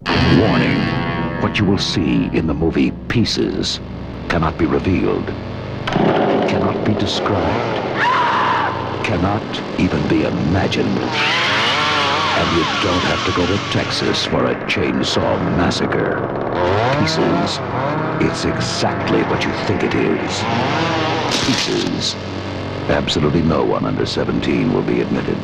Warning. What you will see in the movie Pieces cannot be revealed, cannot be described, cannot even be imagined. And you don't have to go to Texas for a chainsaw massacre. Pieces. It's exactly what you think it is. Pieces. Absolutely no one under 17 will be admitted.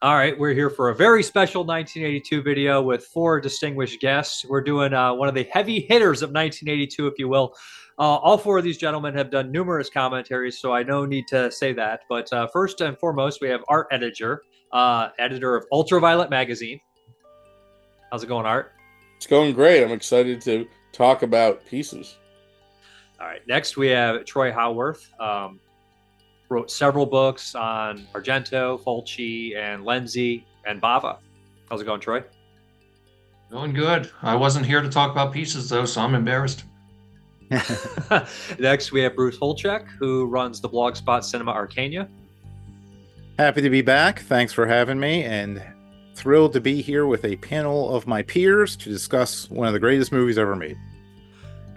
All right, we're here for a very special 1982 video with 4 distinguished guests. We're doing one of the heavy hitters of 1982, if you will. All 4 of these gentlemen have done numerous commentaries, so I no need to say that. But first and foremost, we have Art Ettinger, editor of Ultraviolet magazine. How's it going, Art? It's going great. I'm excited to talk about Pieces. All right, next we have Troy Howarth. Wrote several books on Argento, Fulci, and Lenzi, and Bava. How's it going, Troy? Going good. I wasn't here to talk about Pieces, though, so I'm embarrassed. Next, we have Bruce Holecheck, who runs the blog spot Cinema Arcana. Happy to be back. Thanks for having me, and thrilled to be here with a panel of my peers to discuss one of the greatest movies ever made.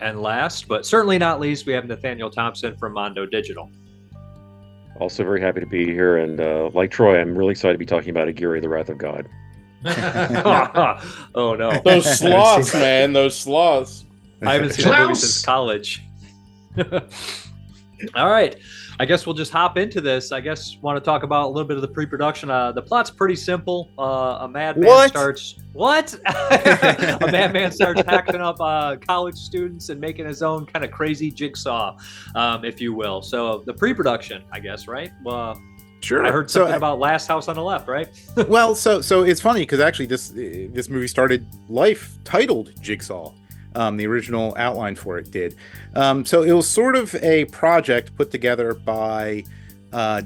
And last, but certainly not least, we have Nathaniel Thompson from Mondo Digital. Also very happy to be here, and like Troy, I'm really excited to be talking about Aguirre, The Wrath of God. Oh, no. Those sloths, man. Those sloths. I haven't seen that movie since college. All right. I guess we'll just hop into this. I guess want to talk about a little bit of the pre-production. The plot's pretty simple. A madman starts... What? A madman starts hacking up college students and making his own kind of crazy jigsaw, if you will. So the pre-production, I guess, right? Sure. I heard something about Last House on the Left, right? Well, so it's funny because actually this movie started life titled Jigsaw. The original outline for it did. So it was sort of a project put together by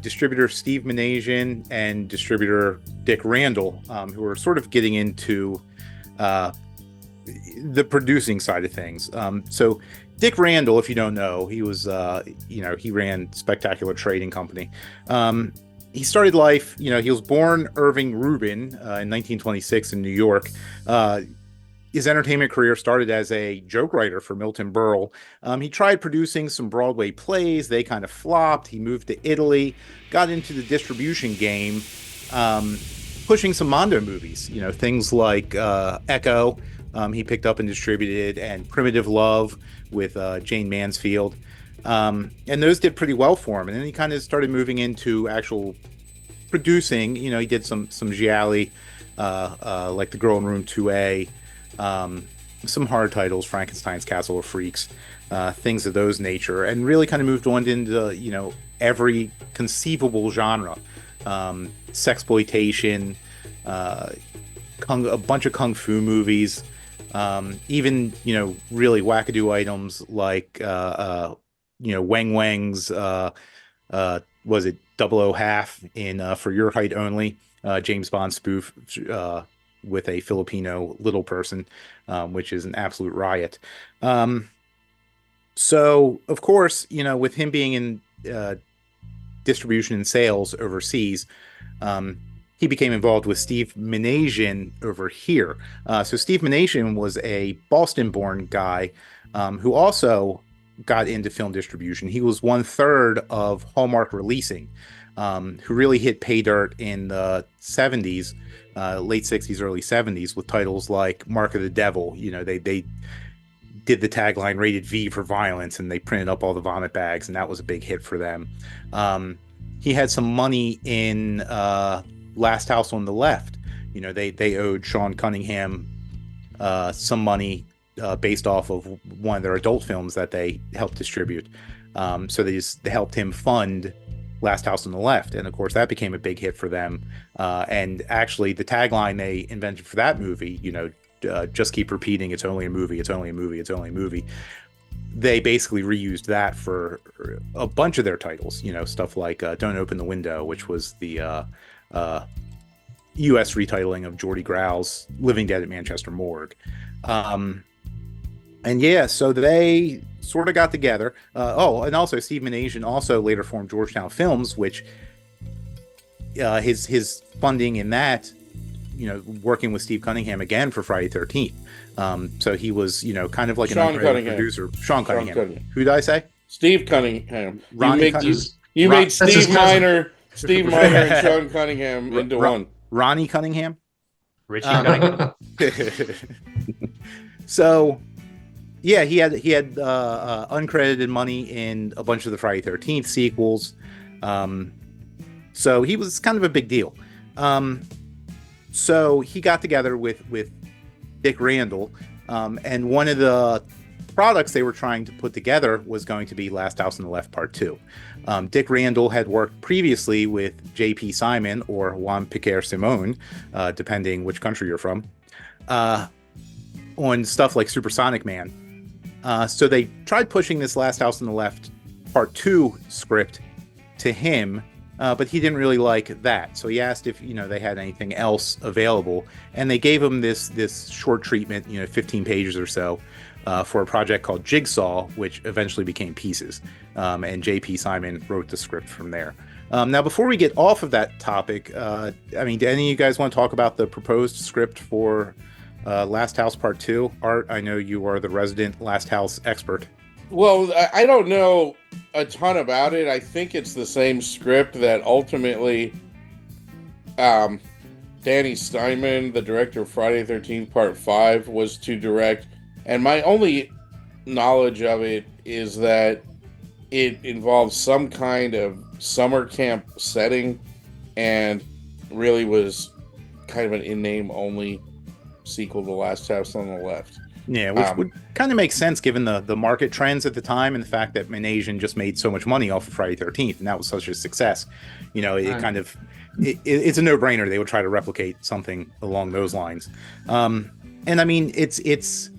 distributor Steve Manasian and distributor Dick Randall, who were sort of getting into the producing side of things. So Dick Randall, if you don't know, he was, he ran Spectacular Trading Company. He started life, he was born Irving Rubin in 1926 in New York. His entertainment career started as a joke writer for Milton Berle. He tried producing some Broadway plays. They kind of flopped. He moved to Italy, got into the distribution game, pushing some Mondo movies, things like Echo, he picked up and distributed, and Primitive Love with Jane Mansfield. And those did pretty well for him. And then he kind of started moving into actual producing. He did some gialli, like The Girl in Room 2A, some hard titles, Frankenstein's Castle of Freaks, things of those nature, and really kind of moved on into every conceivable genre, sexploitation, a bunch of kung fu movies, even really wackadoo items like Wang Wang's was it 00 Half in For Your Height Only, James Bond spoof with a Filipino little person, which is an absolute riot. So, of course, with him being in distribution and sales overseas, he became involved with Steve Manasian over here. So Steve Manasian was a Boston-born guy who also got into film distribution. He was 1/3 of Hallmark Releasing, who really hit pay dirt in the 70s, late 60s, early 70s, with titles like Mark of the Devil. They did the tagline Rated V for violence, and they printed up all the vomit bags, and that was a big hit for them. He had some money in Last House on the Left. They owed Sean Cunningham some money based off of one of their adult films that they helped distribute. So they helped him fund Last House on the Left, and of course that became a big hit for them. And actually, the tagline they invented for that movie, just keep repeating, it's only a movie, it's only a movie, it's only a movie. They basically reused that for a bunch of their titles, stuff like Don't Open the Window, which was the U.S. retitling of Geordie Growl's Living Dead at Manchester Morgue. And yeah, so they sort of got together. And also Steve Manasian also later formed Georgetown Films, which his funding in that, working with Steve Cunningham again for Friday 13th. So he was, kind of like an uncredited producer. Sean Cunningham. Who did I say? Steve Cunningham. You Ron- made Steve Miner and Sean Cunningham into one. Ronnie Cunningham. Richie Cunningham. So, yeah, he had uncredited money in a bunch of the Friday 13th sequels. So he was kind of a big deal. So he got together with Dick Randall, and one of the products they were trying to put together was going to be Last House on the Left Part 2. Dick Randall had worked previously with J.P. Simon or Juan Piquer Simón, depending which country you're from, on stuff like Supersonic Man. So they tried pushing this Last House on the Left Part 2 script to him, but he didn't really like that. So he asked if they had anything else available, and they gave him this short treatment, 15 pages or so, for a project called Jigsaw, which eventually became Pieces. And J.P. Simon wrote the script from there. Now, before we get off of that topic, do any of you guys want to talk about the proposed script for Last House Part 2? Art, I know you are the resident Last House expert. Well, I don't know a ton about it. I think it's the same script that ultimately Danny Steinman, the director of Friday the 13th Part 5, was to direct. And my only knowledge of it is that it involves some kind of summer camp setting and really was kind of an in-name only sequel to Last House on the Left. Yeah, which would kind of make sense given the market trends at the time and the fact that Manasian just made so much money off of Friday 13th, and that was such a success. It kind of it's a no-brainer. They would try to replicate something along those lines. And I mean, it's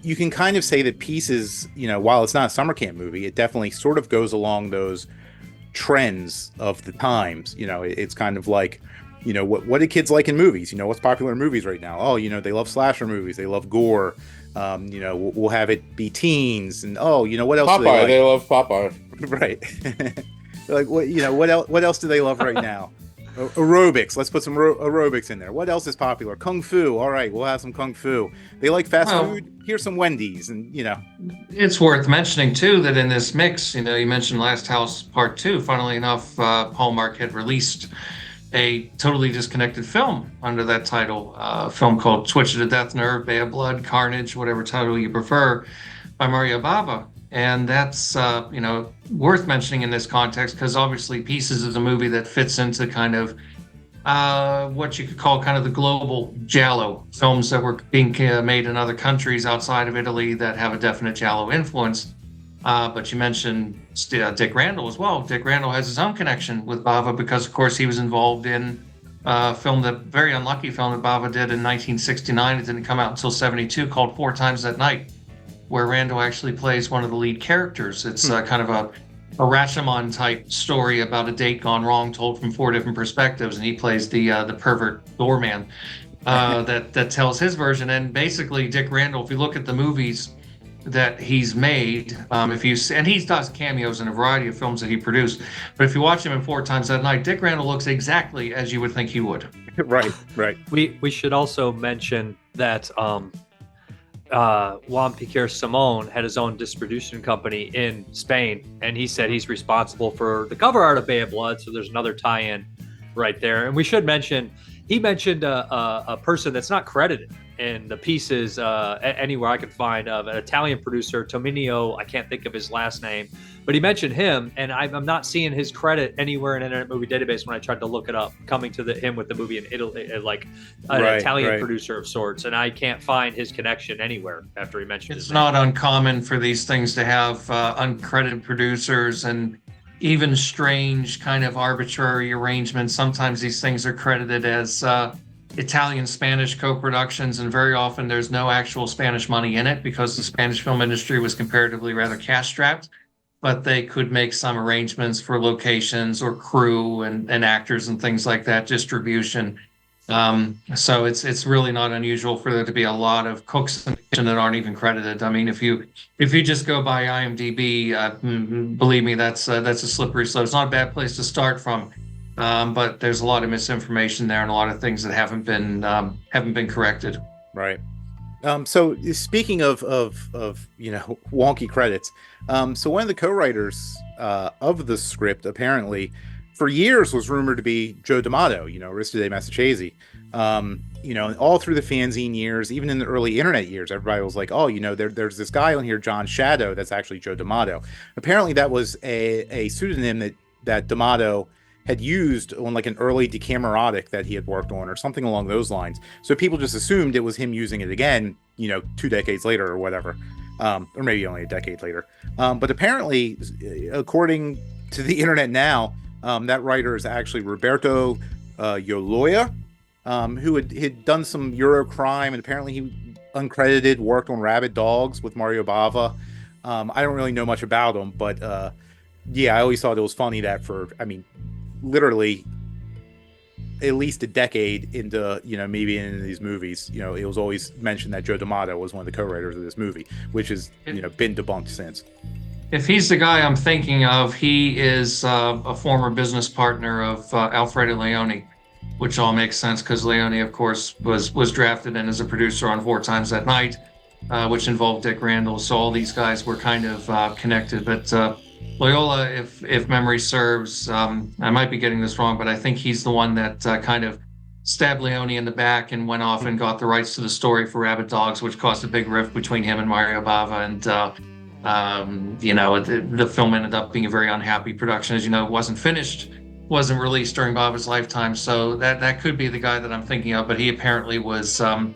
you can kind of say that Pieces, while it's not a summer camp movie, it definitely sort of goes along those trends of the times. It's kind of like, what do kids like in movies? What's popular in movies right now? Oh, they love slasher movies. They love gore. We'll have it be teens. And what else? Popeye. They love Popeye. Right. Like what else do they love right now? Aerobics. Let's put some aerobics in there. What else is popular? Kung Fu. All right, we'll have some Kung Fu. They like fast food. Here's some Wendy's, and It's worth mentioning too that in this mix, you mentioned Last House Part 2. Funnily enough, Hallmark had released a totally disconnected film under that title, a film called Twitch of the Death Nerve, Bay of Blood, Carnage, whatever title you prefer, by Mario Bava. And that's, worth mentioning in this context, because obviously Pieces is a movie that fits into kind of what you could call kind of the global giallo films that were being made in other countries outside of Italy that have a definite giallo influence. But you mentioned Dick Randall as well. Dick Randall has his own connection with Bava because, of course, he was involved in a very unlucky film that Bava did in 1969. It didn't come out until 72, called Four Times That Night, where Randall actually plays one of the lead characters. It's kind of a Rashomon type story about a date gone wrong told from four different perspectives, and he plays the pervert doorman that tells his version. And basically, Dick Randall, if you look at the movies that he's made, and he does cameos in a variety of films that he produced, but if you watch him in Four Times That Night, Dick Randall looks exactly as you would think he would. Right. We should also mention that Juan Piquer Simón had his own distribution company in Spain, and he said he's responsible for the cover art of Bay of Blood, so there's another tie-in right there. And we should mention, he mentioned a person that's not credited in the Pieces anywhere I could find, of an Italian producer, Tominio, I can't think of his last name, but he mentioned him, and I'm not seeing his credit anywhere in Internet Movie Database when I tried to look it up, coming to him with the movie in Italy, like an Italian producer of sorts, and I can't find his connection anywhere after he mentioned It's his not name. uncommon for these things to have uncredited producers and even strange kind of arbitrary arrangements. Sometimes these things are credited as Italian-Spanish co-productions, and very often there's no actual Spanish money in it because the Spanish film industry was comparatively rather cash-strapped, but they could make some arrangements for locations or crew and actors and things like that, distribution. So it's really not unusual for there to be a lot of cooks in the kitchen that aren't even credited. I mean, if you just go by IMDb, believe me, that's a slippery slope. It's not a bad place to start from. but there's a lot of misinformation there and a lot of things that haven't been corrected. Right. So speaking of wonky credits, so one of the co-writers of the script apparently for years was rumored to be Joe D'Amato, Aristide Massachese. All through the fanzine years, even in the early internet years, everybody was like, oh, there's this guy on here, John Shadow, that's actually Joe D'Amato. Apparently that was a pseudonym that D'Amato had used on like an early Decamerotic that he had worked on or something along those lines. So people just assumed it was him using it again, 2 decades later or whatever, or maybe only a decade later. But apparently, according to the internet now, that writer is actually Roberto Yoloya, who had done some Euro crime, and apparently he uncredited worked on Rabid Dogs with Mario Bava. I don't really know much about him, but I always thought it was funny that literally at least a decade into maybe into these movies, it was always mentioned that Joe D'Amato was one of the co-writers of this movie, which has been debunked since. If he's the guy I'm thinking of, he is a former business partner of Alfredo Leone, which all makes sense because Leone, of course, was drafted in as a producer on 4 Times That Night, which involved Dick Randall. So all these guys were kind of connected. But Loyola, if memory serves, I might be getting this wrong, but I think he's the one that kind of stabbed Leone in the back and went off and got the rights to the story for Rabid Dogs, which caused a big rift between him and Mario Bava. And the film ended up being a very unhappy production. As you know, it wasn't finished, wasn't released during Bava's lifetime. So that could be the guy that I'm thinking of, but he apparently was a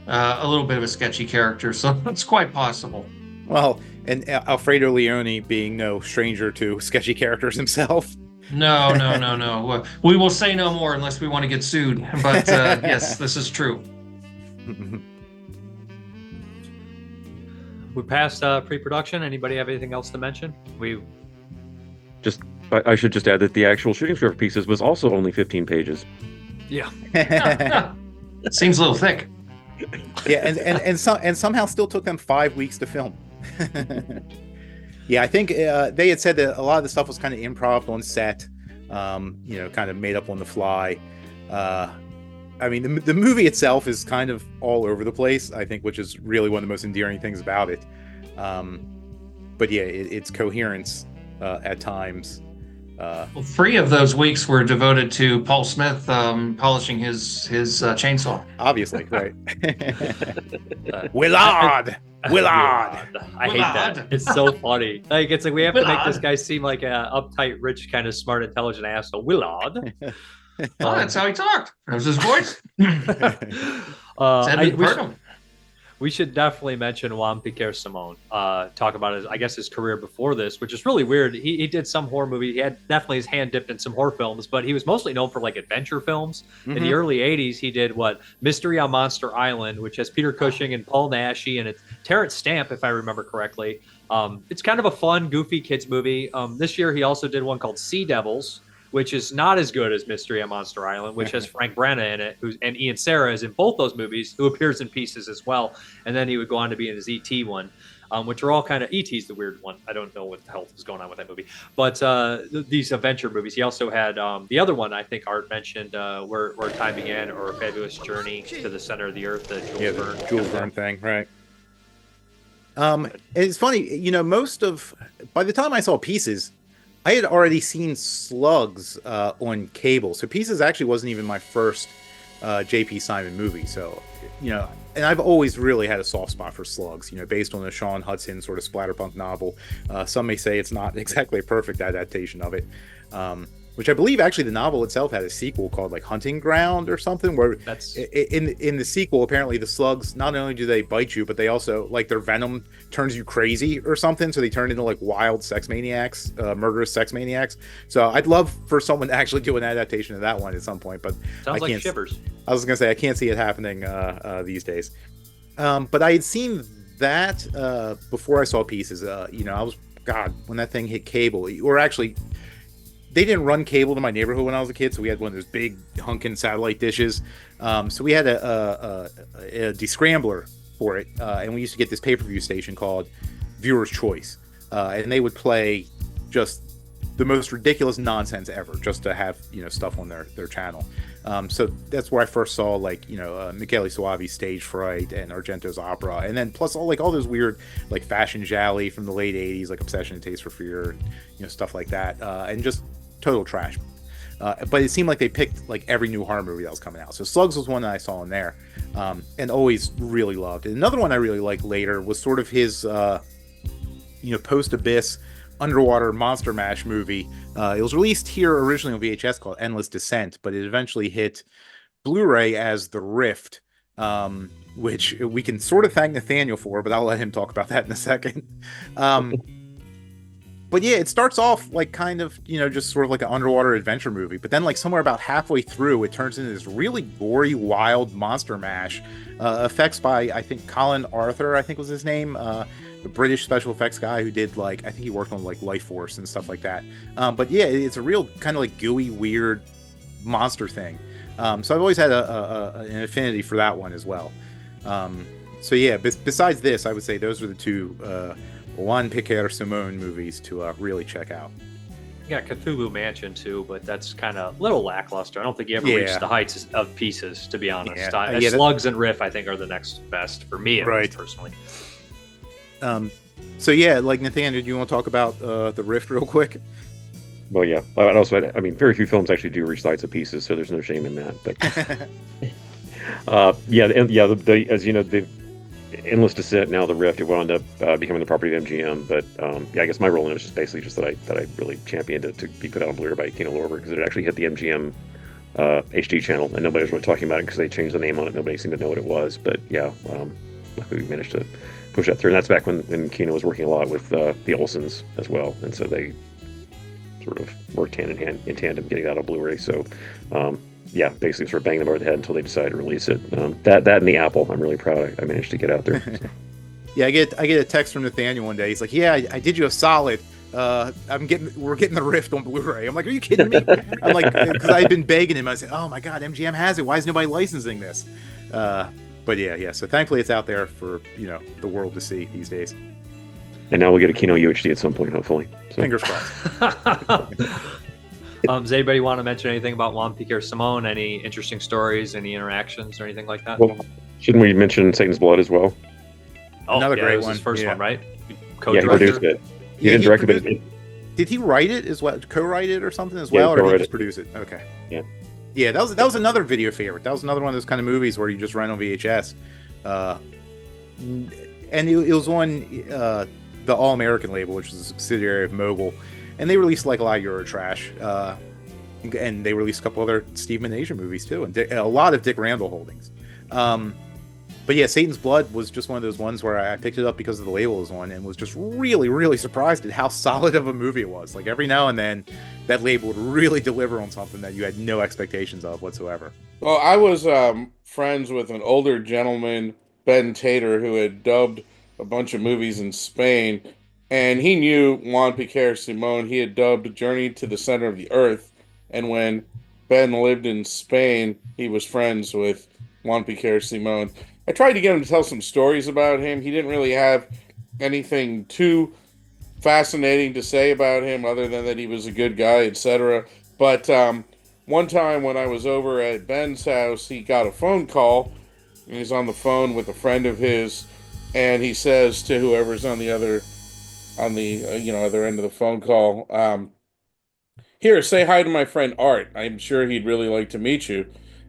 little bit of a sketchy character. So it's quite possible. Well, and Alfredo Leone being no stranger to sketchy characters himself. No. We will say no more unless we want to get sued. But yes, this is true. We passed pre-production. Anybody have anything else to mention? I should just add that the actual shooting script for Pieces was also only 15 pages. Yeah. It seems a little thick. Yeah, and somehow still took them 5 weeks to film. Yeah, I think they had said that a lot of the stuff was kind of improv on set, kind of made up on the fly. The movie itself is kind of all over the place, I think, which is really one of the most endearing things about it. But yeah, its coherence at times. Well, 3 of those weeks were devoted to Paul Smith polishing his chainsaw. Obviously, right. Willard. I hate that. It's so funny. It's like we have to make this guy seem like a uptight, rich, kind of smart, intelligent asshole. Willard. That's how he talked. That was his voice. Edmund Purdom. We should definitely mention Juan Piquer Simón. Talk about his career before this, which is really weird. He did some horror movie. He had definitely his hand dipped in some horror films, but he was mostly known for like adventure films. Mm-hmm. In the early 80s, he did Mystery on Monster Island, which has Peter Cushing and Paul Naschy and it's Terrence Stamp, if I remember correctly. It's kind of a fun, goofy kids movie. This year, he also did one called Sea Devils, which is not as good as Mystery on Monster Island, which has Frank Braña in it, and Ian Serra is in both those movies, who appears in Pieces as well. And then he would go on to be in his E.T. one, which are all kind of, E.T.'s the weird one. I don't know what the hell is going on with that movie. But these adventure movies. He also had the other one I think Art mentioned, Where Time Began, or A Fabulous Journey to the Center of the Earth, the Jules Verne thing, right. It's funny, by the time I saw Pieces, I had already seen Slugs on cable. So Pieces actually wasn't even my first J.P. Simon movie. So, and I've always really had a soft spot for Slugs, based on a Sean Hudson sort of splatterpunk novel. Some may say it's not exactly a perfect adaptation of it. Which I believe actually the novel itself had a sequel called Hunting Ground or something, where in the sequel, apparently the slugs, not only do they bite you, but they also, their venom turns you crazy or something. So they turn into wild sex maniacs, murderous sex maniacs. So I'd love for someone to actually do an adaptation of that one at some point, but sounds like Shivers. I was going to say, I can't see it happening these days. But I had seen that before I saw Pieces. I was, when that thing hit cable, or actually, they didn't run cable to my neighborhood when I was a kid, so we had one of those big hunkin' satellite dishes. So we had a descrambler for it, and we used to get this pay-per-view station called Viewer's Choice, and they would play just the most ridiculous nonsense ever, just to have stuff on their channel. So that's where I first saw like Michele Soavi's Stage Fright and Argento's Opera, and then plus all those weird like fashion gialli from the late '80s, like Obsession and Taste for Fear, and stuff like that, and just total trash. But it seemed like they picked like every new horror movie that was coming out. So Slugs was one that I saw in there, and always really loved. And another one I really liked later was sort of his post-abyss underwater monster mash movie. It was released here originally on VHS called Endless Descent, but it eventually hit Blu-ray as The Rift, which we can sort of thank Nathaniel for, but I'll let him talk about that in a second. But yeah, it starts off like kind of, just sort of like an underwater adventure movie. But then like somewhere about halfway through, it turns into this really gory, wild monster mash. Effects by, I think, Colin Arthur, I think was his name. The British special effects guy who did I think he worked on like Life Force and stuff like that. But yeah, it's a real kind of like gooey, weird monster thing. So I've always had an affinity for that one as well. So yeah, besides this, I would say those are the two Juan Piquer Simón movies to really check out. Yeah, Cthulhu Mansion too, but that's kind of a little lackluster. I don't think you ever reached the heights of Pieces, to be honest. Slugs and Riff, I think, are the next best for me, at least, personally. So yeah, like Nathaniel, do you want to talk about the Rift real quick? Well, yeah. And also, very few films actually do reach the heights of Pieces, so there's no shame in that. But as you know, the Endless Descent, now The Rift, it wound up becoming the property of MGM. But I guess my role in it was just basically just that I really championed it to be put out on Blu-ray by Kino Lorber, because it actually hit the MGM HD channel, and nobody was really talking about it because they changed the name on it. Nobody seemed to know what it was. But yeah, we managed to push that through. And that's back when Kino was working a lot with the Olsens as well, and so they sort of worked hand in hand in tandem getting that on Blu-ray. So basically sort of banging them over the head until they decided to release it. That and the Apple, I'm really proud I managed to get out there. So. Yeah, I get a text from Nathaniel one day. He's like, "Yeah, I did you a solid. We're getting the Rift on Blu-ray." I'm like, "Are you kidding me?" I'm like, because I've been begging him. I said, "Oh my God, MGM has it. Why is nobody licensing this?" But yeah. So thankfully, it's out there for the world to see these days. And now we'll get a Kino UHD at some point, hopefully. So. Fingers crossed. Does anybody want to mention anything about Juan Piquer Simón? Any interesting stories, any interactions, or anything like that? Well, shouldn't we mention Satan's Blood as well? Oh, another great it was one. His first one, right? Yeah, he produced it. He didn't direct it. Did he write it as well? Co-write it or something as well, or did he just produce it? Okay. Yeah. Yeah, that was another video favorite. That was another one of those kind of movies where you just rent on VHS, and it was on the All American label, which is a subsidiary of Mogul, and they released like a lot of Eurotrash, and they released a couple other Steve Manager movies too, and a lot of Dick Randall holdings. But yeah, Satan's Blood was just one of those ones where I picked it up because of the label it was on, and was just really, really surprised at how solid of a movie it was. Like every now and then, that label would really deliver on something that you had no expectations of whatsoever. Well, I was friends with an older gentleman, Ben Tater, who had dubbed a bunch of movies in Spain, and he knew Juan Piquer Simón. He had dubbed Journey to the Center of the Earth, and when Ben lived in Spain, he was friends with Juan Piquer Simón. I tried to get him to tell some stories about him. He didn't really have anything too fascinating to say about him other than that he was a good guy, etc. But one time when I was over at Ben's house, he got a phone call, and he's on the phone with a friend of his, and he says to whoever's on the other end of the phone call, "Here, say hi to my friend Art. I'm sure he'd really like to meet you."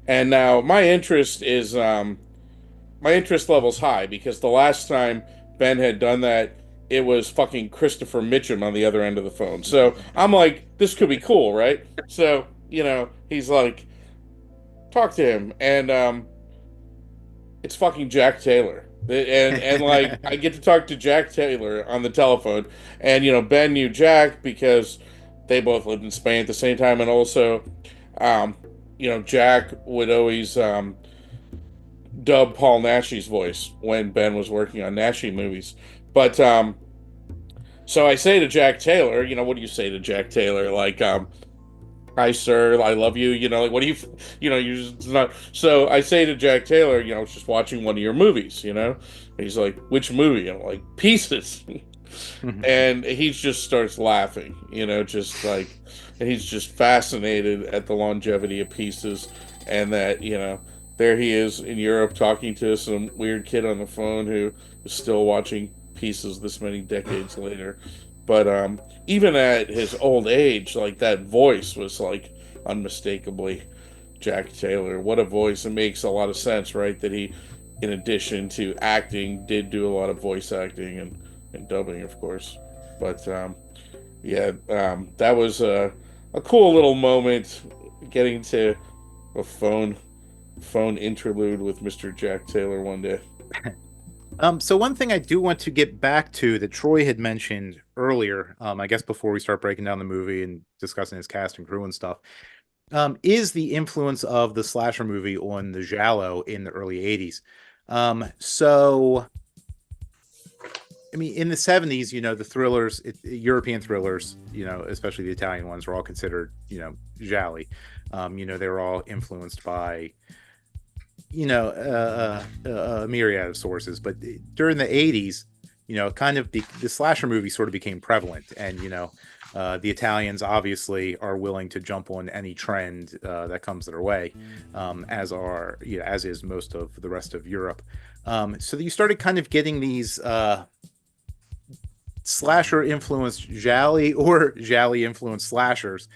And now my interest level's high, because the last time Ben had done that, it was fucking Christopher Mitchum on the other end of the phone. So I'm like, this could be cool, right? So, he's like, talk to him. And it's fucking Jack Taylor. And like, I get to talk to Jack Taylor on the telephone. And, Ben knew Jack because they both lived in Spain at the same time. And also, Jack would always dub Paul Naschy's voice when Ben was working on Naschy movies. But so I say to Jack Taylor, what do you say to Jack Taylor? Like, hi sir, I love you. Like, what do you, you're just not. So I say to Jack Taylor, I was just watching one of your movies. And he's like, which movie? I'm like, Pieces. And he just starts laughing, just like, and he's just fascinated at the longevity of Pieces, and that, there he is in Europe talking to some weird kid on the phone who is still watching Pieces this many decades later. But even at his old age, like, that voice was like unmistakably Jack Taylor. What a voice. It makes a lot of sense, right? That he, in addition to acting, did do a lot of voice acting and dubbing, of course. But that was a cool little moment, getting to a phone interlude with Mr. Jack Taylor one day. So one thing I do want to get back to that Troy had mentioned earlier, I guess before we start breaking down the movie and discussing his cast and crew and stuff, is the influence of the slasher movie on the giallo in the early 80s. So, I mean, in the 70s, the thrillers, European thrillers, especially the Italian ones, were all considered, gialli. They were all influenced by, a myriad of sources. But during the 80s, the slasher movie sort of became prevalent. And, the Italians obviously are willing to jump on any trend that comes their way, as is most of the rest of Europe. So you started kind of getting these slasher influenced gialli or gialli influenced slashers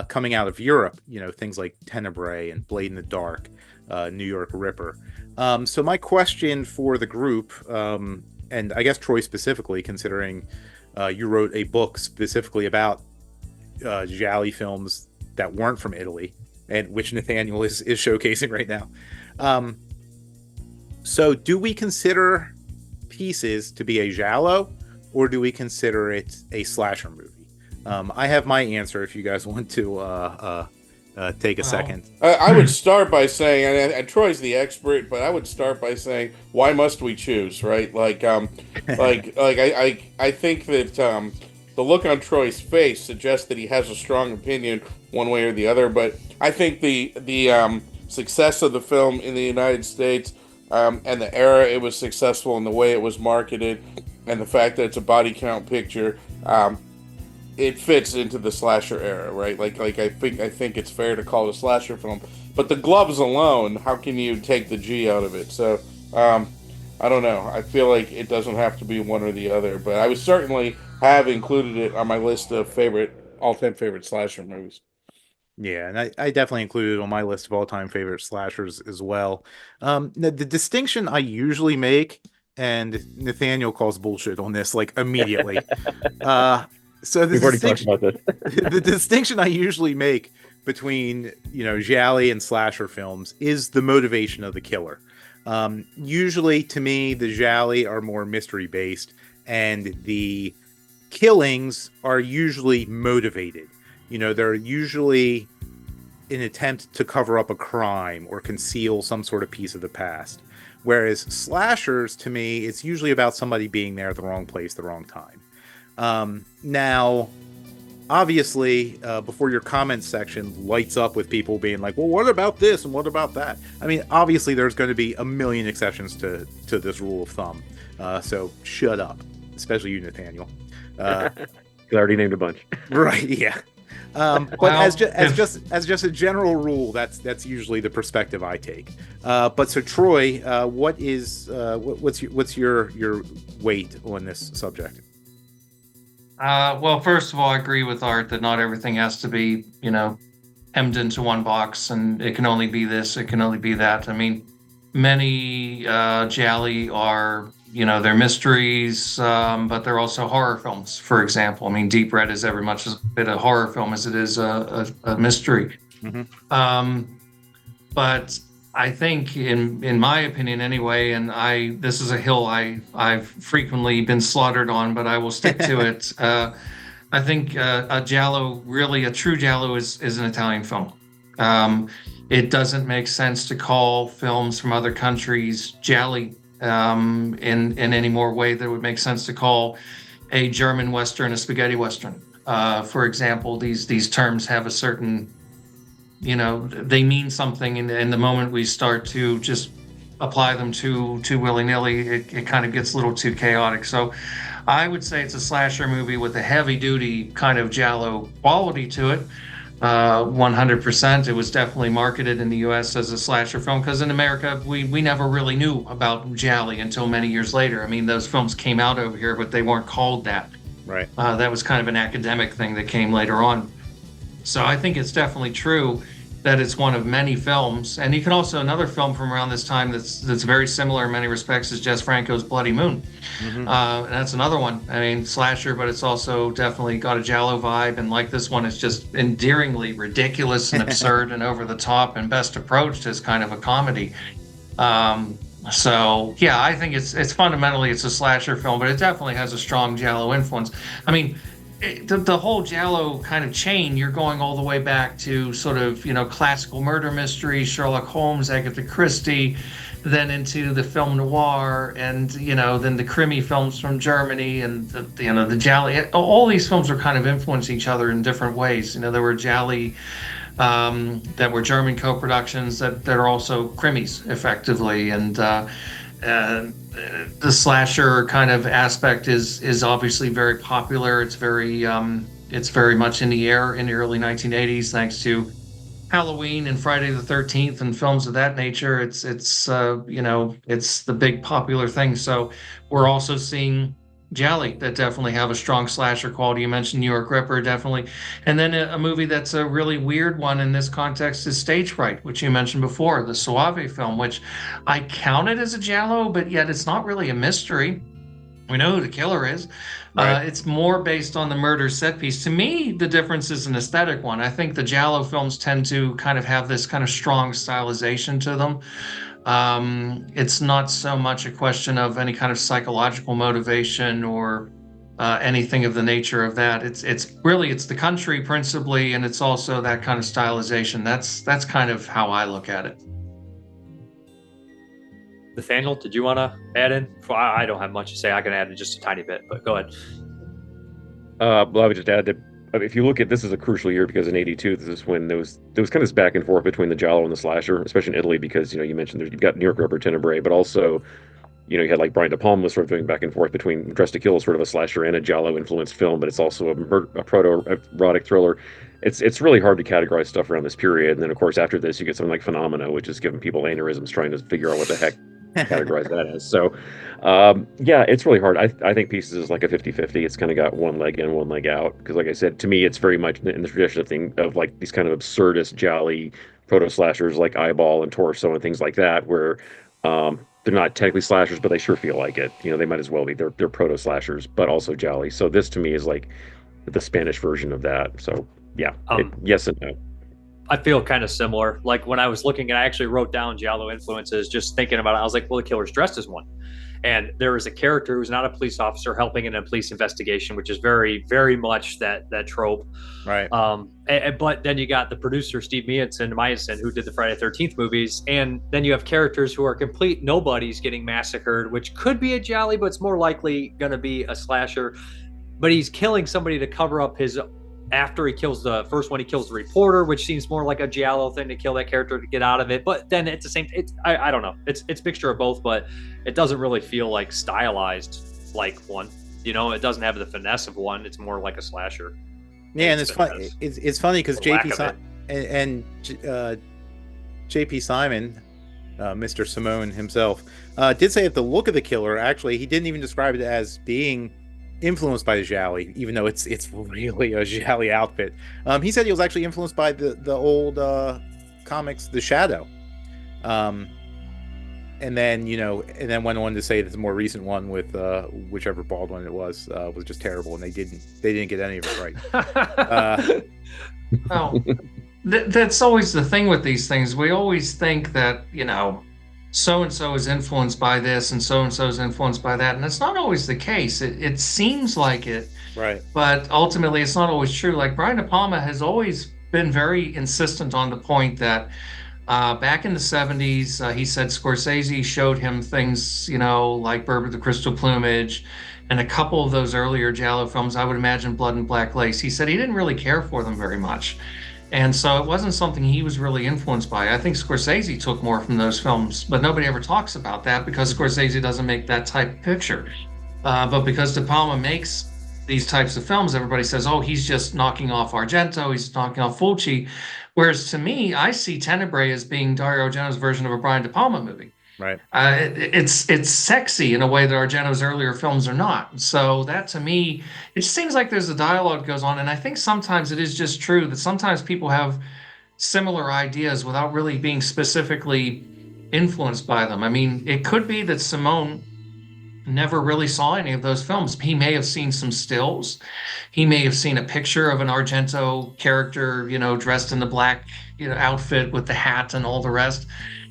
coming out of Europe. Things like Tenebrae and Blade in the Dark, New York Ripper. So my question for the group, and I guess Troy specifically, considering you wrote a book specifically about gialli films that weren't from Italy, and which Nathaniel is showcasing right now. So do we consider Pieces to be a giallo, or do we consider it a slasher movie? I have my answer if you guys want to take a second. I would start by saying, and Troy's the expert, but I would start by saying, why must we choose, right? I think that the look on Troy's face suggests that he has a strong opinion one way or the other. But I think the success of the film in the United States and the era it was successful and the way it was marketed, and the fact that it's a body count picture, it fits into the slasher era, right? I think it's fair to call it a slasher film. But the gloves alone, how can you take the G out of it? So I don't know. I feel like it doesn't have to be one or the other. But I would certainly have included it on my list of all-time favorite slasher movies. Yeah, and I definitely included it on my list of all-time favorite slashers as well. The distinction I usually make, and Nathaniel calls bullshit on this immediately. So we've already talked about this. The distinction I usually make between gialli and slasher films is the motivation of the killer. Usually, to me, the gialli are more mystery based, and the killings are usually motivated. They're usually an attempt to cover up a crime or conceal some sort of piece of the past. Whereas slashers, to me, it's usually about somebody being there at the wrong place, the wrong time. Now, obviously, before your comments section lights up with people being like, well, what about this and what about that? I mean, obviously, there's going to be a million exceptions to this rule of thumb. So shut up, especially you, Nathaniel. I already named a bunch. Right, yeah. But as just a general rule, that's usually the perspective I take. But so Troy, what's your weight on this subject? Well, first of all, I agree with Art that not everything has to be, hemmed into one box, and it can only be this, it can only be that. I mean, many gialli are, they're mysteries, but they're also horror films, for example. I mean, Deep Red is every much a bit of horror film as it is a mystery. Mm-hmm. But I think, in my opinion anyway, and this is a hill I've frequently been slaughtered on, but I will stick to it. I think a giallo, really a true giallo, is an Italian film. It doesn't make sense to call films from other countries gialli in any more way that would make sense to call a German Western a spaghetti Western. For example, these terms have a certain, they mean something, and the moment we start to just apply them too willy-nilly, it kind of gets a little too chaotic. So I would say it's a slasher movie with a heavy-duty kind of giallo quality to it. 100%. It was definitely marketed in the U.S. as a slasher film because in America we never really knew about gialli until many years later. I mean, those films came out over here, but they weren't called that. Right. That was kind of an academic thing that came later on. So I think it's definitely true that it's one of many films. And you can also, another film from around this time that's very similar in many respects is Jess Franco's Bloody Moon. And that's another one. I mean, slasher, but it's also definitely got a giallo vibe. And like this one, it's just endearingly ridiculous and absurd and over the top and best approached as kind of a comedy. So yeah, I think it's fundamentally, it's a slasher film, but it definitely has a strong giallo influence. I mean, the whole giallo kind of chain, you're going all the way back to sort of, classical murder mystery, Sherlock Holmes, Agatha Christie, then into the film noir, and then the Krimi films from Germany, and the gialli. All these films are kind of influence each other in different ways. There were gialli that were German co-productions that are also Krimis effectively, and the slasher kind of aspect is obviously very popular. It's very much in the air in the early 1980s, thanks to Halloween and Friday the 13th and films of that nature. It's the big popular thing. So we're also seeing gialli that definitely have a strong slasher quality. You mentioned New York Ripper, definitely. And then a movie that's a really weird one in this context is Stage Fright, which you mentioned before, the Soave film, which I counted as a giallo, but yet it's not really a mystery. We know who the killer is. Right. It's more based on the murder set piece. To me, the difference is an aesthetic one. I think the giallo films tend to kind of have this kind of strong stylization to them. It's not so much a question of any kind of psychological motivation or anything of the nature of that. It's the country principally, and it's also that kind of stylization. That's kind of how I look at it. Nathaniel, did you want to add in? I don't have much to say. I can add in just a tiny bit, but go ahead. Well, I would just add that if you look at this is a crucial year because in '82 this is when there was kind of this back and forth between the giallo and the slasher, especially in Italy, because you mentioned you've got New York Ripper, Tenebrae, but also you had like Brian De Palma sort of doing back and forth between Dressed to Kill, sort of a slasher and a giallo influenced film, but it's also a proto-erotic thriller. It's really hard to categorize stuff around this period, and then of course after this you get something like Phenomena, which is giving people aneurysms trying to figure out what the heck categorize that as. So yeah, it's really hard. I think Pieces is like a 50-50. It's kind of got one leg in, one leg out, because like I said, to me it's very much in the tradition of like these kind of absurdist gialli proto slashers like Eyeball and Torso and things like that, where they're not technically slashers, but they sure feel like it. They might as well be. They're proto slashers, but also gialli. So this to me is like the Spanish version of that. So yeah, yes and no. I feel kind of similar. Like when I was looking, and I actually wrote down giallo influences, just thinking about it, I was like, well, the killer's dressed as one. And there is a character who's not a police officer helping in a police investigation, which is very, very much that trope. Right. But then you got the producer, Steve Meyerson, who did the Friday the 13th movies. And then you have characters who are complete nobodies getting massacred, which could be a gialli, but it's more likely going to be a slasher. But he's killing somebody to cover up his... After he kills the first one, he kills the reporter, which seems more like a giallo thing to kill that character to get out of it. But then it's the same. I don't know. It's a mixture of both, but it doesn't really feel like stylized like one. It doesn't have the finesse of one. It's more like a slasher. Yeah, and it's funny. It's funny because JP Simon, Mr. Simón himself, did say that the look of the killer, actually, he didn't even describe it as being influenced by the gialli, even though it's really a gialli outfit. He said he was actually influenced by the old comics, The Shadow, and then went on to say that the more recent one with whichever bald one it was just terrible, and they didn't get any of it right. Well, that's always the thing with these things. We always think that so-and-so is influenced by this and so-and-so is influenced by that. And it's not always the case. It seems like it. Right. But ultimately, it's not always true. Like Brian De Palma has always been very insistent on the point that back in the 70s, he said Scorsese showed him things, like Bird with the Crystal Plumage and a couple of those earlier giallo films, I would imagine Blood and Black Lace. He said he didn't really care for them very much. And so it wasn't something he was really influenced by. I think Scorsese took more from those films, but nobody ever talks about that because Scorsese doesn't make that type of picture. But because De Palma makes these types of films, everybody says, oh, he's just knocking off Argento, he's knocking off Fulci. Whereas to me, I see Tenebrae as being Dario Argento's version of a Brian De Palma movie. Right. It's sexy in a way that Argento's earlier films are not. So that to me, it seems like there's a dialogue that goes on. And I think sometimes it is just true that sometimes people have similar ideas without really being specifically influenced by them. I mean, it could be that Simón never really saw any of those films. He may have seen some stills. He may have seen a picture of an Argento character, dressed in the black, outfit with the hat and all the rest.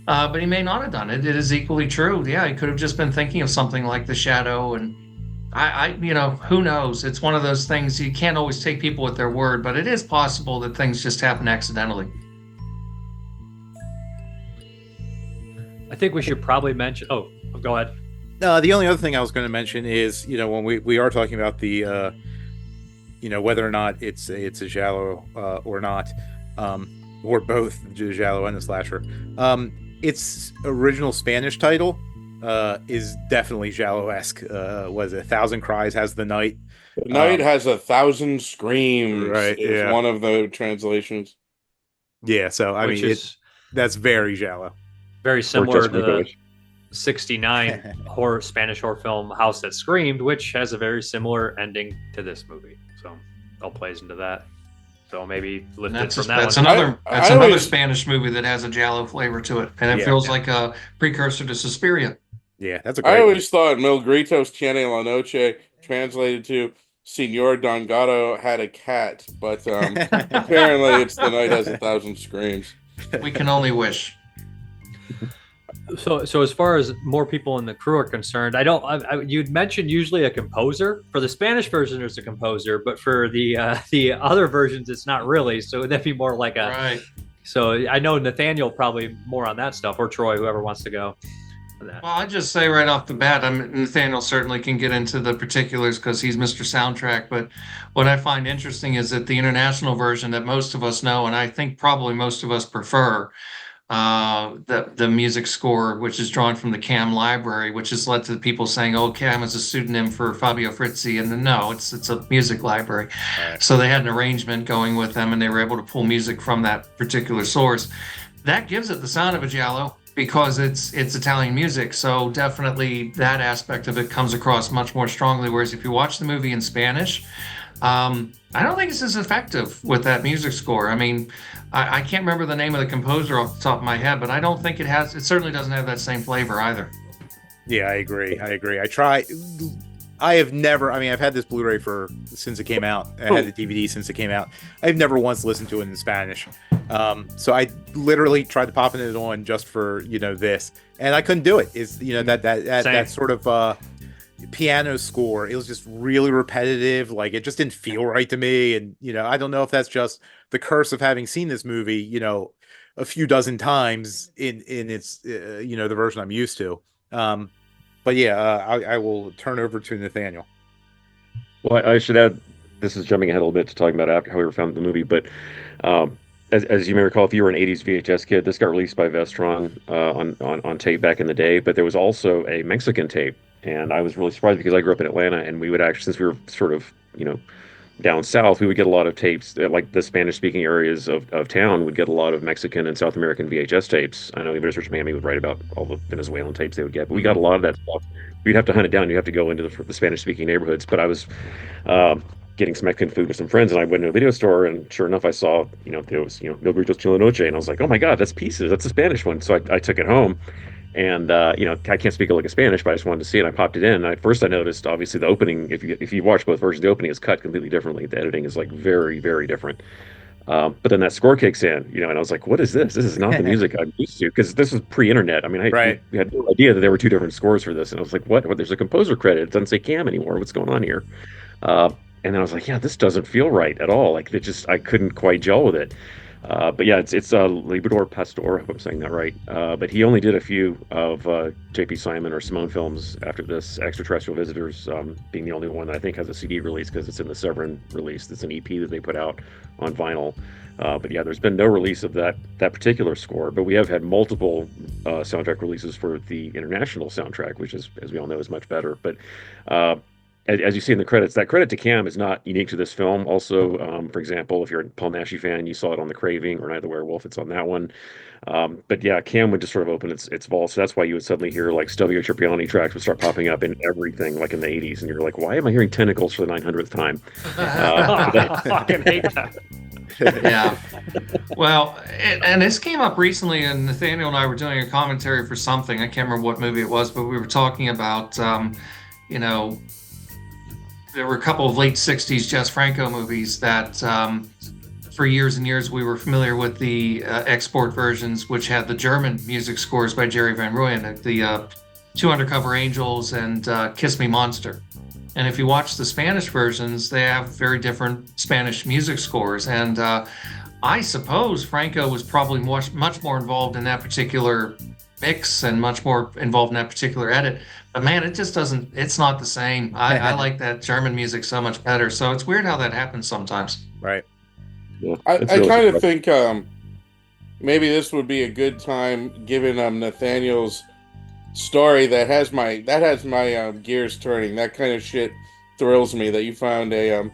But he may not have done it. It is equally true. Yeah, he could have just been thinking of something like The Shadow. And I who knows? It's one of those things, you can't always take people at their word, but it is possible that things just happen accidentally. I think we should probably mention. Oh, go ahead. The only other thing I was going to mention is, when we are talking about the, whether or not it's a giallo or not, or both the giallo and the slasher, its original Spanish title is definitely giallo-esque. Was it 1,000 Cries has the night? The night has 1,000 screams. Right. Is one of the translations. Yeah. So I mean, that's very giallo. Very similar to the 1969 Spanish horror film House That Screamed, which has a very similar ending to this movie. So it all plays into that. So maybe lifted from that that's one. Another Spanish movie that has a giallo flavor to it, and it feels like a precursor to Suspiria. Yeah, that's a great I always thought Mil Gritos Tiene la Noche, translated to Senor Don Gato, had a cat, but apparently it's The Night Has 1,000 Screams. We can only wish. So as far as more people in the crew are concerned, you'd mentioned usually a composer. For the Spanish version, there's a composer, but for the other versions, it's not really. So that'd be more like a. Right. So I know Nathaniel probably more on that stuff, or Troy, whoever wants to go. Well, I'd just say right off the bat, Nathaniel certainly can get into the particulars because he's Mr. Soundtrack. But what I find interesting is that the international version that most of us know, and I think probably most of us prefer, the music score, which is drawn from the CAM library, which has led to people saying, "Oh, CAM is a pseudonym for Fabio Frizzi," and no, it's a music library. Right. So they had an arrangement going with them, and they were able to pull music from that particular source. That gives it the sound of a giallo because it's Italian music. So definitely that aspect of it comes across much more strongly. Whereas if you watch the movie in Spanish, I don't think it's as effective with that music score. I mean, I can't remember the name of the composer off the top of my head, but I don't think it certainly doesn't have that same flavor either. Yeah, I agree. I've had this Blu-ray since it came out. I had the DVD since it came out. I've never once listened to it in Spanish. So I literally tried to pop it on just for, this, and I couldn't do it. That sort of, piano score, it was just really repetitive. Like, it just didn't feel right to me. And I don't know if that's just the curse of having seen this movie a few dozen times in its the version I'm used to. But yeah, I will turn over to Nathaniel. Well, I should add, this is jumping ahead a little bit to talking about how we found the movie, but as you may recall, if you were an 80s VHS kid, this got released by Vestron on tape back in the day, but there was also a Mexican tape. And I was really surprised because I grew up in Atlanta, and we would actually, since we were sort of, down south, we would get a lot of tapes, like the Spanish-speaking areas of town would get a lot of Mexican and South American VHS tapes. I know even Research Miami would write about all the Venezuelan tapes they would get, but we got a lot of that stuff. We'd have to hunt it down. You'd have to go into the Spanish-speaking neighborhoods. But I was getting some Mexican food with some friends, and I went to a video store, and sure enough, I saw, there was, Mil Gritos Chile Noche, and I was like, oh my God, that's Pieces. That's the Spanish one. So I took it home. And I can't speak a lick of Spanish, but I just wanted to see it. I popped it in. At first, I noticed obviously the opening. If you watch both versions, the opening is cut completely differently. The editing is like very, very different. But then that score kicks in, and I was like, "What is this? This is not the music I'm used to." Because this was pre-internet. I mean, we had no idea that there were two different scores for this, and I was like, "What? There's a composer credit. It doesn't say CAM anymore. What's going on here?" And then I was like, "Yeah, this doesn't feel right at all. Like, I couldn't quite gel with it." But yeah, it's Libidor Pastor, I hope I'm saying that right. But he only did a few of J.P. Simon or Simón films after this, Extraterrestrial Visitors being the only one that I think has a CD release because it's in the Severin release. It's an EP that they put out on vinyl. But yeah, there's been no release of that particular score, but we have had multiple soundtrack releases for the international soundtrack, which is, as we all know, is much better. But uh, as you see in the credits, that credit to Cam is not unique to this film. Also, for example, if you're a Paul Naschy fan, you saw it on The Craving or Night of the Werewolf. It's on that one. But yeah, Cam would just sort of open its vault. So that's why you would suddenly hear like Stelvio Cipriani tracks would start popping up in everything, like in the 80s. And you're like, why am I hearing Tentacles for the 900th time? I fucking hate that. Yeah. Well, and this came up recently, and Nathaniel and I were doing a commentary for something. I can't remember what movie it was, but we were talking about, you know, there were a couple of late 60s Jess Franco movies that for years and years we were familiar with the export versions, which had the German music scores by Jerry Van Rooyen, the Two Undercover Angels and Kiss Me Monster. And if you watch the Spanish versions, they have very different Spanish music scores. And I suppose Franco was probably much more involved in that particular mix and much more involved in that particular edit. But man, it just doesn't, it's not the same. I like that German music so much better. So it's weird how that happens sometimes. Right. Yeah, I really kind of think maybe this would be a good time, given Nathaniel's story that has my gears turning. That kind of shit thrills me. That you found a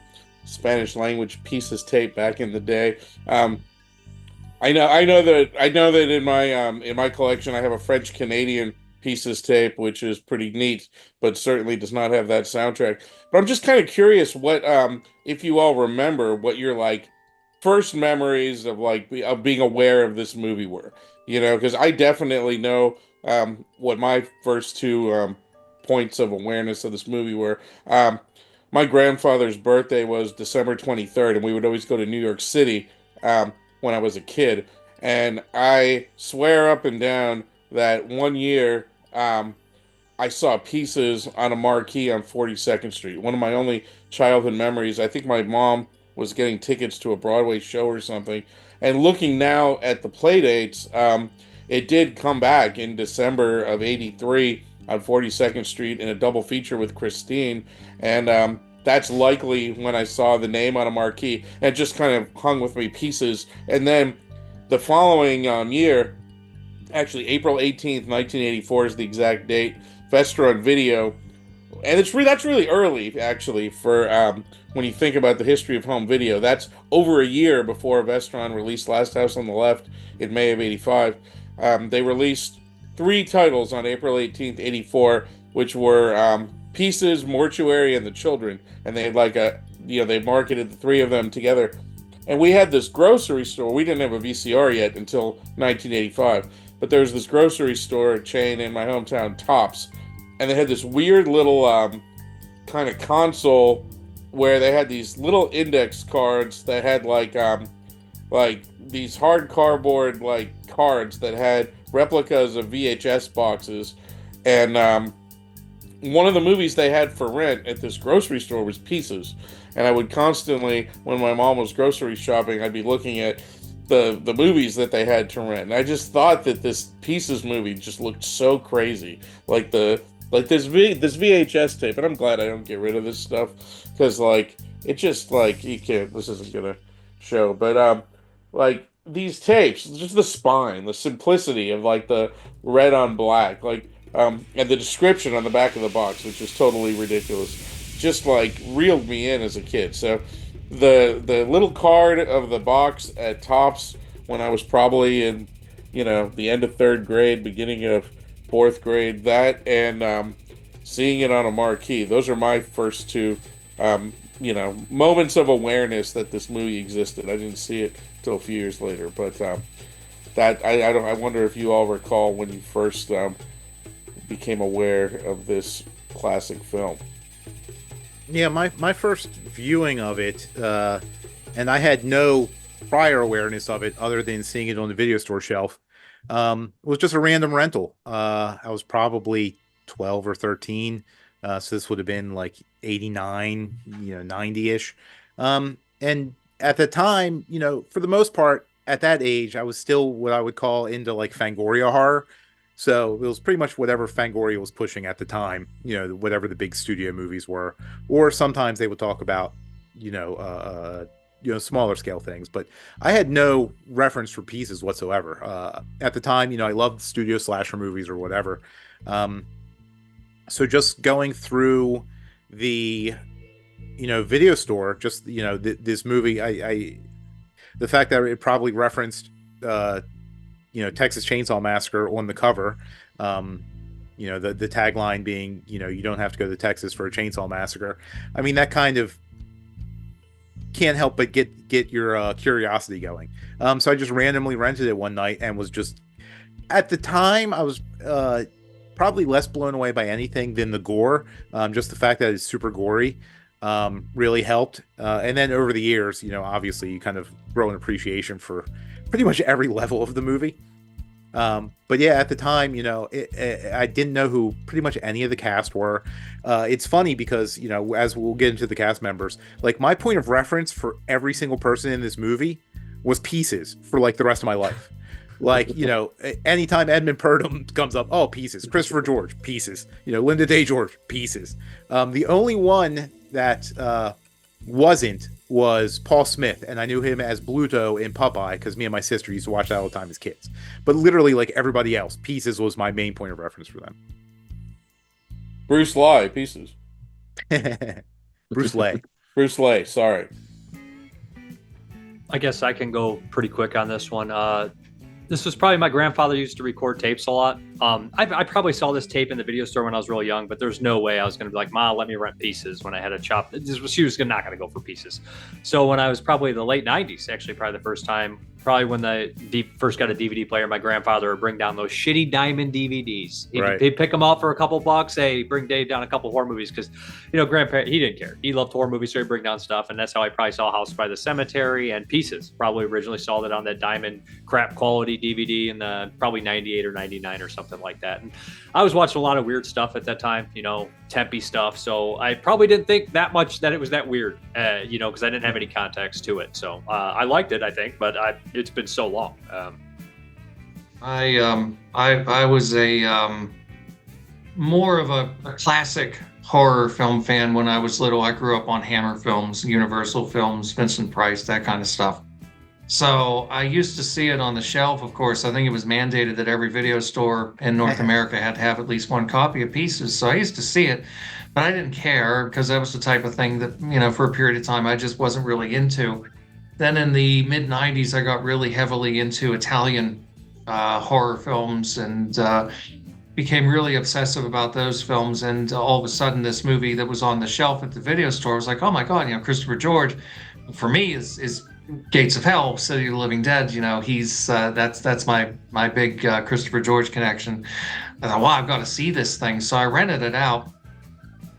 Spanish language pieces tape back in the day. I know that in my collection I have a French Canadian pieces tape, which is pretty neat, but certainly does not have that soundtrack. But I'm just kind of curious what if you all remember what your like first memories of of being aware of this movie were, because I definitely know what my first two points of awareness of this movie were. My grandfather's birthday was December 23rd, and we would always go to New York City when I was a kid. And I swear up and down that one year I saw Pieces on a marquee on 42nd Street. One of my only childhood memories. I think my mom was getting tickets to a Broadway show or something. And looking now at the play dates, it did come back in December of '83 on 42nd Street in a double feature with Christine. And that's likely when I saw the name on a marquee. And it just kind of hung with me, Pieces. And then the following year, actually April 18th, 1984 is the exact date, Vestron Video. And that's really early, actually, for when you think about the history of home video. That's over a year before Vestron released Last House on the Left in May of '85. They released 3 titles on April 18th, '84, which were Pieces, Mortuary, and The Children. And they had they marketed the 3 of them together. And we had this grocery store. We didn't have a VCR yet until 1985. But there was this grocery store chain in my hometown, Tops. And they had this weird little kind of console where they had these little index cards that had like these hard cardboard cards that had replicas of VHS boxes. And one of the movies they had for rent at this grocery store was Pieces. And I would constantly, when my mom was grocery shopping, I'd be looking at the movies that they had to rent. And I just thought that this Pieces movie just looked so crazy. This VHS tape, and I'm glad I don't get rid of this stuff, because it just you can't, this isn't gonna show, but these tapes, just the spine, the simplicity of the red on black, and the description on the back of the box, which is totally ridiculous, just reeled me in as a kid. So the little card of the box at Tops when I was probably in the end of 3rd grade, beginning of 4th grade, that and seeing it on a marquee, those are my first 2 moments of awareness that this movie existed. I didn't see it till a few years later, but I wonder if you all recall when you first became aware of this classic film. Yeah, my first viewing of it, and I had no prior awareness of it other than seeing it on the video store shelf, was just a random rental. I was probably 12 or 13, so this would have been 89, 90-ish. And at the time, for the most part, at that age, I was still what I would call into Fangoria horror. So it was pretty much whatever Fangoria was pushing at the time, whatever the big studio movies were. Or sometimes they would talk about, smaller scale things. But I had no reference for Pieces whatsoever. At the time, I loved studio slasher movies or whatever. So just going through the, video store, just, this movie, I the fact that it probably referenced, Texas Chainsaw Massacre on the cover, the tagline being, you don't have to go to Texas for a chainsaw massacre. I mean, that kind of can't help but get your curiosity going. So I just randomly rented it one night and was just, at the time, I was probably less blown away by anything than the gore. Just the fact that it's super gory really helped. And then over the years, obviously you kind of grow an appreciation for pretty much every level of the movie. But yeah, at the time, I didn't know who pretty much any of the cast were. It's funny because, as we'll get into the cast members, like my point of reference for every single person in this movie was Pieces for like the rest of my life. Like, anytime Edmund Purdom comes up, oh, Pieces. Christopher George, Pieces. Lynda Day George, Pieces. The only one that wasn't was Paul Smith, and I knew him as Bluto in Popeye because me and my sister used to watch that all the time as kids. But literally, like everybody else, Pieces was my main point of reference for them. Bruce Lee, Pieces. Bruce Lee. Bruce Lee, sorry. I guess I can go pretty quick on this one. This was probably my grandfather used to record tapes a lot. I probably saw this tape in the video store when I was really young, but there's no way I was going to be like, Ma, let me rent Pieces when I had a chop. She was not going to go for Pieces. So when I was probably the late 90s, actually probably the first time, probably when first got a DVD player, my grandfather would bring down those shitty diamond DVDs. He'd pick them up for a couple bucks. Hey, bring Dave down a couple horror movies because, grandpa, he didn't care. He loved horror movies, so he'd bring down stuff. And that's how I probably saw House by the Cemetery and Pieces. Probably originally saw that on that diamond crap quality DVD in the probably 98 or 99 or something like that. And I was watching a lot of weird stuff at that time, Tempe stuff. So I probably didn't think that much that it was that weird, because I didn't have any context to it. So I liked it, I think, but it's been so long. I was a more of a classic horror film fan when I was little. I grew up on Hammer Films, Universal Films, Vincent Price, that kind of stuff. So I used to see it on the shelf, of course. I think it was mandated that every video store in North America had to have at least one copy of Pieces. So I used to see it, but I didn't care because that was the type of thing that, for a period of time, I just wasn't really into. Then in the mid-90s, I got really heavily into Italian horror films and became really obsessive about those films. And all of a sudden, this movie that was on the shelf at the video store was like, oh my God, Christopher George, for me, is Gates of Hell, City of the Living Dead. He's that's my big Christopher George connection. I thought, wow, I've got to see this thing. So I rented it out,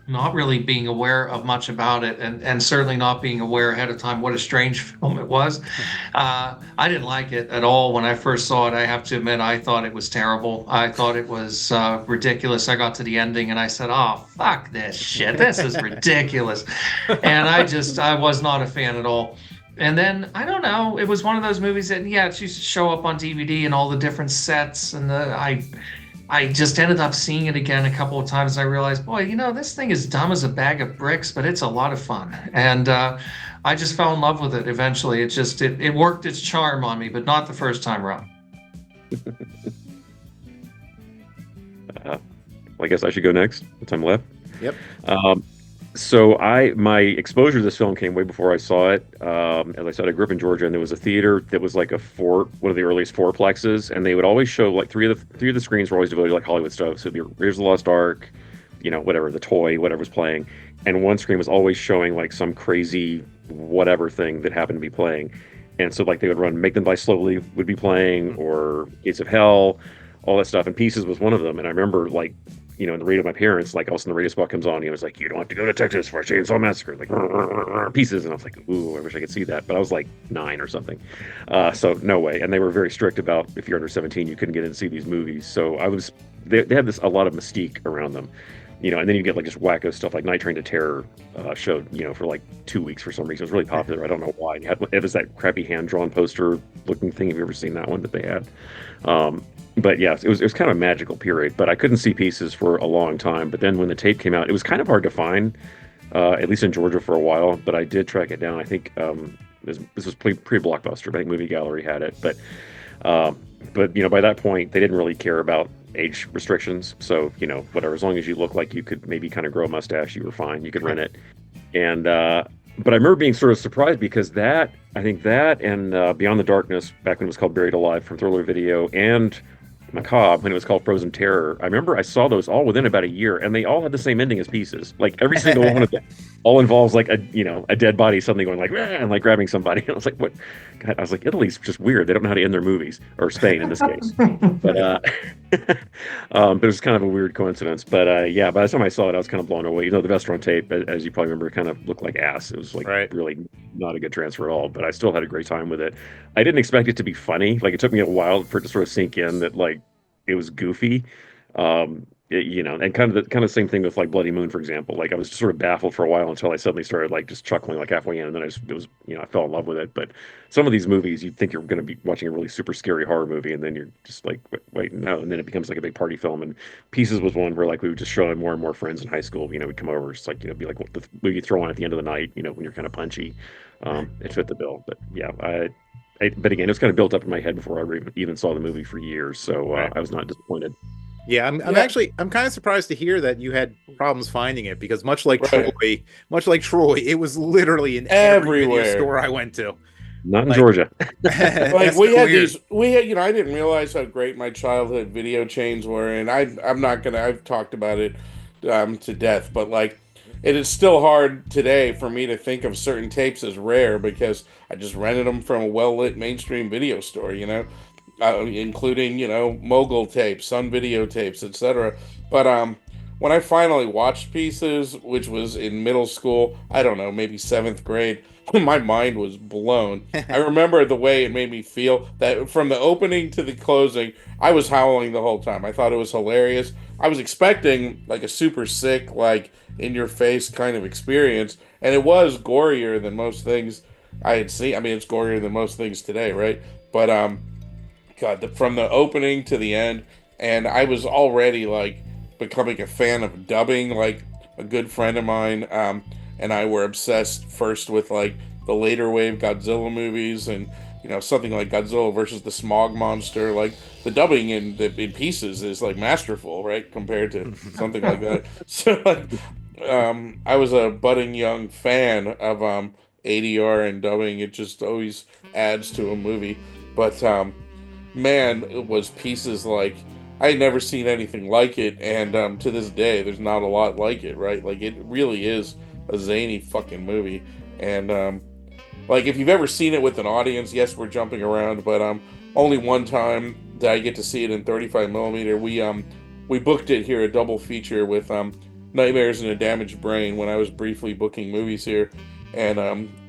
not really being aware of much about it, and certainly not being aware ahead of time what a strange film it was. I didn't like it at all when I first saw it. I have to admit, I thought it was terrible. I thought it was ridiculous. I got to the ending and I said, oh, fuck this shit. This is ridiculous. And I was not a fan at all. And then, I don't know, it was one of those movies that, it used to show up on DVD and all the different sets. And I just ended up seeing it again a couple of times. And I realized, boy, this thing is dumb as a bag of bricks, but it's a lot of fun. And I just fell in love with it eventually. It worked its charm on me, but not the first time around. Well, I guess I should go next. What time left? Yep. So my exposure to this film came way before I saw it. As I said, I grew up in Georgia, and there was a theater that was like one of the earliest fourplexes, and they would always show like three of the screens were always devoted to like Hollywood stuff. So it'd be Raiders of the Lost Ark, whatever, The Toy, whatever was playing, and one screen was always showing like some crazy whatever thing that happened to be playing. And so like they would run Make Them Die Slowly would be playing, or Gates of Hell, all that stuff, and Pieces was one of them. And I remember like, in the radio of my parents, like all of a sudden the radio spot comes on, and it was like, you don't have to go to Texas for a chainsaw massacre, like Pieces. And I was like, ooh, I wish I could see that. But I was like 9 or something. So no way. And they were very strict about if you're under 17, you couldn't get in and see these movies. So they had a lot of mystique around them. And then you get like just wacko stuff like Night Train to Terror showed, for like 2 weeks for some reason. It was really popular. I don't know why. It was that crappy hand-drawn poster looking thing. Have you ever seen that one that they had? But yes, it was kind of a magical period. But I couldn't see Pieces for a long time. But then when the tape came out, it was kind of hard to find, at least in Georgia for a while. But I did track it down. I think This was pre-Blockbuster. I think Movie Gallery had it, but by that point, they didn't really care about age restrictions. So whatever, as long as you look like you could maybe kind of grow a mustache, you were fine. You could rent it, and but I remember being sort of surprised because I think that and Beyond the Darkness, back when it was called Buried Alive from Thriller Video, and Macabre when it was called Frozen Terror, I remember I saw those all within about a year, and they all had the same ending as Pieces. Like every single one of them all involves like a dead body suddenly going like and like grabbing somebody. And I was like, what? God, I was like, Italy's just weird. They don't know how to end their movies, or Spain in this case. But it was kind of a weird coincidence. But by the time I saw it, I was kind of blown away. The Vestron tape, as you probably remember, kind of looked like ass. It was like really not a good transfer at all. But I still had a great time with it. I didn't expect it to be funny. Like it took me a while for it to sort of sink in that like it was goofy. And kind of the same thing with like Bloody Moon, for example. Like I was just sort of baffled for a while until I suddenly started like just chuckling like halfway in, and then I fell in love with it. But some of these movies, you think you're going to be watching a really super scary horror movie, and then you're just like, wait, no, and then it becomes like a big party film. And Pieces was one where like we would just show more and more friends in high school. We'd come over, just like be like what the movie you throw on at the end of the night. When you're kind of punchy, it fit the bill. But yeah, but again, it was kind of built up in my head before I even saw the movie for years, so I was not disappointed. Yeah, I'm kind of surprised to hear that you had problems finding it, because much like Troy, it was literally in every video store I went to. Not in Georgia. Like we had I didn't realize how great my childhood video chains were, and I've talked about it to death, but like it is still hard today for me to think of certain tapes as rare because I just rented them from a well-lit mainstream video store, including, Mogul tapes, Sun Video tapes, etc. But when I finally watched Pieces, which was in middle school, I don't know, maybe 7th grade, my mind was blown. I remember the way it made me feel, that from the opening to the closing, I was howling the whole time. I thought it was hilarious. I was expecting like a super sick, like in-your-face kind of experience, and it was gorier than most things I had seen. I mean, it's gorier than most things today, right? But God, from the opening to the end, and I was already like becoming a fan of dubbing. Like a good friend of mine and I were obsessed first with like the later wave Godzilla movies, and something like Godzilla versus the Smog Monster. Like the dubbing in Pieces is like masterful, right, compared to something like that. So like, I was a budding young fan of ADR and dubbing. It just always adds to a movie. But man, it was Pieces like I had never seen anything like it, and to this day, there's not a lot like it, right? Like it really is a zany fucking movie, and like if you've ever seen it with an audience, yes, we're jumping around, but only one time did I get to see it in 35 millimeter. We booked it here, a double feature with Nightmares and a Damaged Brain, when I was briefly booking movies here, and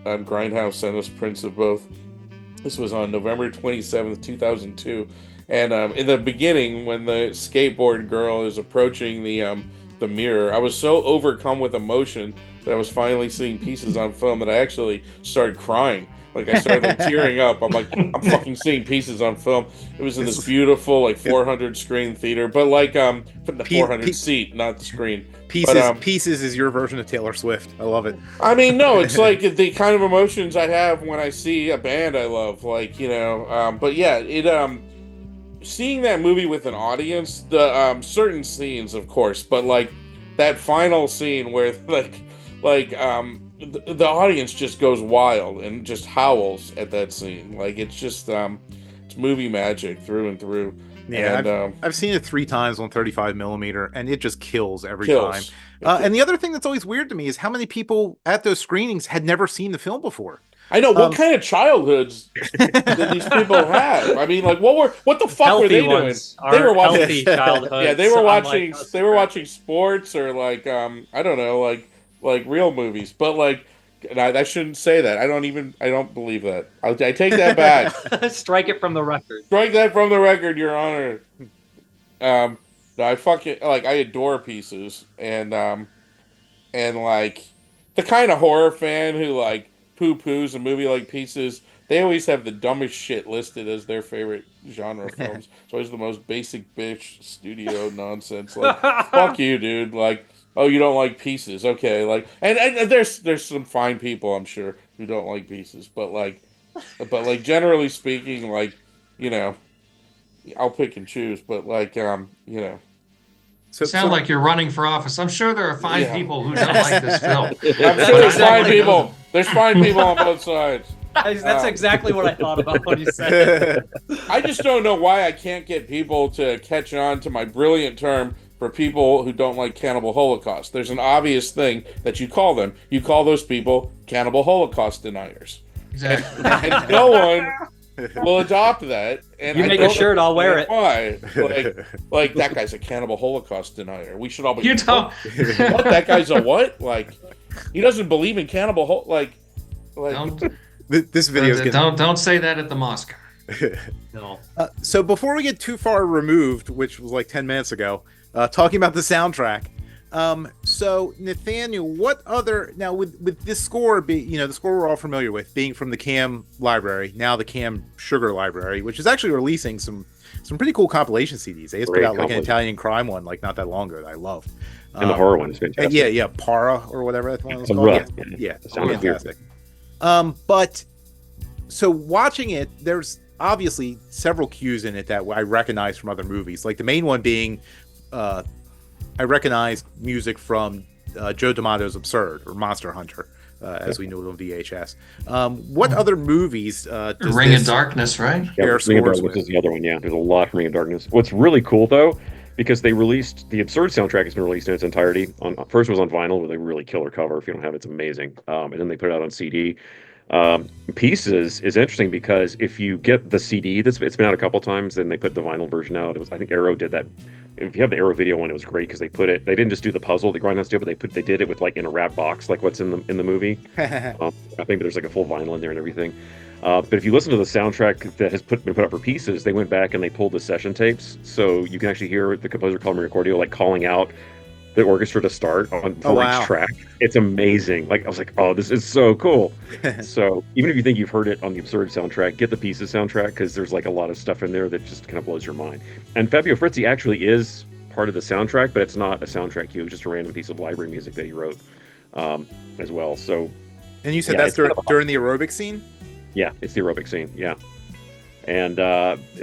Grindhouse sent us prints of both. This was on November 27th, 2002. And in the beginning, when the skateboard girl is approaching the mirror, I was so overcome with emotion that I was finally seeing Pieces on film that I actually started crying. Like I started like tearing up. I'm like, I'm fucking seeing Pieces on film. It was in this beautiful like 400 screen theater, but like the 400 seat, not the screen. Pieces is your version of Taylor Swift. I love it. I mean, no, it's like the kind of emotions I have when I see a band I love, like But yeah, it seeing that movie with an audience, the certain scenes, of course, but like that final scene where the audience just goes wild and just howls at that scene. Like it's just it's movie magic through and through. Yeah, and, I've seen it 3 times on 35 millimeter, and it just kills every time. And the other thing that's always weird to me is how many people at those screenings had never seen the film before. I know, what kind of childhoods did these people have? I mean, like, what the fuck were they doing? They were watching childhoods. Yeah, they were watching sports, or like I don't know, like real movies. But like, I shouldn't say that. I don't believe that. I take that back. Strike it from the record. Strike that from the record, Your Honor. No, I fucking like. I adore Pieces, and like the kind of horror fan who like poo-poos a movie like Pieces. They always have the dumbest shit listed as their favorite genre films. It's always the most basic bitch studio nonsense. Like, fuck you, dude. Like, oh, you don't like Pieces? Okay, like, and there's some fine people, I'm sure, who don't like pieces, but generally speaking, I'll pick and choose, but Sound like you're running for office. I'm sure there are fine people who don't like this film. I'm sure there's fine people. There's fine people on both sides. That's exactly what I thought about when you said it. I just don't know why I can't get people to catch on to my brilliant term for people who don't like Cannibal Holocaust. There's an obvious thing that you call them. You call those people Cannibal Holocaust deniers. Exactly. And no one will adopt that. And you make a shirt, I'll wear it. Why? Like that guy's a Cannibal Holocaust denier. We should all be. You don't. What? That guy's a what? Like, he doesn't believe in cannibal. This video is don't say that at the mosque. No. So before we get too far removed, which was like 10 minutes ago, talking about the soundtrack. So Nathaniel, what other now with this score the score we're all familiar with being from the Cam library, now the Cam Sugar library, which is actually releasing some pretty cool compilation CDs. They just put out like an Italian crime one like not that long ago that I loved. And the horror one is fantastic. Yeah, Para or whatever that one was called. Yeah, fantastic. But so watching it, there's obviously several cues in it that I recognize from other movies. Like the main one being, I recognize music from Joe D'Amato's Absurd or Monster Hunter, as we know it on VHS. What other movies does Ring of Darkness, right? Yeah, Ring of Darkness is the other one. Yeah, there's a lot from Ring of Darkness. What's really cool though, because they released the Absurd soundtrack has been released in its entirety. First it was on vinyl with a really killer cover. If you don't have it, it's amazing. And then they put it out on CD. Pieces is interesting because if you get the CD, it's been out a couple times, then they put the vinyl version out. I think Arrow did that. If you have the Arrow video one, it was great because they didn't just do the puzzle, the grindhouse do, but they did it with like in a wrap box, like what's in the movie. I think there's like a full vinyl in there and everything. But if you listen to the soundtrack that has been put up for Pieces, they went back and they pulled the session tapes, so you can actually hear the composer Colin Recordio like calling out the orchestra to start for each track. It's amazing. Like I was like, oh, this is so cool. So even if you think you've heard it on the Absurd soundtrack, get the Pieces soundtrack because there's like a lot of stuff in there that just kind of blows your mind. And Fabio Frizzi actually is part of the soundtrack, but it's not a soundtrack cue. It's just a random piece of library music that he wrote as well. So, and you said that's during the aerobic scene? Yeah, it's the aerobic scene. Yeah. And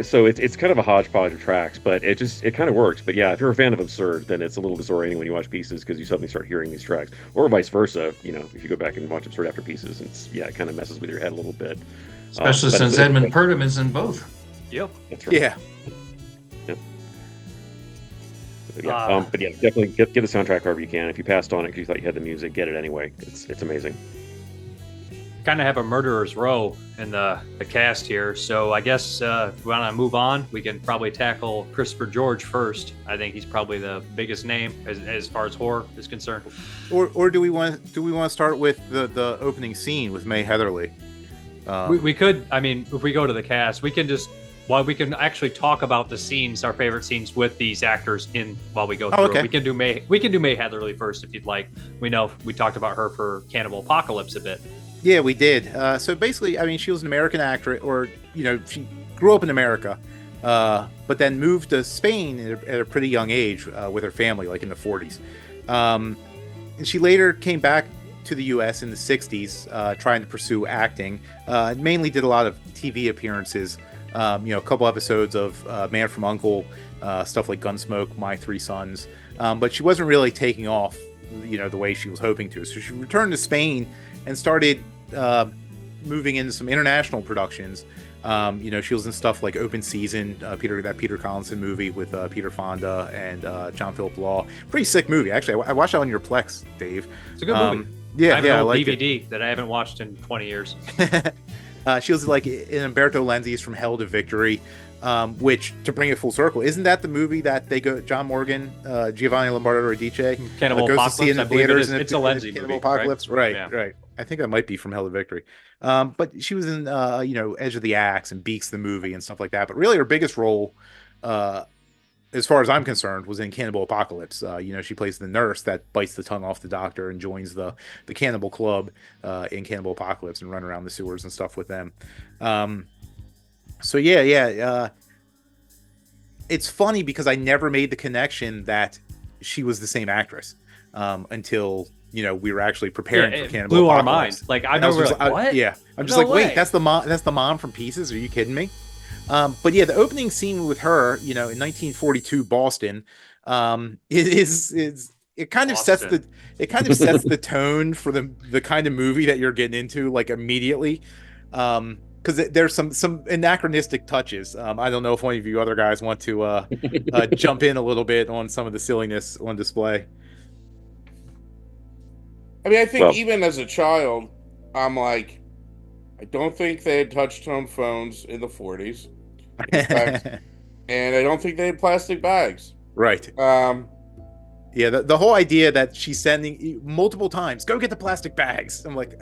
so it's kind of a hodgepodge of tracks, but it kind of works. But yeah, if you're a fan of Absurd, then it's a little disorienting when you watch Pieces because you suddenly start hearing these tracks, or vice versa. If you go back and watch Absurd after Pieces, it kind of messes with your head a little bit. Especially since Edmund Purdom is in both. Yep. That's right. Yeah. But yeah, definitely get the soundtrack wherever you can. If you passed on it because you thought you had the music, get it anyway. It's amazing. Kind of have a murderer's row in the cast here, so I guess if we want to move on, we can probably tackle Christopher George first. I think he's probably the biggest name as far as horror is concerned. Or do we want to start with the opening scene with May Heatherly? We could. I mean, if we go to the cast, we can actually talk about the scenes, our favorite scenes with these actors while we go through. Okay. We can do May Heatherly first if you'd like. We know we talked about her for Cannibal Apocalypse a bit. Yeah, we did. So basically, I mean, she was an American actress, or she grew up in America, but then moved to Spain at a pretty young age with her family, like in the 40s. And she later came back to the U.S. in the 60s, trying to pursue acting. Mainly did a lot of TV appearances. A couple episodes of Man from U.N.C.L.E., stuff like Gunsmoke, My Three Sons. But she wasn't really taking off, the way she was hoping to. So she returned to Spain and started moving into some international productions. She was in stuff like Open Season, Peter Collinson movie with Peter Fonda and John Philip Law. Pretty sick movie, actually. I watched that on your Plex, Dave. It's a good movie. Yeah, I have an old like DVD that I haven't watched in 20 years. She was like in Umberto Lenzi's From Hell to Victory, which, to bring it full circle, isn't that the movie that they go, John Morgan, Giovanni Lombardo Radice, Cannibal goes Apocalypse, to see in the theaters? It's a Lenzi Cannibal movie, Apocalypse, right? Yeah. Right. I think that might be From Hell to Victory. But she was in, Edge of the Axe and Beaks the movie and stuff like that. But really, her biggest role, as far as I'm concerned, was in Cannibal Apocalypse. She plays the nurse that bites the tongue off the doctor and joins the cannibal club in Cannibal Apocalypse and run around the sewers and stuff with them. It's funny because I never made the connection that she was the same actress until we were actually preparing for it Cannibal blew our Apocalypse. mind. Like I And I was remember, just, like, what? yeah, I'm just No like, way. wait, that's the mom from Pieces? Are you kidding me? But yeah, the opening scene with her, in 1942 Boston, it kind of sets the tone for the kind of movie that you're getting into, like, immediately. Because there's some anachronistic touches. I don't know if one of you other guys want to jump in a little bit on some of the silliness on display. I mean, I think even as a child, I'm like, I don't think they had touch-tone phones in the 40s. In fact, and I don't think they had plastic bags. Right. Yeah, the whole idea that she's sending multiple times, go get the plastic bags. I'm like,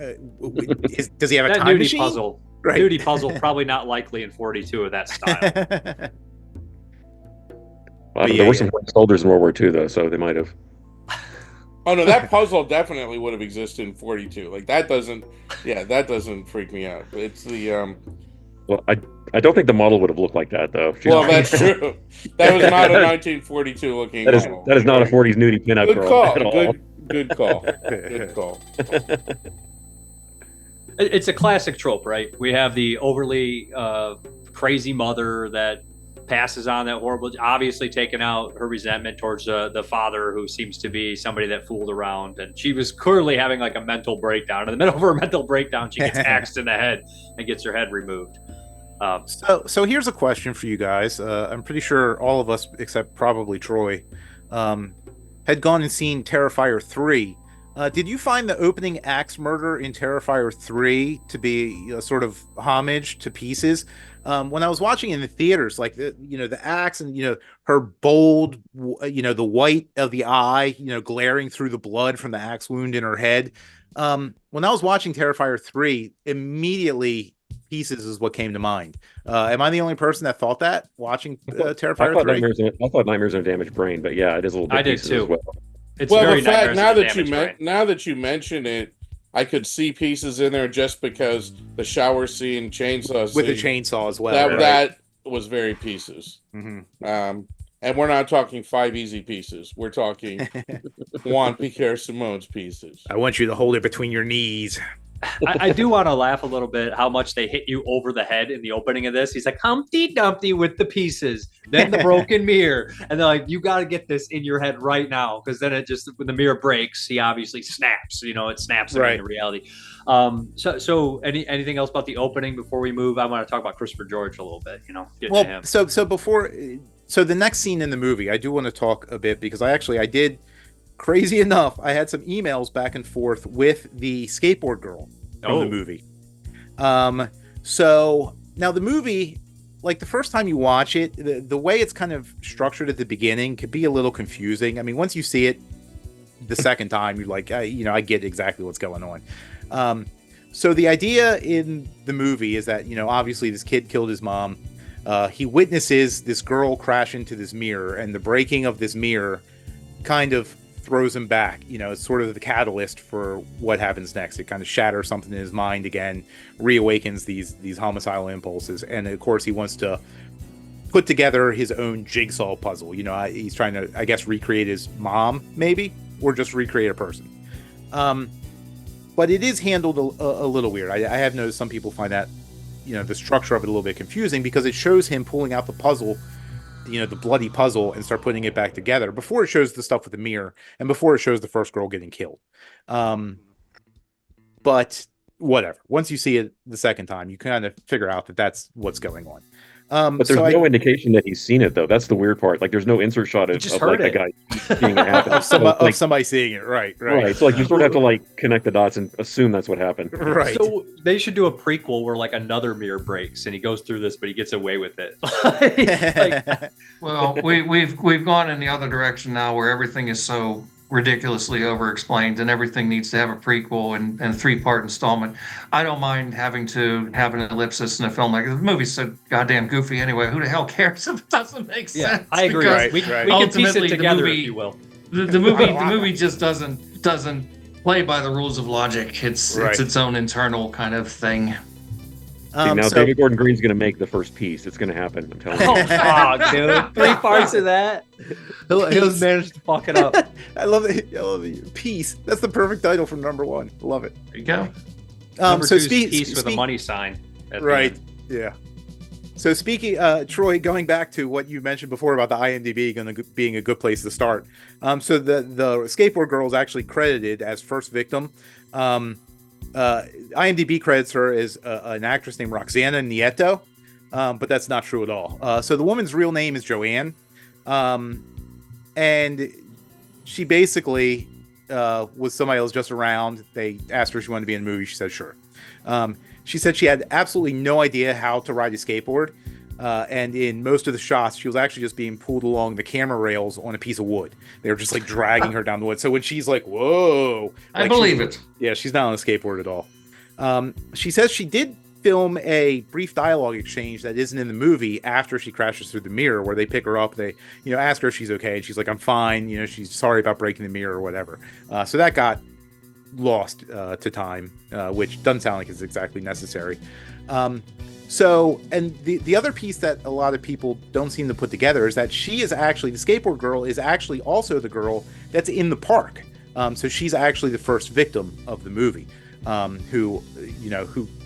does he have a That time nudie machine? puzzle. Right. Nudie puzzle, probably not likely in 42 of that style. Well, there were some soldiers in World War II, though, so they might have. Oh no, that puzzle definitely would have existed in 42. Like that doesn't freak me out. It's the Well, I don't think the model would have looked like that, though. Well, that's true. That was not a 1942 looking model. That is not a 40s nudie pinup Good girl call. at all. Good call. Good call. It's a classic trope, right? We have the overly crazy mother that passes on that horrible, obviously taking out her resentment towards the father, who seems to be somebody that fooled around, and she was clearly having like a mental breakdown. In the middle of her mental breakdown, she gets axed in the head and gets her head removed. So here's a question for you guys. I'm pretty sure all of us, except probably Troy, had gone and seen Terrifier 3. Did you find the opening axe murder in Terrifier 3 to be a sort of homage to Pieces? When I was watching in the theaters, like the axe and her bold, the white of the eye, glaring through the blood from the axe wound in her head. When I was watching Terrifier 3, immediately Pieces is what came to mind. Am I the only person that thought that watching Terrifier 3? I thought Nightmares on a Damaged Brain, but yeah, it is a little bit. I did Pieces too. As well. It's well, very the fact Nightmares now that you mention it, I could see Pieces in there just because the shower scene, chainsaw scene, with the chainsaw as well. That was very Pieces. Mm-hmm. And we're not talking 5 easy pieces. We're talking Juan Piquer Simón's Pieces. I want you to hold it between your knees. I do want to laugh a little bit how much they hit you over the head in the opening of this. He's like, Humpty Dumpty with the pieces, then the broken mirror. And they're like, you got to get this in your head right now, because then it just, when the mirror breaks, he obviously snaps. It snaps him into reality. So anything else about the opening before we move? I want to talk about Christopher George a little bit, get to him. So the next scene in the movie, I do want to talk a bit, because I did. Crazy enough, I had some emails back and forth with the skateboard girl from the movie. So now the movie, like the first time you watch it, the way it's kind of structured at the beginning could be a little confusing. I mean, once you see it the second time, you're like, I get exactly what's going on. So the idea in the movie is that, obviously this kid killed his mom. He witnesses this girl crash into this mirror, and the breaking of this mirror kind of throws him back. It's sort of the catalyst for what happens next. It kind of shatters something in his mind again, reawakens these homicidal impulses, and of course he wants to put together his own jigsaw puzzle. He's trying to, I guess, recreate his mom, maybe, or just recreate a person. But it is handled a little weird. I have noticed some people find that, the structure of it a little bit confusing, because it shows him pulling out the puzzle, the bloody puzzle, and start putting it back together before it shows the stuff with the mirror and before it shows the first girl getting killed. But whatever. Once you see it the second time, you kind of figure out that that's what's going on. But there's no indication that he's seen it, though. That's the weird part. Like, there's no insert shot of like a guy seeing it happen. of somebody seeing it. Right. So like you sort of have to connect the dots and assume that's what happened. Right. So they should do a prequel where like another mirror breaks and he goes through this, but he gets away with it. Well, we've gone in the other direction now, where everything is so ridiculously over-explained and everything needs to have a prequel and a 3-part installment. I don't mind having to have an ellipsis in a film. Like, the movie's so goddamn goofy anyway. Who the hell cares if it doesn't make sense? I agree. We can piece it together, if you will. The movie just doesn't play by the rules of logic. It's its own internal kind of thing. See, now David Gordon Green's going to make the first piece. It's going to happen. I'm telling you. Oh, fuck, dude. 3 parts of that. He'll manage to fuck it up. I love it. I love it. Peace. That's the perfect title for number 1. Love it. There you go. Number 2 is Peace with a money sign. Right. Yeah. So speaking, Troy, going back to what you mentioned before about the IMDb being a good place to start. So the skateboard girl is actually credited as first victim. IMDb credits her as an actress named Roxana Nieto, but that's not true at all. So the woman's real name is Joanne, and she basically was somebody else just around. They asked her if she wanted to be in the movie. She said sure. She said she had absolutely no idea how to ride a skateboard, and in most of the shots, she was actually just being pulled along the camera rails on a piece of wood. They were just like dragging her down the wood. So when she's like, "Whoa," I believe it. Yeah, she's not on a skateboard at all. She says she did film a brief dialogue exchange that isn't in the movie after she crashes through the mirror, where they pick her up. They, ask her if she's okay, and she's like, "I'm fine." She's sorry about breaking the mirror or whatever. So that got lost to time, which doesn't sound like it's exactly necessary. So, and the other piece that a lot of people don't seem to put together is that she is actually, the skateboard girl is actually also the girl that's in the park. So she's actually the first victim of the movie, who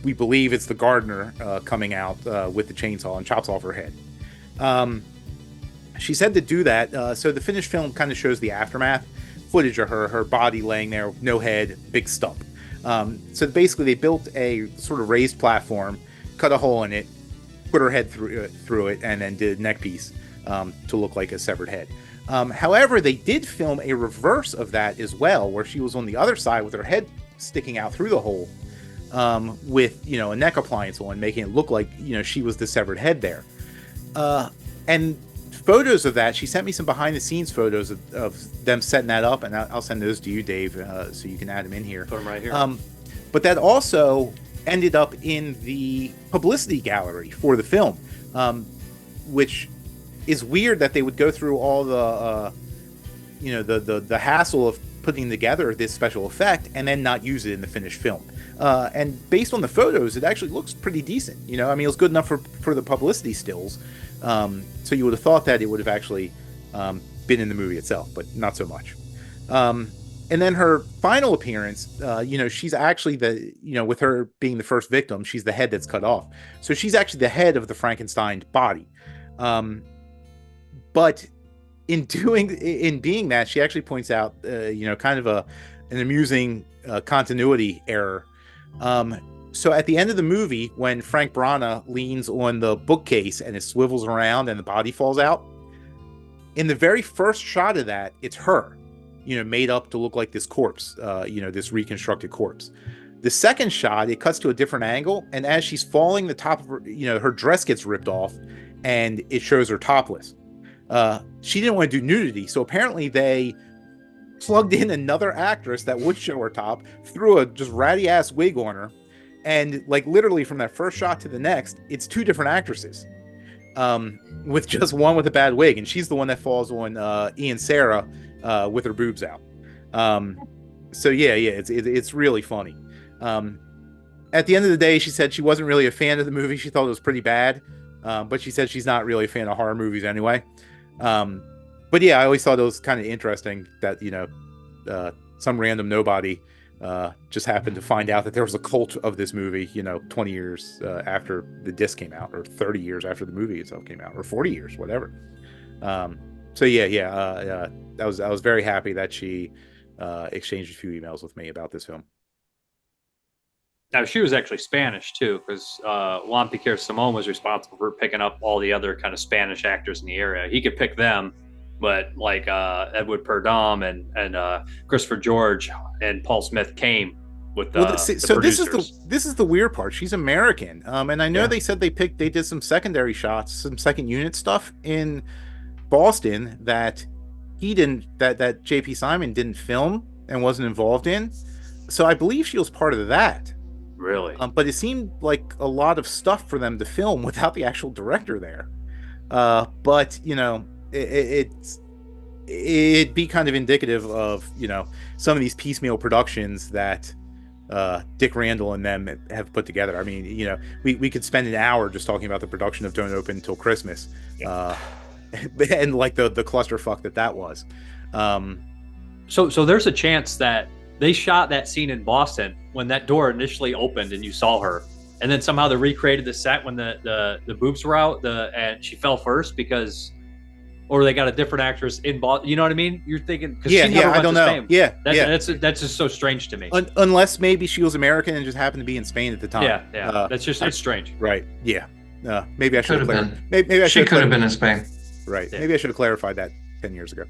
we believe it's the gardener coming out with the chainsaw and chops off her head. She said to do that. So the finished film kind of shows the aftermath footage of her body laying there, no head, big stump. So basically they built a sort of raised platform, cut a hole in it, put her head through it, and then did a neck piece to look like a severed head. However, they did film a reverse of that as well, where she was on the other side with her head sticking out through the hole, with a neck appliance on, making it look like she was the severed head there. And photos of that, she sent me some behind the scenes photos of them setting that up, and I'll send those to you, Dave, so you can add them in here. Put them right here. But that also ended up in the publicity gallery for the film, which is weird that they would go through all the the hassle of putting together this special effect and then not use it in the finished film. And based on the photos, it actually looks pretty decent. It was good enough for the publicity stills. So you would have thought that it would have actually been in the movie itself, but not so much. And then her final appearance, she's actually with her being the first victim, she's the head that's cut off. So she's actually the head of the Frankenstein body. But in being that, she actually points out, kind of an amusing continuity error. So at the end of the movie, when Frank Braña leans on the bookcase and it swivels around and the body falls out, in the very first shot of that, it's her, made up to look like this corpse, this reconstructed corpse. The second shot, it cuts to a different angle, and as she's falling, the top of her, her dress gets ripped off, and it shows her topless. She didn't want to do nudity, so apparently they plugged in another actress that would show her top, threw a just ratty ass wig on her, and like literally from that first shot to the next, it's 2 different actresses, with just one with a bad wig, and she's the one that falls on Ian Serra with her boobs out. So it's really funny. At the end of the day, she said she wasn't really a fan of the movie. She thought it was pretty bad, but she said she's not really a fan of horror movies anyway. But yeah, I always thought it was kind of interesting that some random nobody just happened to find out that there was a cult of this movie, 20 years after the disc came out, or 30 years after the movie itself came out, or 40 years, whatever. So I was very happy that she exchanged a few emails with me about this film. Now, she was actually Spanish too, because Juan Piquer Simón was responsible for picking up all the other kind of Spanish actors in the area. He could pick them, but like Edmund Purdom and Christopher George and Paul Smith came with the producers. This is the weird part. She's American, and I know they said they did some secondary shots, some second unit stuff in Boston that that J.P. Simon didn't film and wasn't involved in. So I believe she was part of that. Really? But it seemed like a lot of stuff for them to film without the actual director there. But it'd be kind of indicative of some of these piecemeal productions that Dick Randall and them have put together. I mean, you know, we could spend an hour just talking about the production of Don't Open Until Christmas, and like the clusterfuck that was. So there's a chance that they shot that scene in Boston when that door initially opened and you saw her, and then somehow they recreated the set when the boobs were out, and she fell first or they got a different actress in Boston. You know what I mean? You're thinking, I don't know. Spain. That's just so strange to me. Unless maybe she was American and just happened to be in Spain at the time. It's strange. Right. Yeah. Maybe I should have been. Maybe she could have been in Spain. Right. Yeah. Maybe I should have clarified that 10 years ago.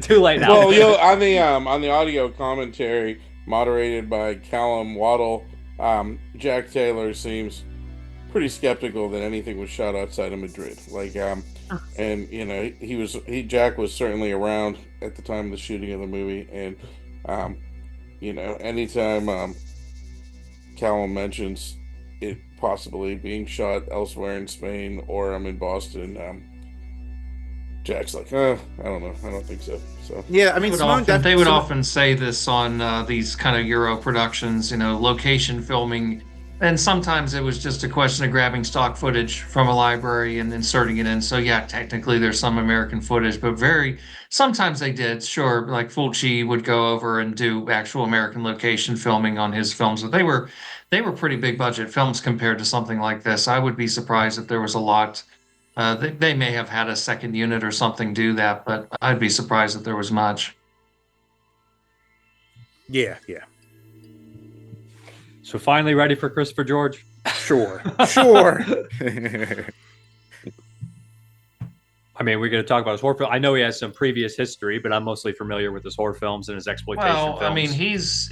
Too late now. Well, on the audio commentary moderated by Callum Waddle, Jack Taylor seems pretty skeptical that anything was shot outside of Madrid. And you know, Jack was certainly around at the time of the shooting of the movie, and you know, anytime Callum mentions it possibly being shot elsewhere in Spain or in Boston, Jack's like, I don't know, I don't think so. So yeah, I mean, they would often say this on these kind of Euro productions, you know, location filming. And sometimes it was just a question of grabbing stock footage from a library and inserting it in. So yeah, technically there's some American footage, but sometimes they did, sure. Like Fulci would go over and do actual American location filming on his films. But they were pretty big budget films compared to something like this. I would be surprised if there was a lot. They may have had a second unit or something do that, but I'd be surprised if there was much. Yeah. So finally ready for Christopher George? Sure. I mean, we're going to talk about his horror film. I know he has some previous history, but I'm mostly familiar with his horror films and his exploitation films. I mean, he's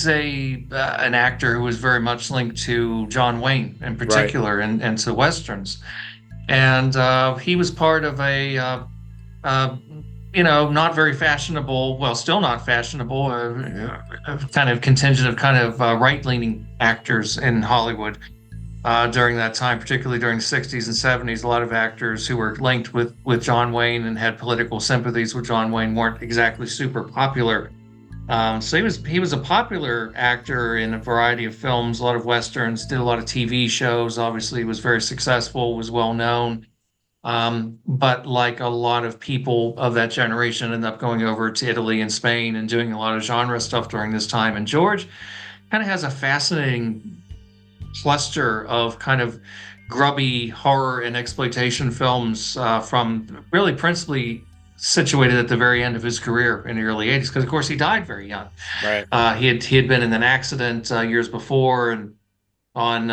an actor who was very much linked to John Wayne in particular, right, and to Westerns. And he was part of a not very fashionable, well, still not fashionable, kind of contingent of right-leaning actors in Hollywood during that time, particularly during the 60s and 70s. A lot of actors who were linked with John Wayne and had political sympathies with John Wayne weren't exactly super popular. So he was a popular actor in a variety of films, a lot of Westerns, did a lot of TV shows. Obviously, was very successful, was well known. But like a lot of people of that generation, ended up going over to Italy and Spain and doing a lot of genre stuff during this time. And George kind of has a fascinating cluster of kind of grubby horror and exploitation films from really principally situated at the very end of his career in the early 80s, because of course he died very young. Right. He had been in an accident years before and on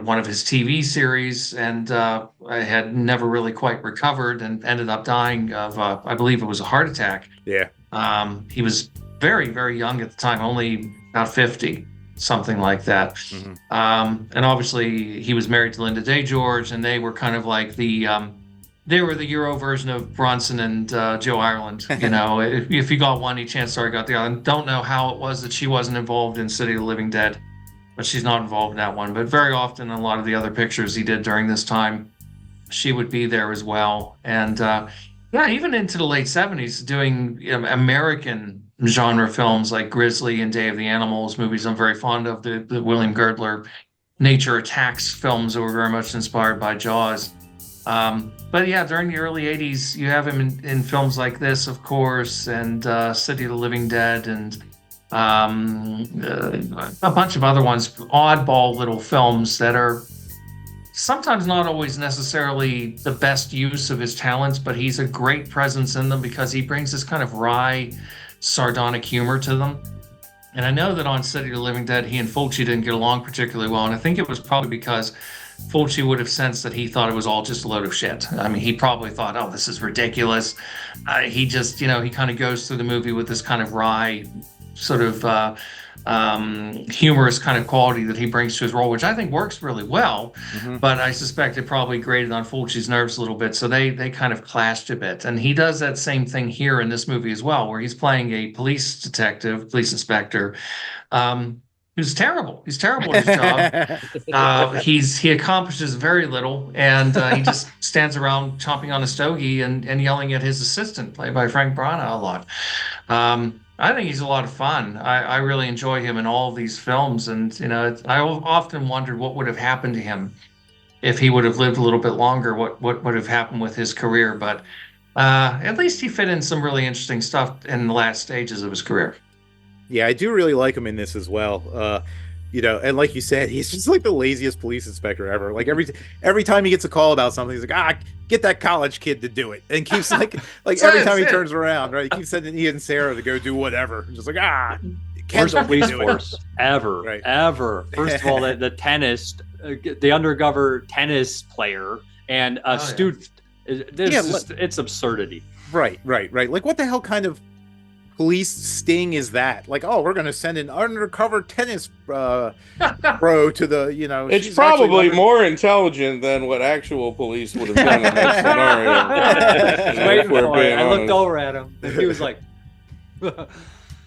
one of his TV series, and had never really quite recovered and ended up dying of I believe it was a heart attack. Yeah. He was very, very young at the time, only about 50, something like that. Mm-hmm. And obviously he was married to Lynda Day George, and they were kind of like they were the Euro version of Bronson and Joe Ireland. You know, if you got one, each chance got the other. Don't know how it was that she wasn't involved in City of the Living Dead, but she's not involved in that one. But very often in a lot of the other pictures he did during this time, she would be there as well. And even into the late 70s, doing American genre films like Grizzly and Day of the Animals, movies I'm very fond of, the William Girdler nature attacks films that were very much inspired by Jaws. But yeah, during the early 80s, you have him in films like this, of course, and City of the Living Dead, and a bunch of other ones, oddball little films that are sometimes not always necessarily the best use of his talents, but he's a great presence in them because he brings this kind of wry, sardonic humor to them. And I know that on City of the Living Dead, he and Fulci didn't get along particularly well, and I think it was probably because Fulci would have sensed that he thought it was all just a load of shit. I mean, he probably thought, oh, this is ridiculous. He just, he kind of goes through the movie with this kind of wry, sort of humorous kind of quality that he brings to his role, which I think works really well. Mm-hmm. But I suspect it probably grated on Fulci's nerves a little bit, so they kind of clashed a bit. And he does that same thing here in this movie as well, where he's playing a police inspector, who's terrible. He's terrible at his job. He accomplishes very little, and he just stands around chomping on a stogie and yelling at his assistant, played by Frank Braña, a lot. I think he's a lot of fun. I really enjoy him in all of these films, and I often wondered what would have happened to him if he would have lived a little bit longer. What would have happened with his career? But at least he fit in some really interesting stuff in the last stages of his career. Yeah, I do really like him in this as well. And like you said, he's just like the laziest police inspector ever. Like every time he gets a call about something, he's like, get that college kid to do it, and keeps like every time he turns around, right, he keeps sending Ian and Serra to go do whatever. Just like worst police force ever, right. ever. First of all, the tennis, the undercover tennis player, and a student. It's absurdity. Right. Like, what the hell kind of police sting is that? Like, we're going to send an undercover tennis pro to the, It's probably more intelligent than what actual police would have done in that scenario. I looked over at him, and he was like...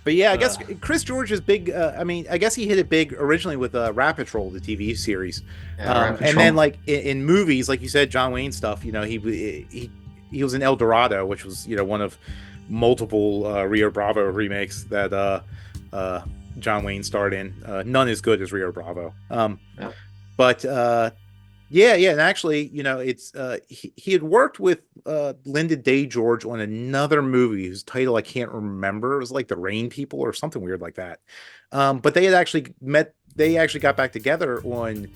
But yeah, I guess Chris George is big. I guess he hit it big originally with Rat Patrol, the TV series, and then like in movies, like you said, John Wayne stuff. He was in El Dorado, which was one of multiple Rio Bravo remakes that John Wayne starred in. None as good as Rio Bravo. But and actually, it's he had worked with Lynda Day George on another movie whose title I can't remember. It was like The Rain People or something weird like that. But they had actually met. They actually got back together on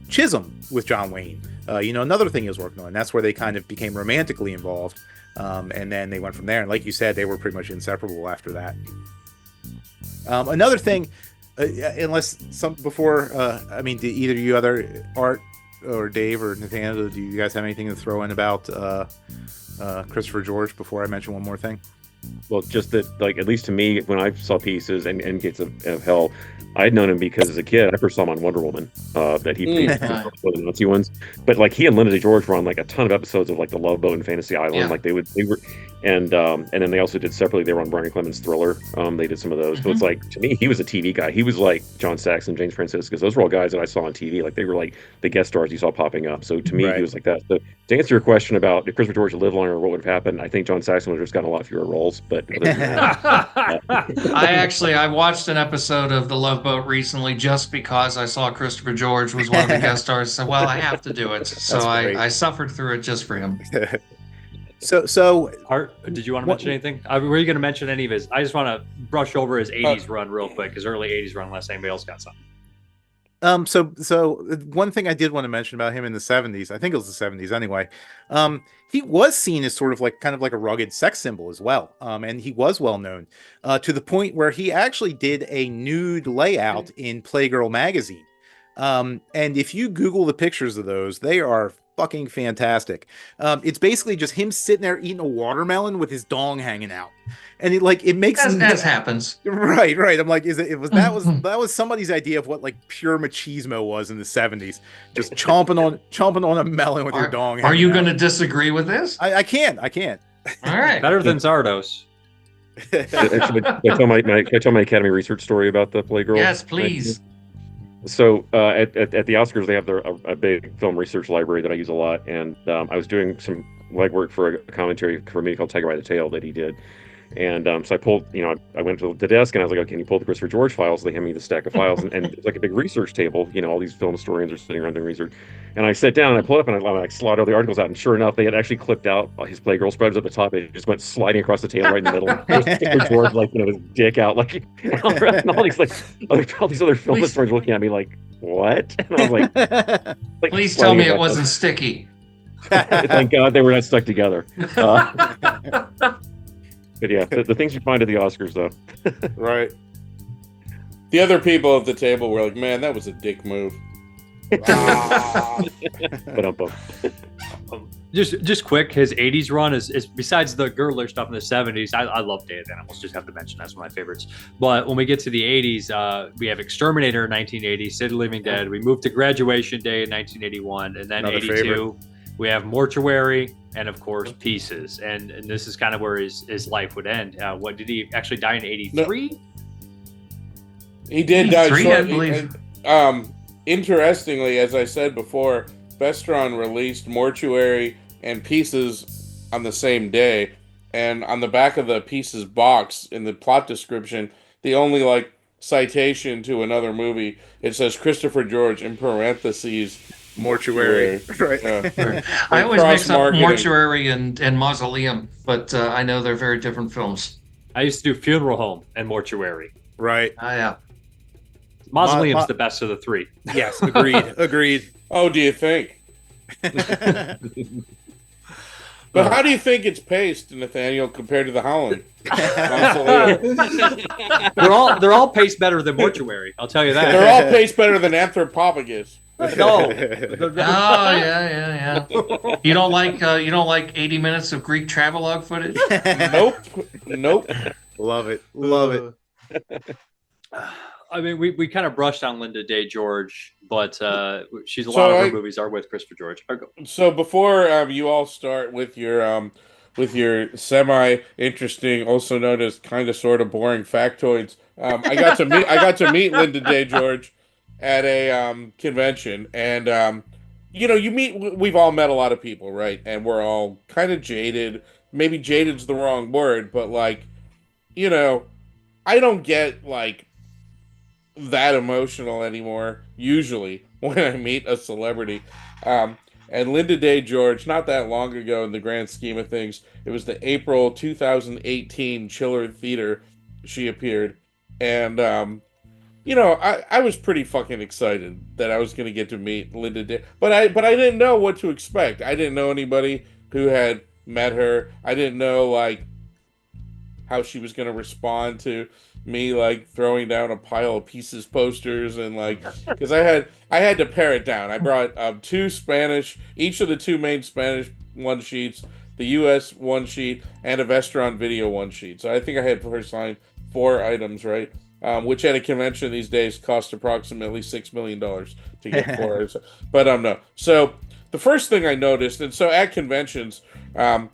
Chisholm with John Wayne. Another thing he was working on. That's where they kind of became romantically involved. And then they went from there. And like you said, they were pretty much inseparable after that. Another thing, unless do either of you other Art or Dave or Nathaniel, do you guys have anything to throw in about Christopher George before I mention one more thing? Well, just that, like, at least to me, when I saw Pieces and Gates of Hell, I had known him because as a kid, I first saw him on Wonder Woman, that he played the Nazi ones. But like he and Lynda Day George were on like a ton of episodes of like The Love Boat and Fantasy Island. Yeah. Like they were, and then they also did separately. They were on Brian Clemens' Thriller. They did some of those. Mm-hmm. But it's like, to me, he was a TV guy. He was like John Saxon, James Franciscus. Those were all guys that I saw on TV. Like they were like the guest stars you saw popping up. So to me, he was like that. So to answer your question about if Christopher George had lived longer, what would have happened? I think John Saxon would have just gotten a lot fewer roles. But I watched an episode of The Love Boat recently just because I saw Christopher George was one of the guest stars. So, well, I have to do it. So I suffered through it just for him. So Art, did you want to mention anything? Were you going to mention any of his? I just want to brush over his 80s run real quick, his early 80s run, unless anybody else got something. So one thing I did want to mention about him in the 70s, I think it was the 70s anyway, he was seen as sort of like kind of like a rugged sex symbol as well. And he was well known to the point where he actually did a nude layout in Playgirl magazine. And if you Google the pictures of those, they are fucking fantastic. It's basically just him sitting there eating a watermelon with his dong hanging out, and it makes as happens. Right. I'm like, that was somebody's idea of what like pure machismo was in the 70s, just chomping on a melon with your dong. Are you going to disagree with this? I can't. All right, better than Zardos. Can I tell my Academy research story about the Playgirl? Yes, please. So at the Oscars, they have a big film research library that I use a lot, and I was doing some legwork for a commentary for a movie called Tiger by the Tail that he did, and so I pulled, I went to the desk and I was like, okay, can you pull the Christopher George files? They hand me the stack of files, and it's like a big research table, all these film historians are sitting around doing research, and I sat down and I pulled up and I slotted all the articles out, and sure enough, they had actually clipped out his Playgirl spreads at the top. It just went sliding across the table right in the middle. Christopher George, like, his dick out, like, and all these other film historians looking at me like, what? And I was like please tell me it wasn't sticky. Thank God they were not stuck together. But yeah, the things you find at the Oscars, though. Right. The other people at the table were like, man, that was a dick move. Just quick, his 80s run is besides the girlish stuff in the 70s. I love Day of the Animals, just have to mention that's one of my favorites. But when we get to the 80s, we have Exterminator in 1980, City of the Living Dead. We move to Graduation Day in 1981, and then another 82 favorite. We have Mortuary, and of course Pieces. And this is kind of where his life would end. What did he actually die in 83? No. He did die shortly, I believe. Interestingly, as I said before, Vestron released Mortuary and Pieces on the same day, and on the back of the Pieces box in the plot description, the only like citation to another movie, it says Christopher George in parentheses Mortuary. Right. I always mix up Cross-marketing. Mortuary and Mausoleum, but I know they're very different films. I used to do Funeral Home and Mortuary. Right. Yeah. Mausoleum's the best of the three. Yes, agreed. Agreed. Oh, do you think? But how do you think it's paced, Nathaniel, compared to the Holland? They're all paced better than Mortuary. I'll tell you that. They're all paced better than Anthropophagus. No. Oh yeah. You don't like 80 minutes of Greek travelogue footage? Nope. Love it. I mean, we kind of brushed on Lynda Day George, but a lot of her movies are with Christopher George. So before you all start with your semi-interesting, also known as kind of sort of boring factoids, I got to meet Lynda Day George at a convention, and we've all met a lot of people, right? And we're all kind of jaded. Maybe jaded's the wrong word, but like, I don't get like that emotional anymore usually when I meet a celebrity. And Lynda Day George, not that long ago in the grand scheme of things, it was the April 2018 Chiller Theater she appeared, and I was pretty fucking excited that I was going to get to meet Lynda Day, but I didn't know what to expect. I didn't know anybody who had met her. I didn't know like how she was going to respond to me like throwing down a pile of Pieces posters, and like, because I had to pare it down. I brought two Spanish, each of the two main Spanish one sheets, the US one sheet, and a Vestron video one sheet. So I think I had her sign 4 items, right? Which at a convention these days cost approximately $6 million to get 4 items. But no. So the first thing I noticed, and so at conventions, I'm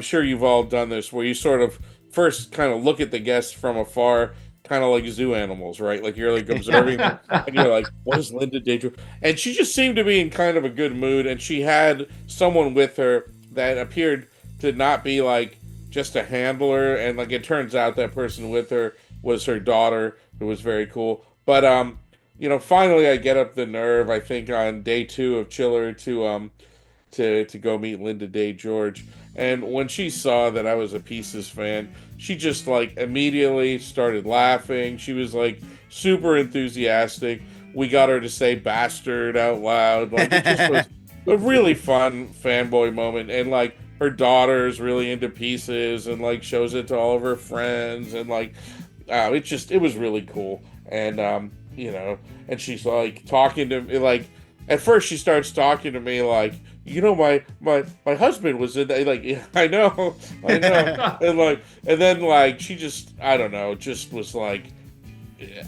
sure you've all done this, where you sort of first kind of look at the guests from afar, kind of like zoo animals, right? Like you're like observing them, and you're like, what is Lynda Day George? And she just seemed to be in kind of a good mood, and she had someone with her that appeared to not be like just a handler, and like it turns out that person with her was her daughter, who was very cool. But finally I get up the nerve, I think on day 2 of Chiller, to go meet Lynda Day George. And when she saw that I was a Pieces fan, she just like immediately started laughing. She was like super enthusiastic. We got her to say bastard out loud. Like it just was a really fun fanboy moment. And like her daughter's really into Pieces and like shows it to all of her friends, and like it was really cool. And and she's like talking to me, like at first she starts talking to me like, my husband was in that, like, yeah, I know. and then like she just, I don't know, just was like,